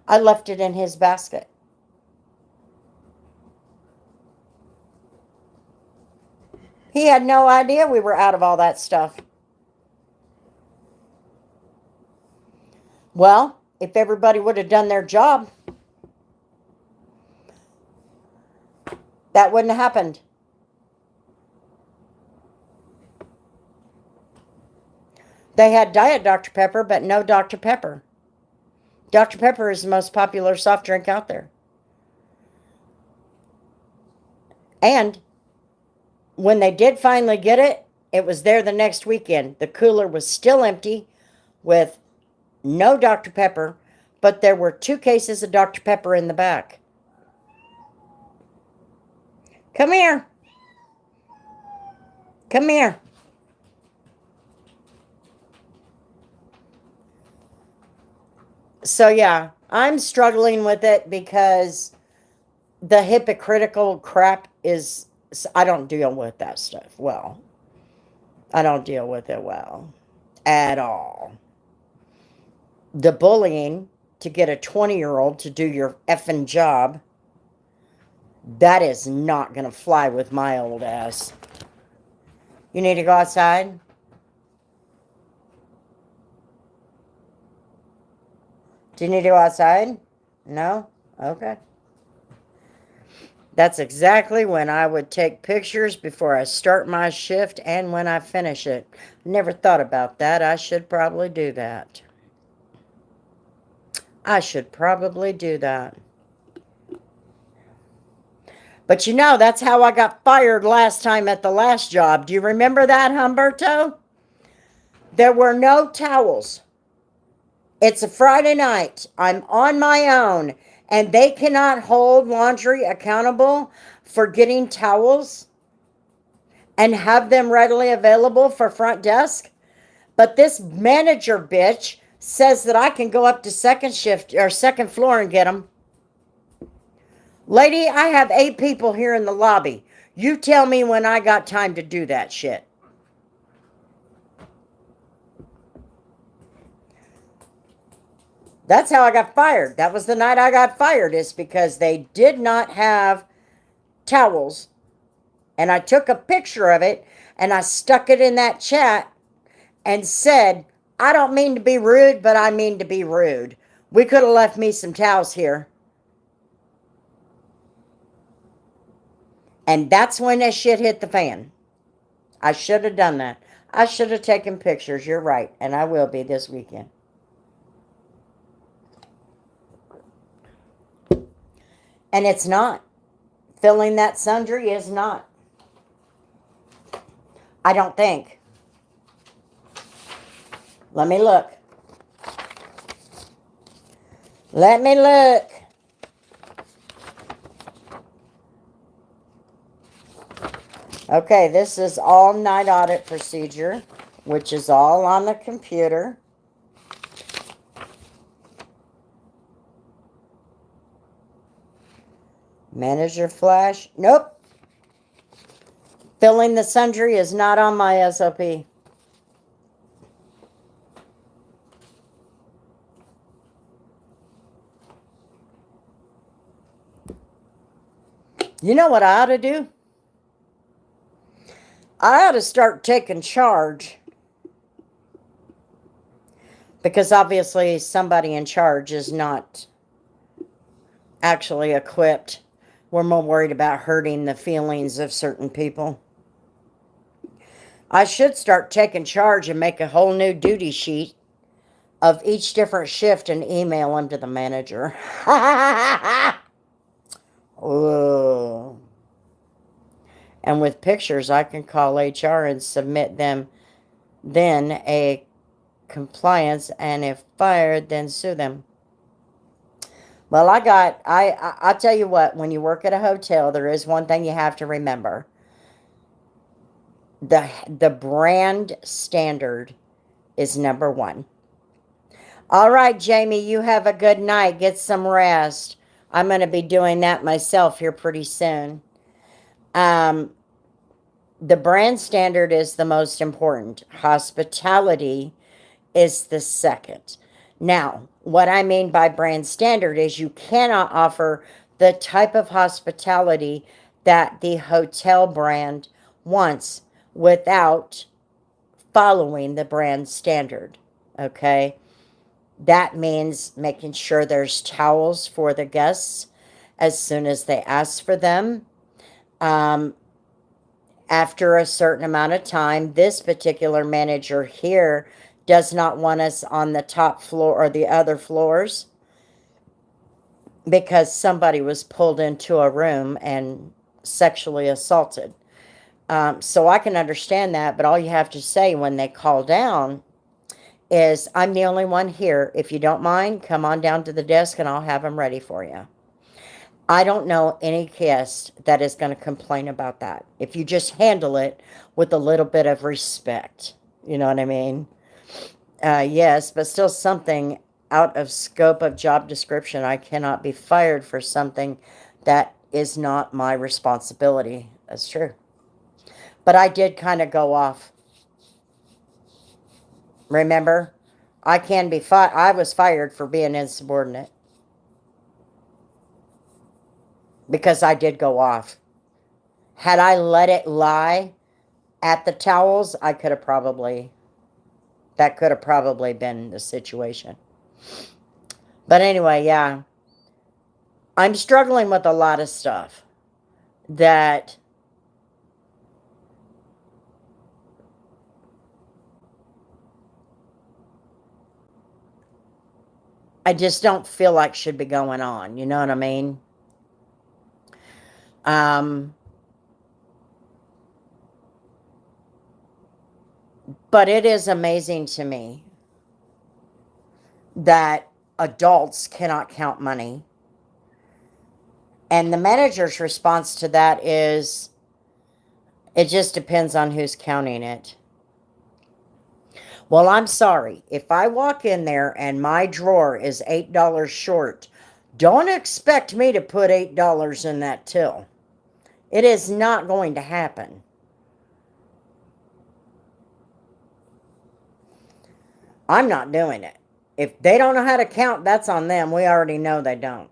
I left it in his basket. He had no idea we were out of all that stuff. Well, if everybody would have done their job, that wouldn't have happened. They had Diet Dr. Pepper, but no Dr. Pepper. Dr. Pepper is the most popular soft drink out there. And when they did finally get it, it was there the next weekend. The cooler was still empty with no Dr. Pepper, but there were 2 cases of Dr. Pepper in the back. Come here. Come here. So yeah, I'm struggling with it because the hypocritical crap is, I don't deal with that stuff well. I don't deal with it well at all. The bullying to get a 20-year-old to do your effing job, that is not going to fly with my old ass. You need to go outside? Do you need to go outside? No? Okay. That's exactly when I would take pictures before I start my shift and when I finish it. Never thought about that. I should probably do that. I should probably do that. But you know, that's how I got fired last time at the last job. Do you remember that, Humberto? There were no towels. It's a Friday night. I'm on my own. And they cannot hold laundry accountable for getting towels and have them readily available for front desk. But this manager bitch says that I can go up to second shift or second floor and get them. Lady, I have 8 people here in the lobby. You tell me when I got time to do that shit. That's how I got fired. That was the night I got fired, is because they did not have towels. And I took a picture of it and I stuck it in that chat and said, I don't mean to be rude, but I mean to be rude. We could have left me some towels here. And that's when that shit hit the fan. I should have done that. I should have taken pictures. You're right. And I will be this weekend. And it's not. Filling that sundry is not. I don't think. Let me look. Let me look. Okay, this is all night audit procedure, which is all on the computer. Manager flash. Nope. Filling the sundry is not on my SOP. You know what I ought to do? I ought to start taking charge. Because obviously somebody in charge is not actually equipped. We're more worried about hurting the feelings of certain people. I should start taking charge and make a whole new duty sheet of each different shift and email them to the manager. Ooh. And with pictures, I can call HR and submit them then a compliance, and if fired, then sue them. Well, I'll tell you what, when you work at a hotel, there is one thing you have to remember. The brand standard is number one. All right, Jamie, you have a good night. Get some rest. I'm going to be doing that myself here pretty soon. The brand standard is the most important. Hospitality is the second. Now, what I mean by brand standard is you cannot offer the type of hospitality that the hotel brand wants without following the brand standard, okay? That means making sure there's towels for the guests as soon as they ask for them. After a certain amount of time, this particular manager here does not want us on the top floor or the other floors because somebody was pulled into a room and sexually assaulted. So I can understand that, but all you have to say when they call down is, I'm the only one here. If you don't mind, come on down to the desk and I'll have them ready for you. I don't know any guest that is going to complain about that. If you just handle it with a little bit of respect. You know what I mean? Yes, but still something out of scope of job description. I cannot be fired for something that is not my responsibility. That's true. But I did kind of go off. Remember? I was fired for being insubordinate. Because I did go off. Had I let it lie at the towels, that could have probably been the situation. But anyway, yeah. I'm struggling with a lot of stuff that I just don't feel like should be going on. You know what I mean? But it is amazing to me that adults cannot count money. And the manager's response to that is, it just depends on who's counting it. Well, I'm sorry. If I walk in there and my drawer is $8 short, don't expect me to put $8 in that till. It is not going to happen. I'm not doing it. If they don't know how to count, that's on them. We already know they don't.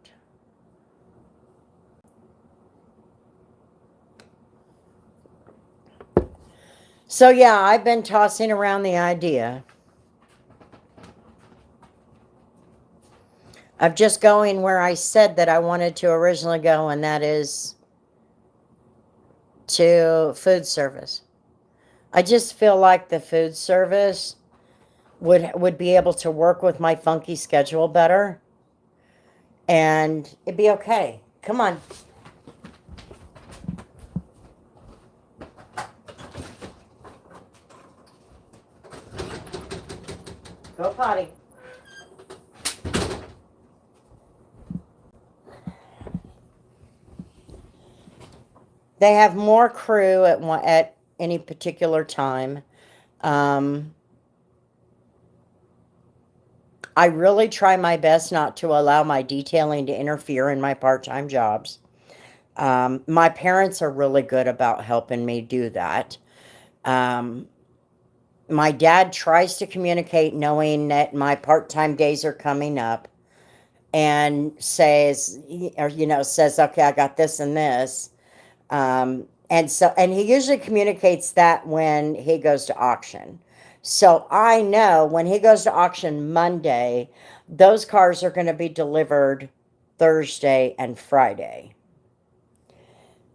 So yeah, I've been tossing around the idea of just going where I said that I wanted to originally go, and that is to food service. I just feel like the food service would be able to work with my funky schedule better, and it'd be okay. Come on. Go potty. They have more crew at any particular time. Um, I really try my best not to allow my detailing to interfere in my part-time jobs. My parents are really good about helping me do that. Um, my dad tries to communicate knowing that my part-time days are coming up, and says, or, says, okay, I got this and this. And he usually communicates that when he goes to auction. So I know when he goes to auction Monday, those cars are going to be delivered Thursday and Friday.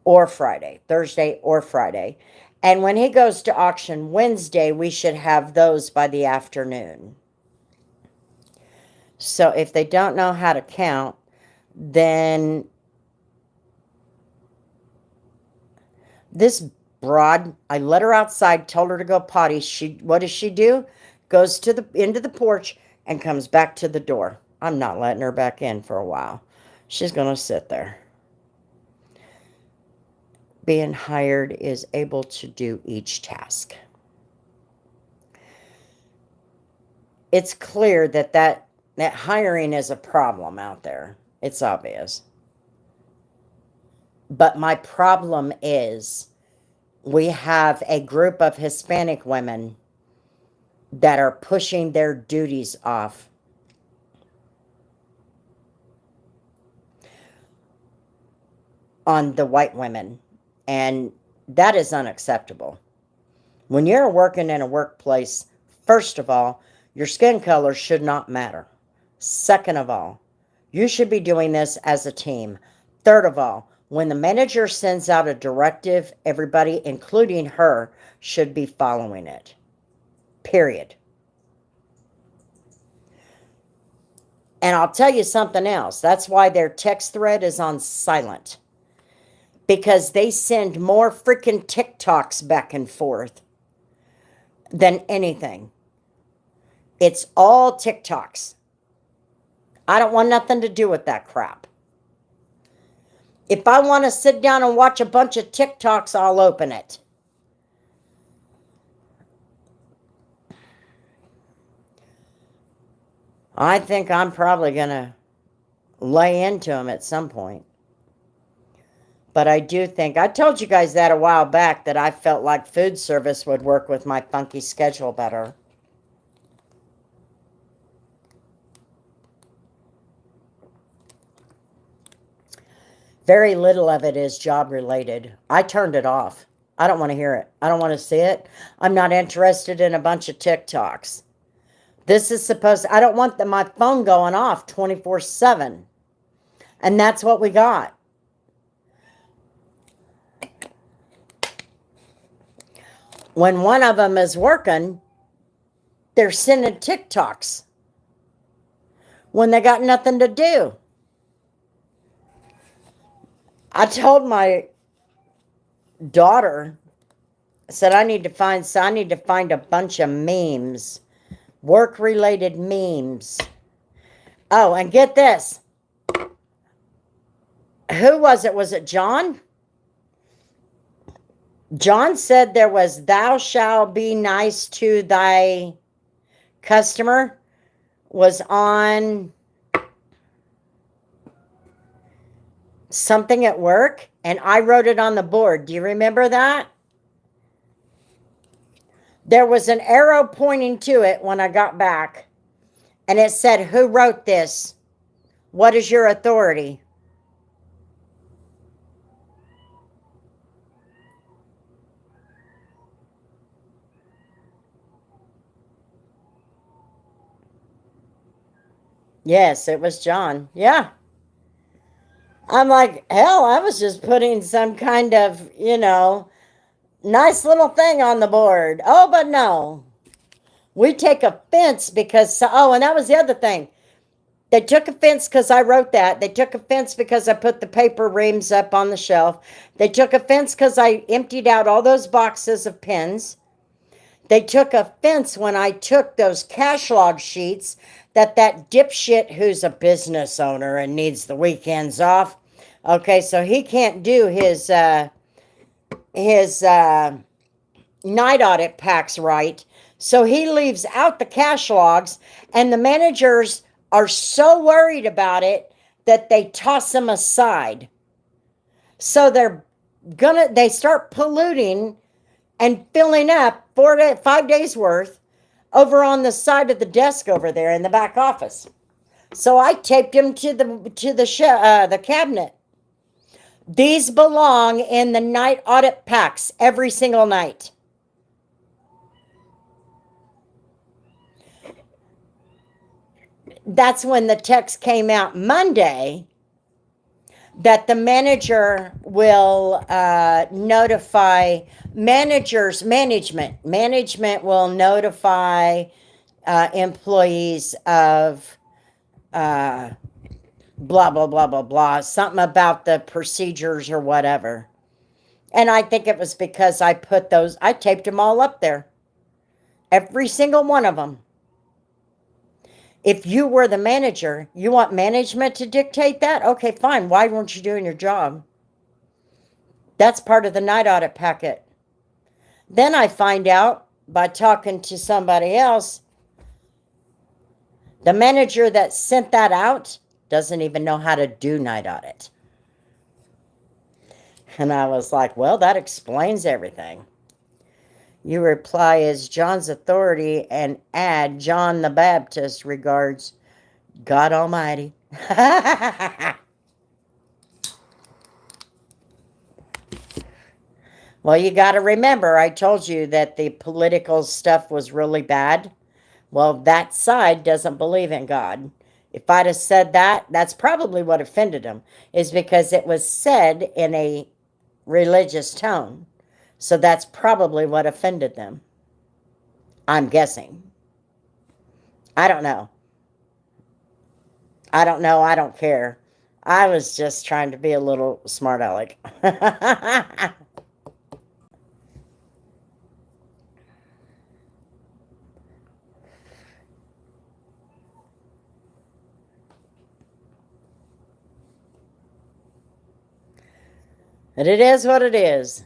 Or Friday. Thursday or Friday. And when he goes to auction Wednesday, we should have those by the afternoon. So if they don't know how to count, then this broad, I let her outside, told her to go potty. What does she do? Goes to the into the porch and comes back to the door. I'm not letting her back in for a while. She's going to sit there. Being hired is able to do each task. It's clear that hiring is a problem out there. It's obvious. But my problem is we have a group of Hispanic women that are pushing their duties off on the white women. And that is unacceptable. When you're working in a workplace, first of all, your skin color should not matter. Second of all, you should be doing this as a team. Third of all, when the manager sends out a directive, everybody, including her, should be following it. Period. And I'll tell you something else. That's why their text thread is on silent. Because they send more freaking TikToks back and forth than anything. It's all TikToks. I don't want nothing to do with that crap. If I want to sit down and watch a bunch of TikToks, I'll open it. I think I'm probably going to lay into them at some point. But I do think, I told you guys that a while back, that I felt like food service would work with my funky schedule better. Very little of it is job related. I turned it off. I don't want to hear it. I don't want to see it. I'm not interested in a bunch of TikToks. This is I don't want my phone going off 24/7. And that's what we got. When one of them is working, they're sending TikToks when they got nothing to do. I told my daughter, I said, I need to find a bunch of memes, work-related memes. Oh, and get this. Who was it? Was it John? John said there was, thou shalt be nice to thy customer, was on something at work, and I wrote it on the board. Do you remember that? There was an arrow pointing to it when I got back, and it said, who wrote this? What is your authority? Yes, it was John. Yeah. I'm like, hell, I was just putting some kind of, Nice little thing on the board. Oh, but no. We take offense because, oh, and that was the other thing. They took offense because I wrote that. They took offense because I put the paper reams up on the shelf. They took offense because I emptied out all those boxes of pens. They took offense when I took those cash log sheets that dipshit who's a business owner and needs the weekends off. Okay, so he can't do his night audit packs right. So he leaves out the cash logs, and the managers are so worried about it that they toss them aside. So they start polluting and filling up 5 days worth over on the side of the desk over there in the back office. So I taped them to the cabinet. These belong in the night audit packs every single night. That's when the text came out Monday that the manager will notify management. Management will notify employees of blah, blah, blah, blah, blah, something about the procedures or whatever. And I think it was because I taped them all up there. Every single one of them. If you were the manager, you want management to dictate that? Okay, fine. Why weren't you doing your job? That's part of the night audit packet. Then I find out by talking to somebody else, the manager that sent that out doesn't even know how to do night audit. And I was like, well, that explains everything. You reply as John's authority and add John the Baptist regards God Almighty. Well, you got to remember, I told you that the political stuff was really bad. Well, that side doesn't believe in God. If I'd have said that, that's probably what offended them, is because it was said in a religious tone. So that's probably what offended them. I'm guessing. I don't know. I don't know. I don't care. I was just trying to be a little smart aleck. But it is what it is.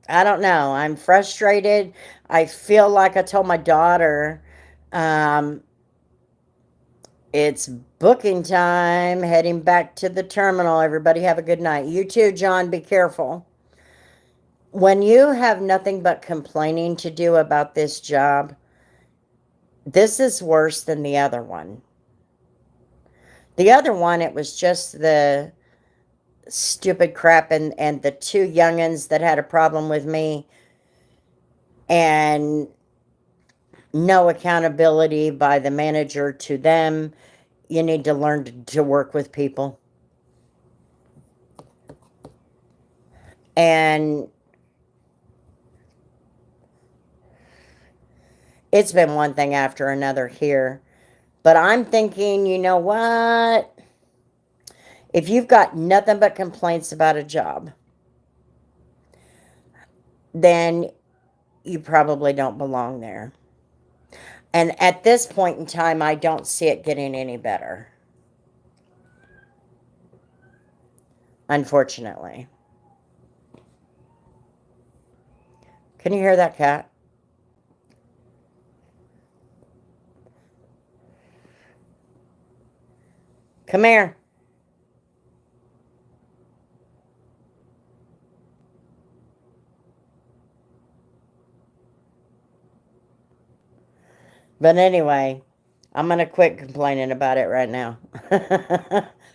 I don't know. I'm frustrated. I feel like I told my daughter, um, it's booking time, heading back to the terminal. Everybody have a good night. You too, John. Be careful. When you have nothing but complaining to do about this job, this is worse than the other one. The other one, it was just the stupid crap and the two youngins that had a problem with me and no accountability by the manager to them. You need to learn to work with people. And it's been one thing after another here. But I'm thinking, you know what? If you've got nothing but complaints about a job, then you probably don't belong there. And at this point in time, I don't see it getting any better. Unfortunately. Can you hear that cat? Come here. But anyway, I'm going to quit complaining about it right now.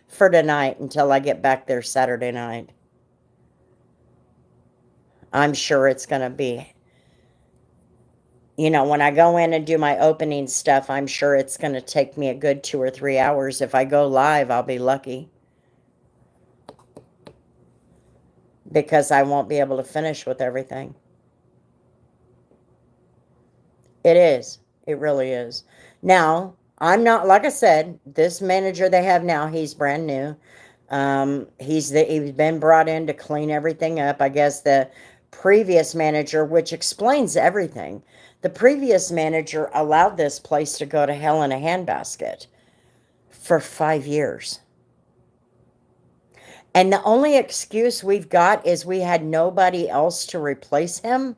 For tonight until I get back there Saturday night. I'm sure it's going to be, when I go in and do my opening stuff, I'm sure it's going to take me a good 2 or 3 hours. If I go live, I'll be lucky. Because I won't be able to finish with everything. It is. It really is. Now, I'm not, like I said, this manager they have now, he's brand new. He's been brought in to clean everything up. I guess the previous manager, which explains everything, the previous manager allowed this place to go to hell in a handbasket for 5 years. And the only excuse we've got is we had nobody else to replace him.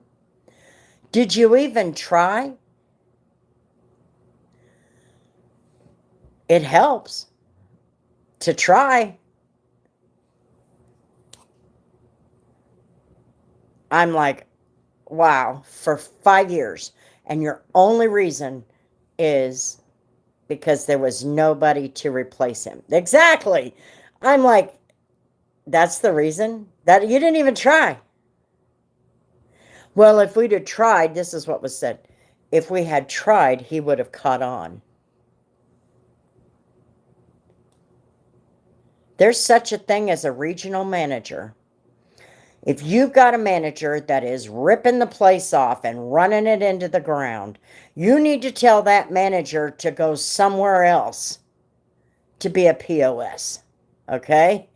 Did you even try? It helps to try. I'm like, wow, for 5 years. And your only reason is because there was nobody to replace him. Exactly. I'm like, that's the reason? That you didn't even try. Well, if we'd have tried, this is what was said. If we had tried, he would have caught on. There's such a thing as a regional manager. If you've got a manager that is ripping the place off and running it into the ground, you need to tell that manager to go somewhere else to be a POS. Okay?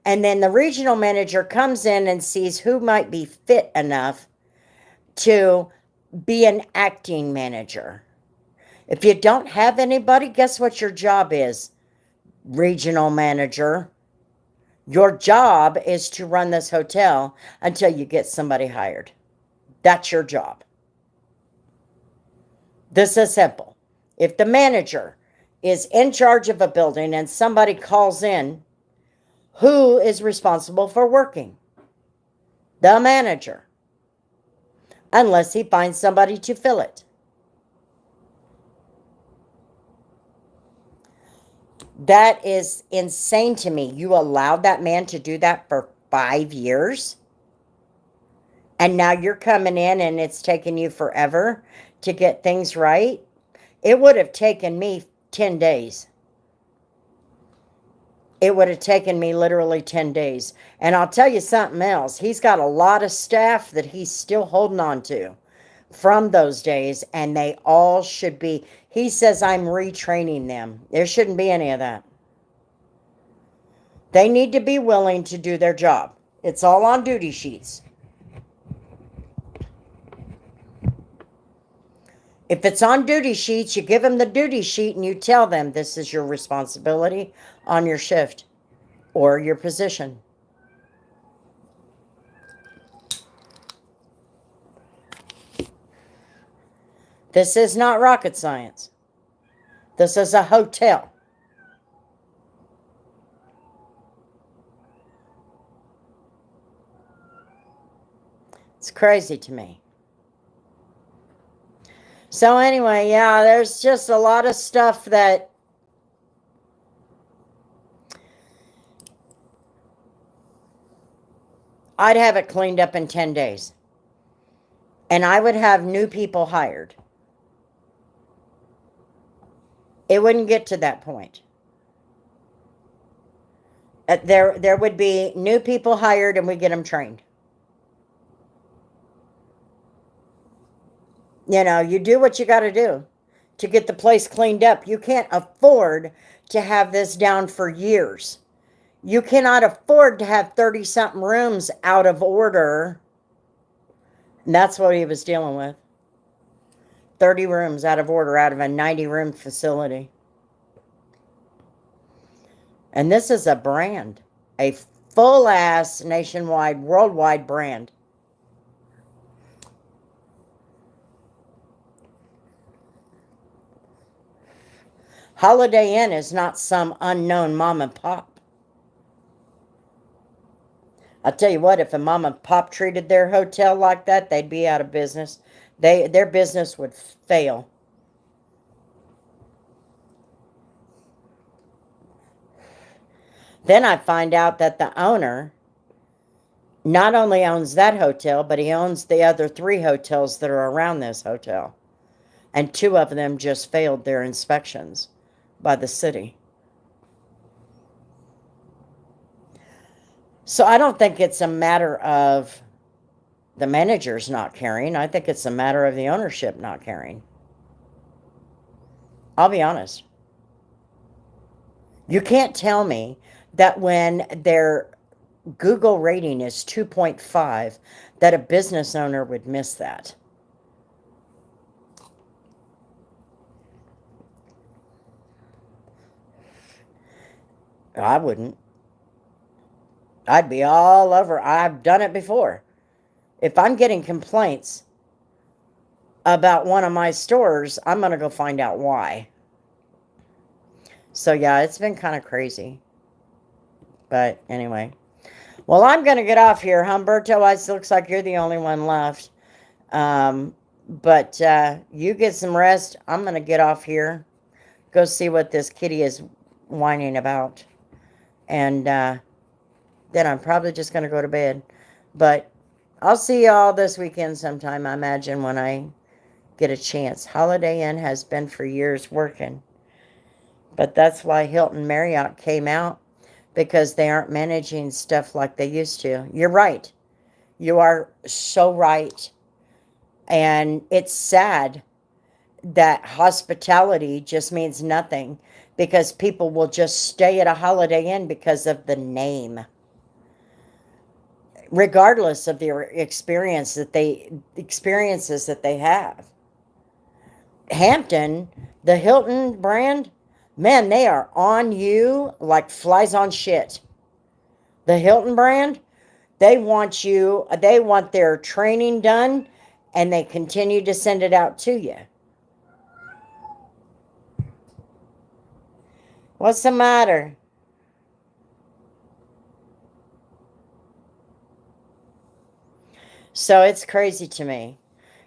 And then the regional manager comes in and sees who might be fit enough to be an acting manager. If you don't have anybody, guess what your job is? Regional manager. Your job is to run this hotel until you get somebody hired. That's your job. This is simple. If the manager is in charge of a building and somebody calls in, who is responsible for working? The manager. Unless he finds somebody to fill it. That is insane to me. You allowed that man to do that for 5 years? And now you're coming in and it's taken you forever to get things right? It would have taken me 10 days. It would have taken me literally 10 days. And I'll tell you something else. He's got a lot of staff that he's still holding on to from those days, and they all should be. He says, I'm retraining them. There shouldn't be any of that. They need to be willing to do their job. It's all on duty sheets. If it's on duty sheets, you give them the duty sheet and you tell them this is your responsibility on your shift or your position. This is not rocket science. This is a hotel. It's crazy to me. So anyway, yeah, there's just a lot of stuff that I'd have it cleaned up in 10 days. And I would have new people hired. It wouldn't get to that point. There would be new people hired and we get them trained. You know, you do what you got to do to get the place cleaned up. You can't afford to have this down for years. You cannot afford to have 30-something rooms out of order. And that's what he was dealing with. 30 rooms out of order out of a 90-room facility. And this is a brand. A full-ass nationwide, worldwide brand. Holiday Inn is not some unknown mom and pop. I'll tell you what, if a mom and pop treated their hotel like that, they'd be out of business. Their business would fail. Then I find out that the owner not only owns that hotel, but he owns the other 3 hotels that are around this hotel. And 2 of them just failed their inspections by the city. So I don't think it's a matter of the managers not caring. I think it's a matter of the ownership not caring. I'll be honest. You can't tell me that when their Google rating is 2.5, that a business owner would miss that. I wouldn't. I'd be all over. I've done it before. If I'm getting complaints about one of my stores, I'm going to go find out why. So, yeah, it's been kind of crazy. But anyway. Well, I'm going to get off here. Humberto, it looks like you're the only one left. But you get some rest. I'm going to get off here. Go see what this kitty is whining about. And then I'm probably just going to go to bed. But I'll see y'all this weekend sometime, I imagine, when I get a chance. Holiday Inn has been for years working. But that's why Hilton Marriott came out, because they aren't managing stuff like they used to. You're right. You are so right. And it's sad that hospitality just means nothing, because people will just stay at a Holiday Inn because of the name, regardless of their experiences that they have. Hampton, the Hilton brand, man, they are on you like flies on shit. The Hilton brand, they want their training done, and they continue to send it out to you. What's the matter? So it's crazy to me.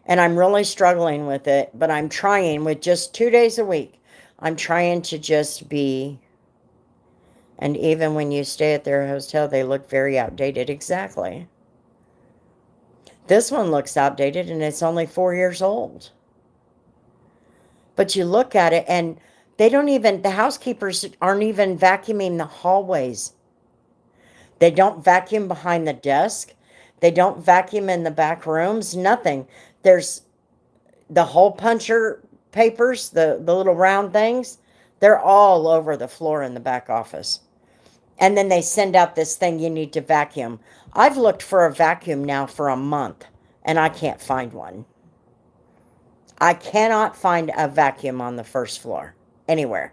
And I'm really struggling with it, but I'm trying with just 2 days a week. I'm trying to just be, and even when you stay at their hotel, they look very outdated. Exactly. This one looks outdated, and it's only 4 years old. But you look at it, and the housekeepers aren't even vacuuming the hallways. They don't vacuum behind the desk. They don't vacuum in the back rooms. Nothing. There's the hole puncher papers, the little round things. They're all over the floor in the back office. And then they send out this thing, you need to vacuum. I've looked for a vacuum now for a month, and I can't find one. I cannot find a vacuum on the first floor anywhere.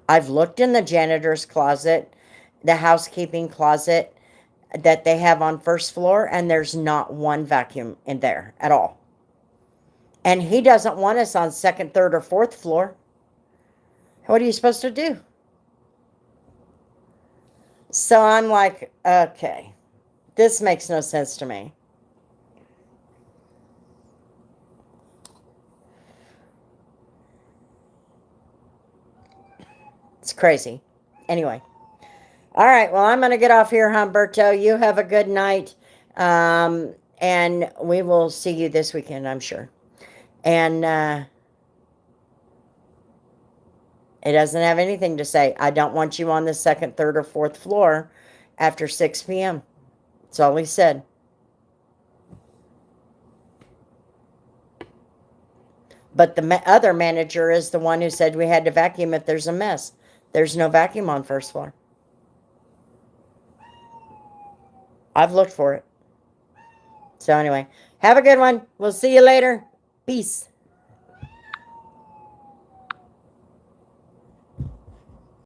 I've looked in the janitor's closet, the housekeeping closet that they have on first floor, and there's not one vacuum in there at all. And he doesn't want us on second, third, or fourth floor. What are you supposed to do? So I'm like, okay, this makes no sense to me. It's crazy. Anyway. All right, well, I'm going to get off here, Humberto. You have a good night. And we will see you this weekend, I'm sure. And it doesn't have anything to say. I don't want you on the second, third, or fourth floor after 6 p.m. That's all he said. But the other manager is the one who said we had to vacuum if there's a mess. There's no vacuum on first floor. I've looked for it. So anyway, have a good one. We'll see you later. Peace.